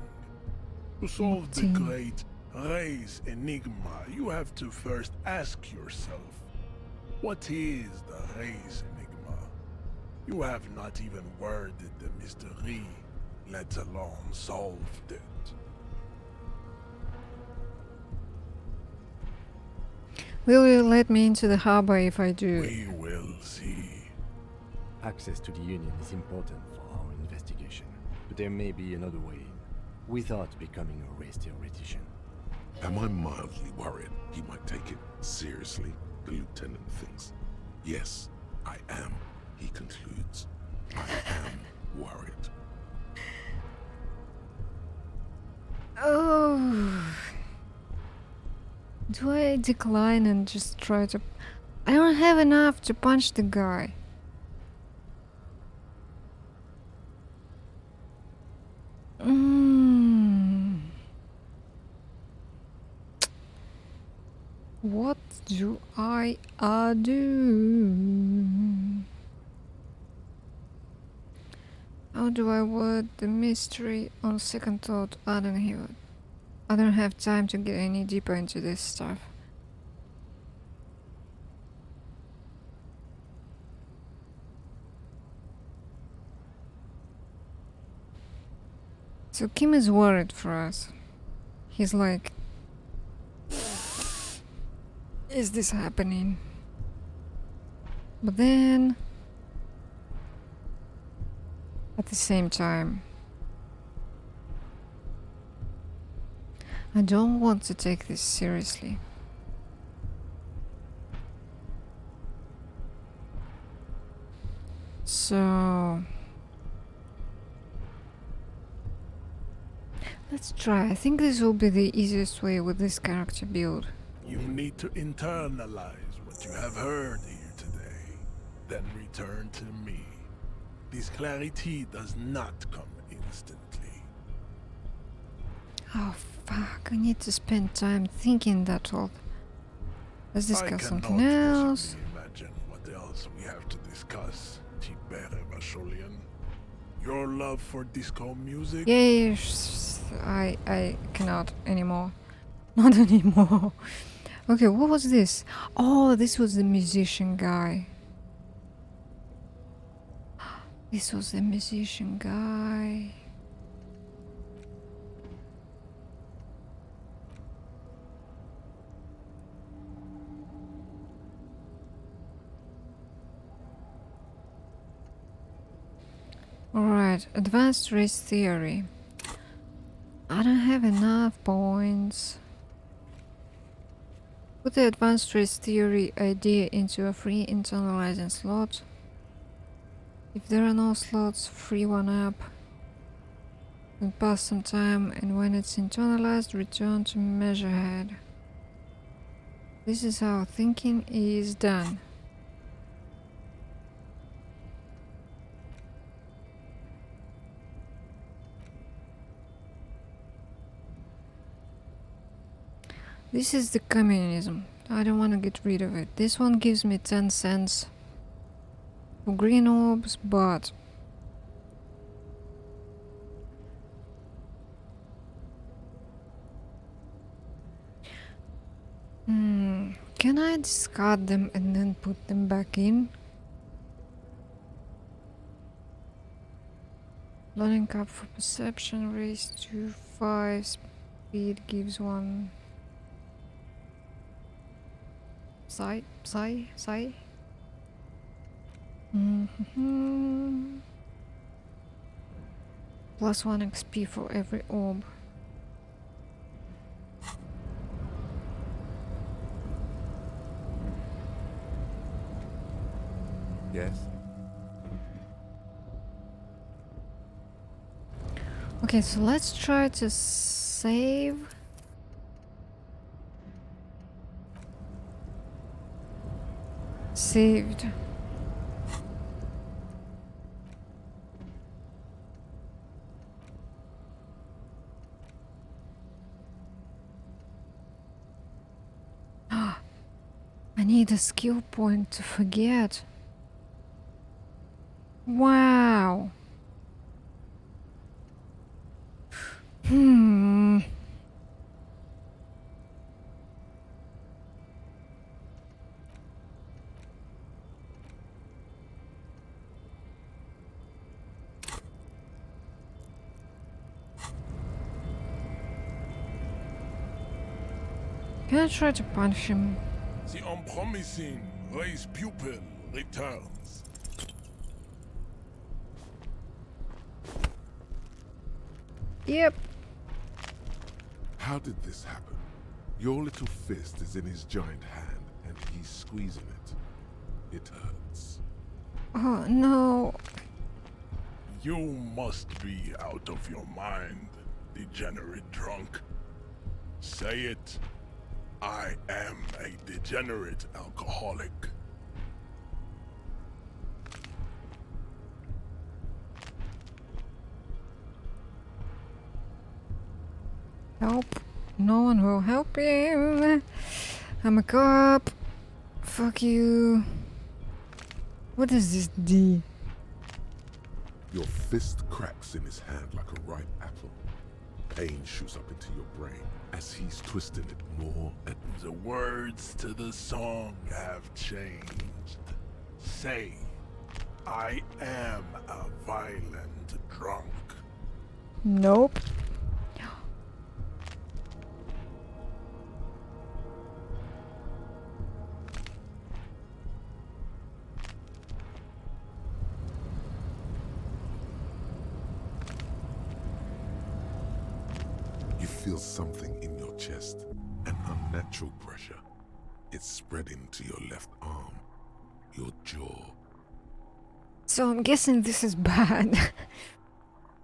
To solve the great race enigma, you have to first ask yourself, what is the race enigma? You have not even worded the mystery, let alone solved it. Will you let me into the harbor if I do? We will see. Access to the Union is important for our investigation, but there may be another way in, without becoming a race theoretician. Am I mildly worried he might take it seriously? The lieutenant thinks. Yes, I am, he concludes. I am worried. Oh. Do I decline and just try to... I don't have enough to punch the guy. What do I do? How do I word the mystery? On second thought, I don't have time to get any deeper into this stuff. So Kim is worried for us. He's like, is this happening? But then, at the same time, I don't want to take this seriously. So let's try. I think this will be the easiest way with this character build. You need to internalize what you have heard here today, then return to me. This clarity does not come instantly. Oh fuck, I need to spend time thinking that all. Let's discuss something else. Imagine what else we have to discuss, Tibere Vasholian. Your love for disco music? Yes, I cannot anymore. Not anymore. Okay, what was this? Oh, this was the musician guy. This was the musician guy. Alright, advanced race theory. I don't have enough points. Put the advanced race theory idea into a free internalizing slot. If there are no slots, free one up. Then pass some time, and when it's internalized, return to measurehead. This is how thinking is done. This is the communism. I don't want to get rid of it. This one gives me 10 cents for green orbs, but can I discard them and then put them back in? Loading up for perception, raise to 5, speed gives 1. Psi. Plus 1 XP for every orb. Yes? Okay, so let's try to save. Saved. I need a skill point to forget. Wow. Can I try to punch him? The unpromising race pupil returns. Yep. How did this happen? Your little fist is in his giant hand, and he's squeezing it. It hurts. Oh no. You must be out of your mind, degenerate drunk. Say it. I am a degenerate alcoholic. Help. No one will help him. I'm a cop. Fuck you. What is this D? Your fist cracks in his hand like a ripe apple. Pain shoots up into your brain as he's twisting it more and The words to the song have changed. Say, I am a violent drunk. Nope. You feel something in your chest, an unnatural pressure. It's spreading to your left arm, your jaw. So I'm guessing this is bad.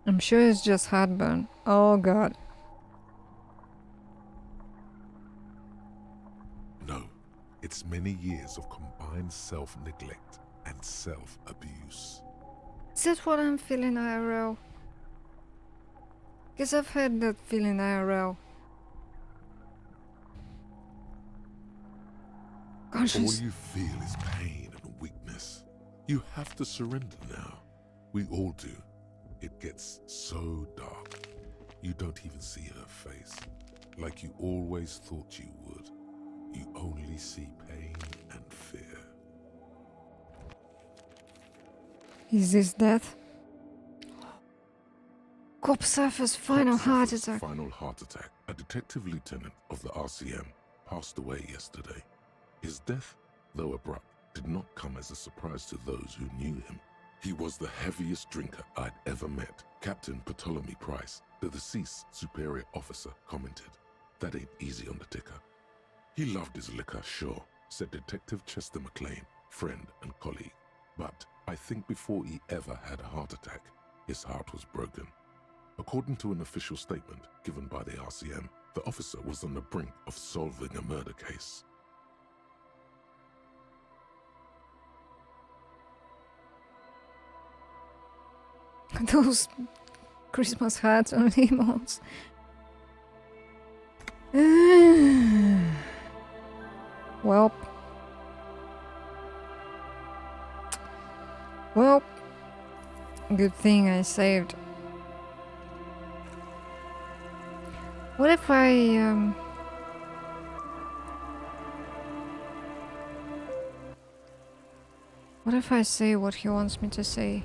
I'm sure it's just heartburn. Oh god. No, it's many years of combined self-neglect and self-abuse. Is that what I'm feeling IRL? Because I've had that feeling IRL. Conscious. All you feel is pain and weakness. You have to surrender now. We all do. It gets so dark. You don't even see her face. Like you always thought you would. You only see pain and fear. Is this death? Cop suffers final heart attack. Final heart attack. A detective lieutenant of the RCM passed away yesterday. His death, though abrupt, did not come as a surprise to those who knew him. He was the heaviest drinker I'd ever met. Captain Ptolemy Price, the deceased superior officer, commented, "That ain't easy on the ticker." He loved his liquor, sure, said Detective Chester McLean, friend and colleague. But I think before he ever had a heart attack, his heart was broken. According to an official statement given by the RCM, the officer was on the brink of solving a murder case. Those Christmas hats on limos. Well. Well. Good thing I saved. What if I, what if I say what he wants me to say?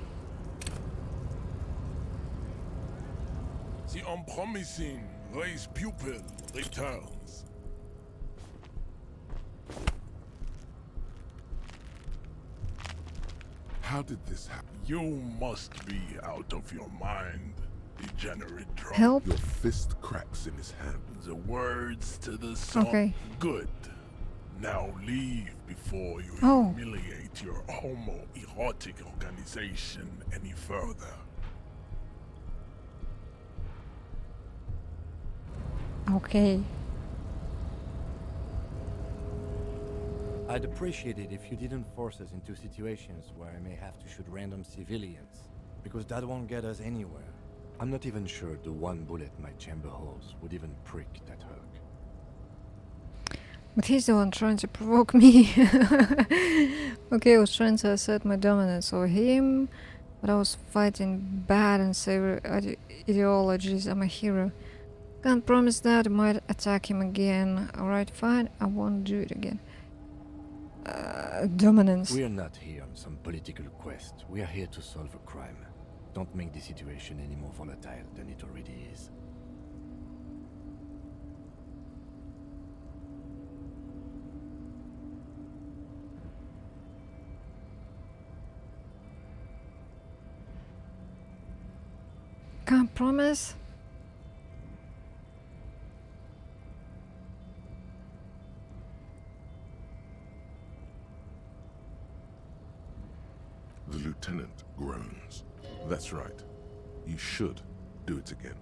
The unpromising race pupil returns. How did this happen? You must be out of your mind, degenerate drunk. Help. Your fist cracks in his hand. The words to the song. Okay. Good. Now leave before you Oh. humiliate your homoerotic organization any further. Okay. I'd appreciate it if you didn't force us into situations where I may have to shoot random civilians, because that won't get us anywhere. I'm not even sure the one bullet my chamber holds would even prick that hook. But he's the one trying to provoke me. Okay, I was trying to assert my dominance over him, but I was fighting bad and savory ideologies. I'm a hero. Can't promise that I might attack him again. Alright, fine, I won't do it again. Dominance. We are not here on some political quest. We are here to solve a crime. Don't make the situation any more volatile than it already is. Can't promise. The lieutenant groans. That's right. You should do it again.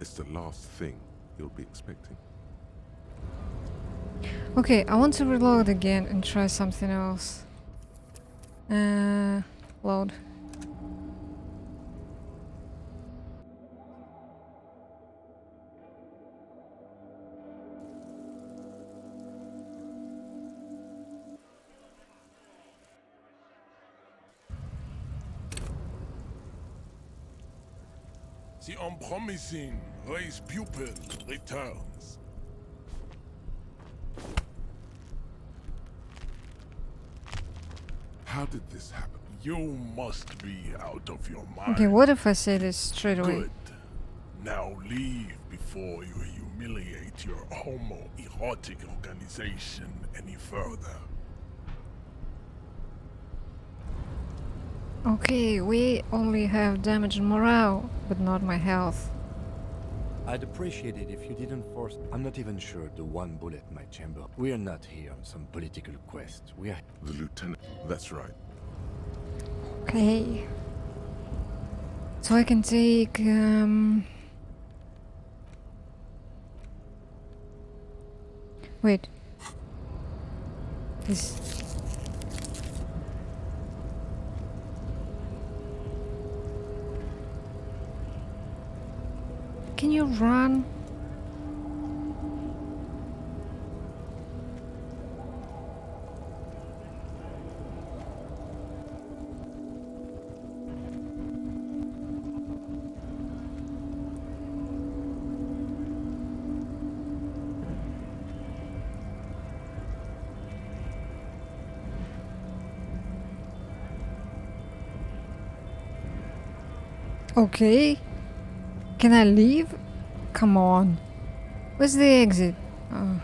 It's the last thing you'll be expecting. Okay, I want to reload again and try something else. Load. The unpromising race pupil returns. How did this happen? You must be out of your mind. Okay, what if I say this straight away? Good. Now leave before you humiliate your homoerotic organization any further. Okay, we only have damaged morale, but not my health. I'd appreciate it if you didn't force... I'm not even sure the one bullet my chamber... We are not here on some political quest. We are... The lieutenant... That's right. Okay. So I can take wait. This. Can you run? Okay. Can I leave? Come on. Where's the exit? Oh.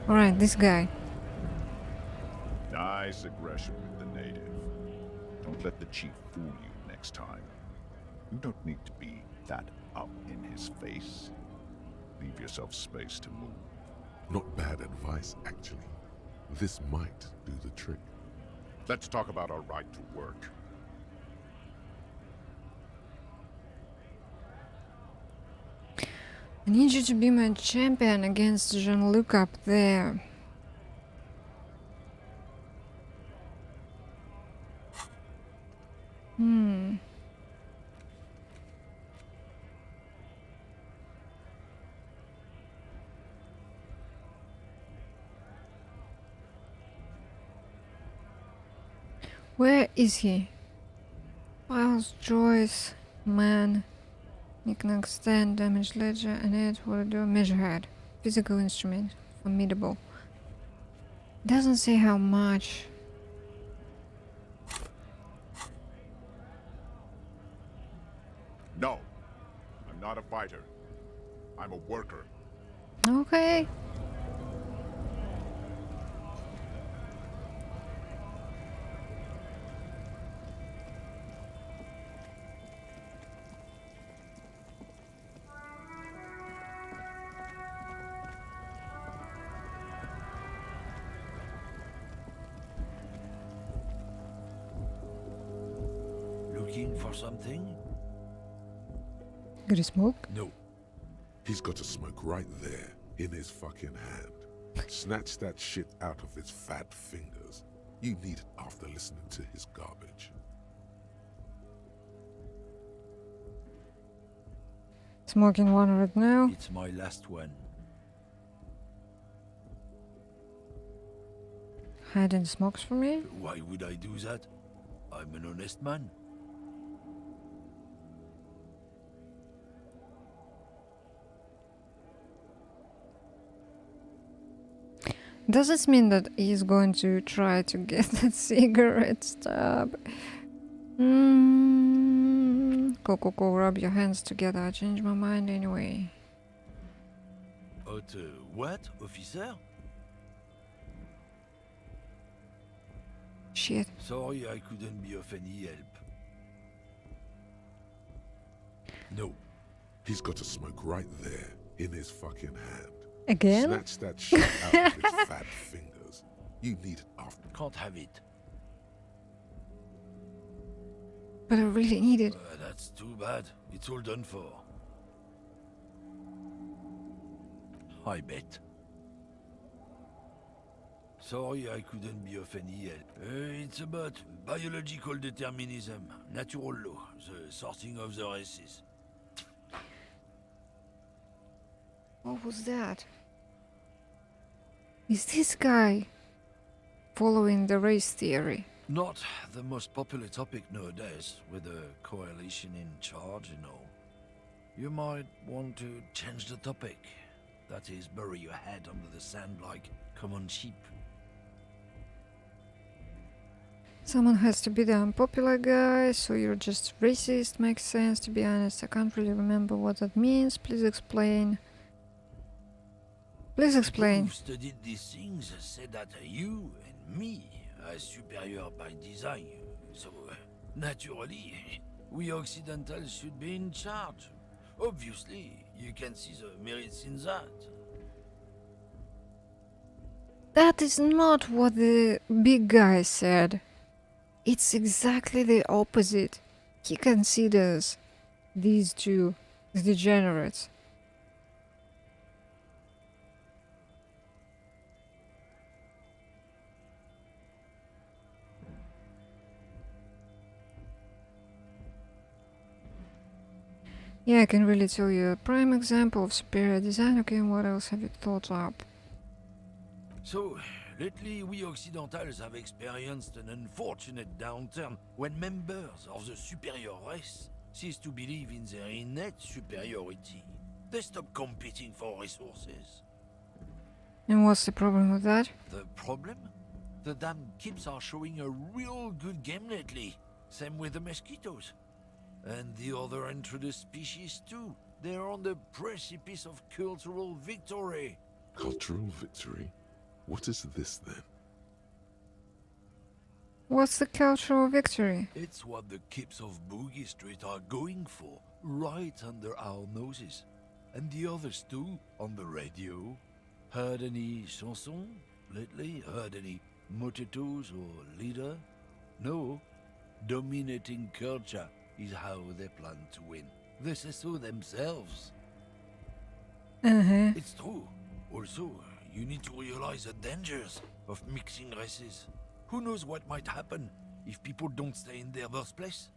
Alright, this guy. Nice aggression with the native. Don't let the chief fool you next time. You don't need to be that up in his face. Leave yourself space to move. Not bad advice, actually. This might do the trick. Let's talk about our right to work. I need you to be my champion against Jean-Luc up there. Where is he? Files, Joyce, man, knick-knack, stand, damage ledger, and it will do measure head. Physical instrument, formidable. Doesn't say how much. No, I'm not a fighter. I'm a worker. Okay. Looking for something? Got a smoke? No. He's got a smoke right there, in his fucking hand. Snatch that shit out of his fat fingers. You need it after listening to his garbage. Smoking one right now. It's my last one. Hiding smokes for me? Why would I do that? I'm an honest man. Does this mean that he's going to try to get that cigarette stub? Go, rub your hands together. I changed my mind anyway. What, officer? Shit. Sorry I couldn't be of any help. No. He's got a smoke right there, in his fucking hand. Again? Snatch that shit out of his fat fingers. You need it after. Can't have it. But I really need it. That's too bad. It's all done for. I bet. Sorry I couldn't be of any help. It's about biological determinism, natural law, the sorting of the races. What was that? Is this guy following the race theory? Not the most popular topic nowadays, with a coalition in charge and all. You might want to change the topic. That is, bury your head under the sand like common sheep. Someone has to be the unpopular guy, so you're just racist. Makes sense, to be honest. I can't really remember what that means. Please explain. Please explain. Who studied these things said that you and me are superior by design. So, naturally, we Occidentals should be in charge. Obviously, you can see the merits in that. That is not what the big guy said. It's exactly the opposite. He considers these two degenerates. Yeah, I can really tell you a prime example of superior design. Okay, what else have you thought up? So, lately we Occidentals have experienced an unfortunate downturn when members of the superior race cease to believe in their innate superiority. They stop competing for resources. And what's the problem with that? The problem? The damn kips are showing a real good game lately. Same with the mosquitoes. And the other introduced species too. They're on the precipice of cultural victory. Cultural victory? What is this then? What's the cultural victory? It's what the kips of Boogie Street are going for, right under our noses. And the others too, on the radio. Heard any chansons lately? Heard any motetos or leader? No. Dominating culture is how they plan to win. They say so themselves. It's true. Also, you need to realize the dangers of mixing races. Who knows what might happen if people don't stay in their birthplace?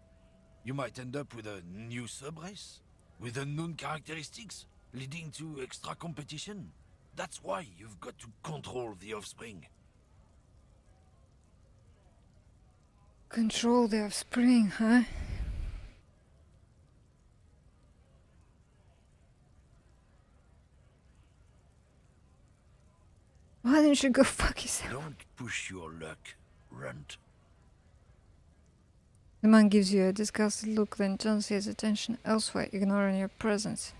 You might end up with a new sub-race, with unknown characteristics, leading to extra competition. That's why you've got to control the offspring. Control the offspring, huh? Why don't you go fuck yourself? Don't push your luck, runt. The man gives you a disgusted look, then turns his attention elsewhere, ignoring your presence.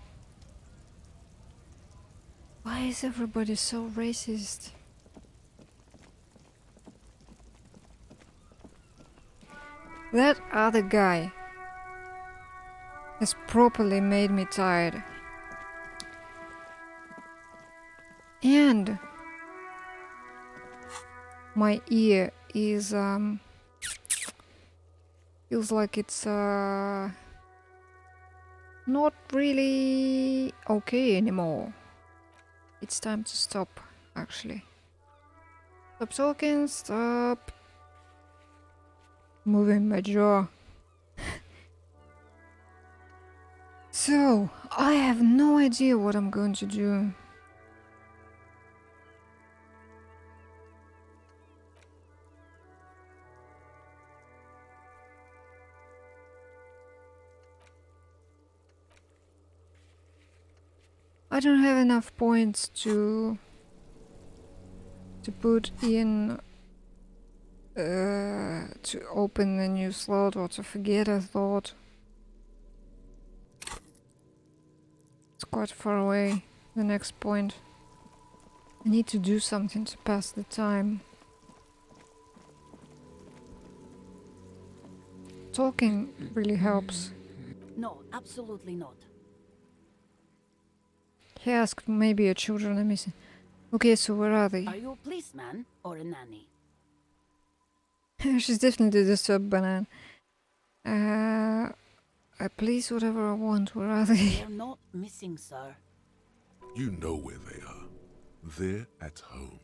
Why is everybody so racist? That other guy has properly made me tired. And my ear is feels like it's not really okay anymore. It's time to stop, actually. Stop talking, stop moving my jaw. So, I have no idea what I'm going to do. I don't have enough points to put in to open a new slot or to forget a thought. It's quite far away, the next point. I need to do something to pass the time. Talking really helps. No, absolutely not. He asked, maybe your children are missing. Okay, so where are they? Are you a policeman or a nanny? She's definitely a disturbed banana. I please whatever I want. Where are they? They're not missing, sir. You know where they are. They're at home,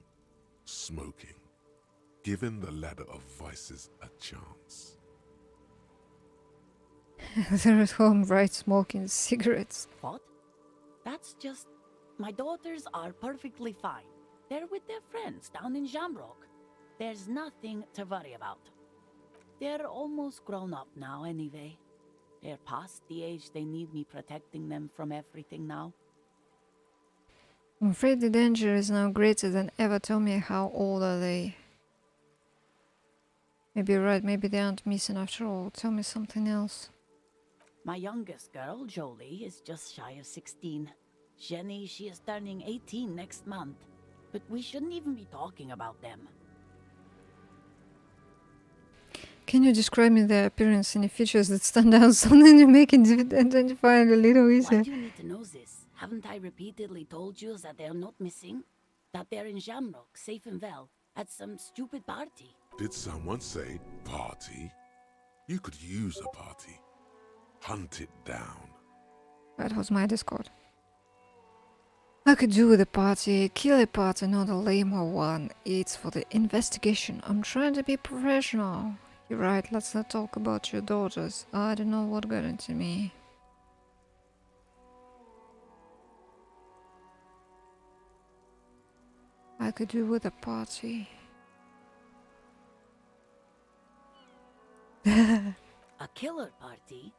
smoking, giving the ladder of vices a chance. They're at home, right, smoking cigarettes. What? That's just... My daughters are perfectly fine. They're with their friends down in Shamrock. There's nothing to worry about. They're almost grown up now anyway. They're past the age they need me protecting them from everything now. I'm afraid the danger is now greater than ever. Tell me, how old are they? Maybe you're right, maybe they aren't missing after all. Tell me something else. My youngest girl, Jolie, is just shy of 16. Jenny, she is turning 18 next month. But we shouldn't even be talking about them. Can you describe me their appearance, any features that stand out, something to make it identify a little easier? Why do you need to know this? Haven't I repeatedly told you that they're not missing? that they're in Shamrock, safe and well, at some stupid party. Did someone say party? You could use a party. Hunt it down. That was my Discord. I could do with a party, kill a party, not a lamer one. It's for the investigation. I'm trying to be professional. You're right, let's not talk about your daughters. I don't know what got into me. I could do with a party. A killer party?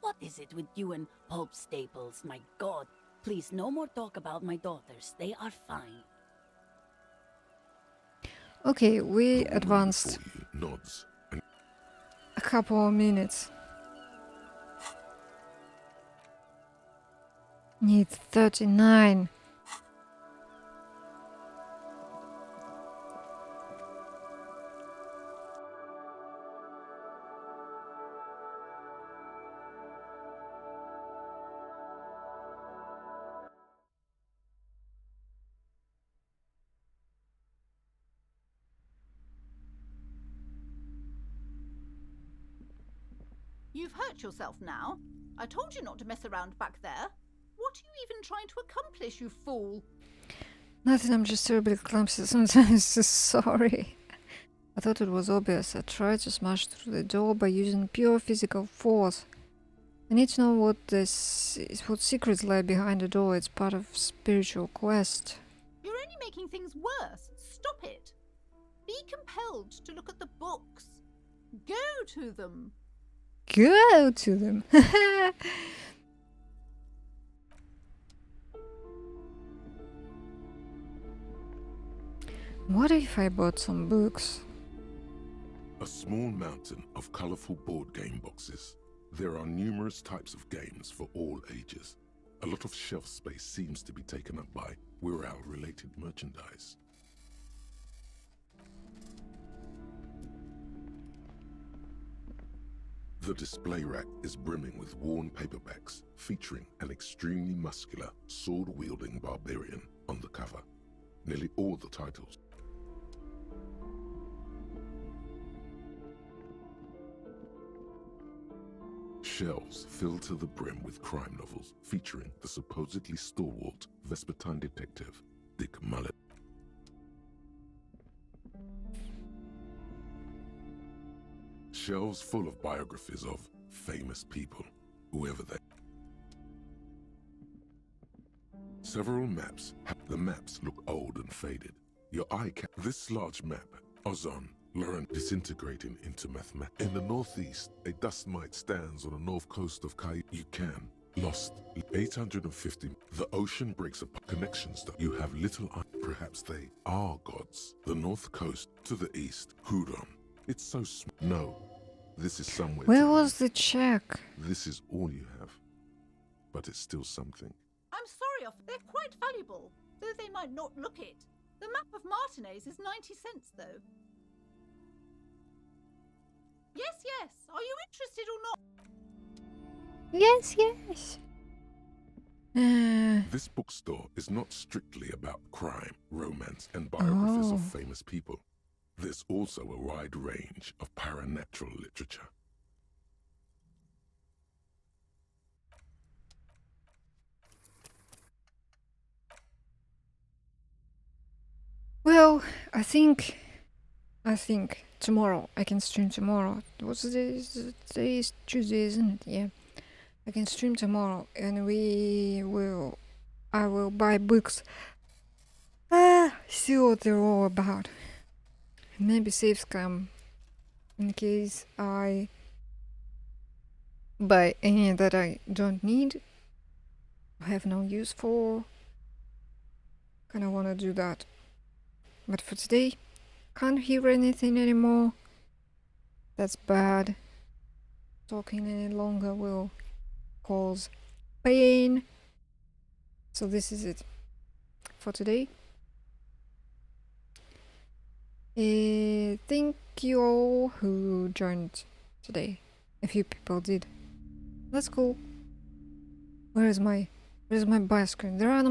What is it with you and Pope Staples? My god. Please, no more talk about my daughters. They are fine. Okay, we advanced Nods. a couple of minutes. Need 39. You've hurt yourself now. I told you not to mess around back there. What are you even trying to accomplish, you fool? Nothing, I'm just terribly clumsy sometimes. Sorry. I thought it was obvious. I tried to smash through the door by using pure physical force. I need to know what secrets lie behind the door. It's part of spiritual quest. You're only making things worse. Stop it. Be compelled to look at the books. Go to them. Go to them. What if I bought some books? A small mountain of colorful board game boxes. There are numerous types of games for all ages. A lot of shelf space seems to be taken up by Wirral-related merchandise. The display rack is brimming with worn paperbacks featuring an extremely muscular, sword-wielding barbarian on the cover. Nearly all the titles. Shelves filled to the brim with crime novels featuring the supposedly stalwart Vespertine detective, Dick Mullet. Shelves full of biographies of famous people, whoever they. Several maps. The maps look old and faded. Your eye can. This large map, Ozon, Laurent, disintegrating into mathematics. In the northeast, a dust mite stands on the north coast of Yucatan. Lost 850. The ocean breaks apart connections that you have little. Perhaps they are gods. The north coast to the east, Hudon. It's so small. No, this is somewhere. Where was the check? This is all you have, but it's still something. I'm sorry, they're quite valuable, though they might not look it. The map of Martinez is 90 cents, though. Yes, yes. Are you interested or not? Yes, yes. This bookstore is not strictly about crime, romance, and biographies of famous people. There's also a wide range of paranatural literature. Well, I think tomorrow I can stream tomorrow. What's this? Today is Tuesday, isn't it? Yeah. I can stream tomorrow and I will buy books. See what they're all about. Maybe save scam in case I buy any that I don't need, have no use for. Kinda wanna do that. But for today, can't hear anything anymore. That's bad. Talking any longer will cause pain. So this is it for today. Thank you all who joined today. A few people did. That's cool. Where's my buy screen? There are no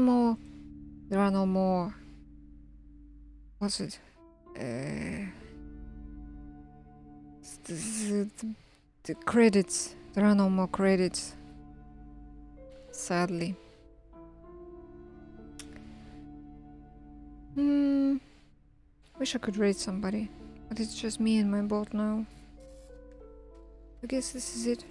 more What's it? The credits. There are no more credits. Sadly. Wish I could rate somebody, but it's just me and my bot now. I guess this is it.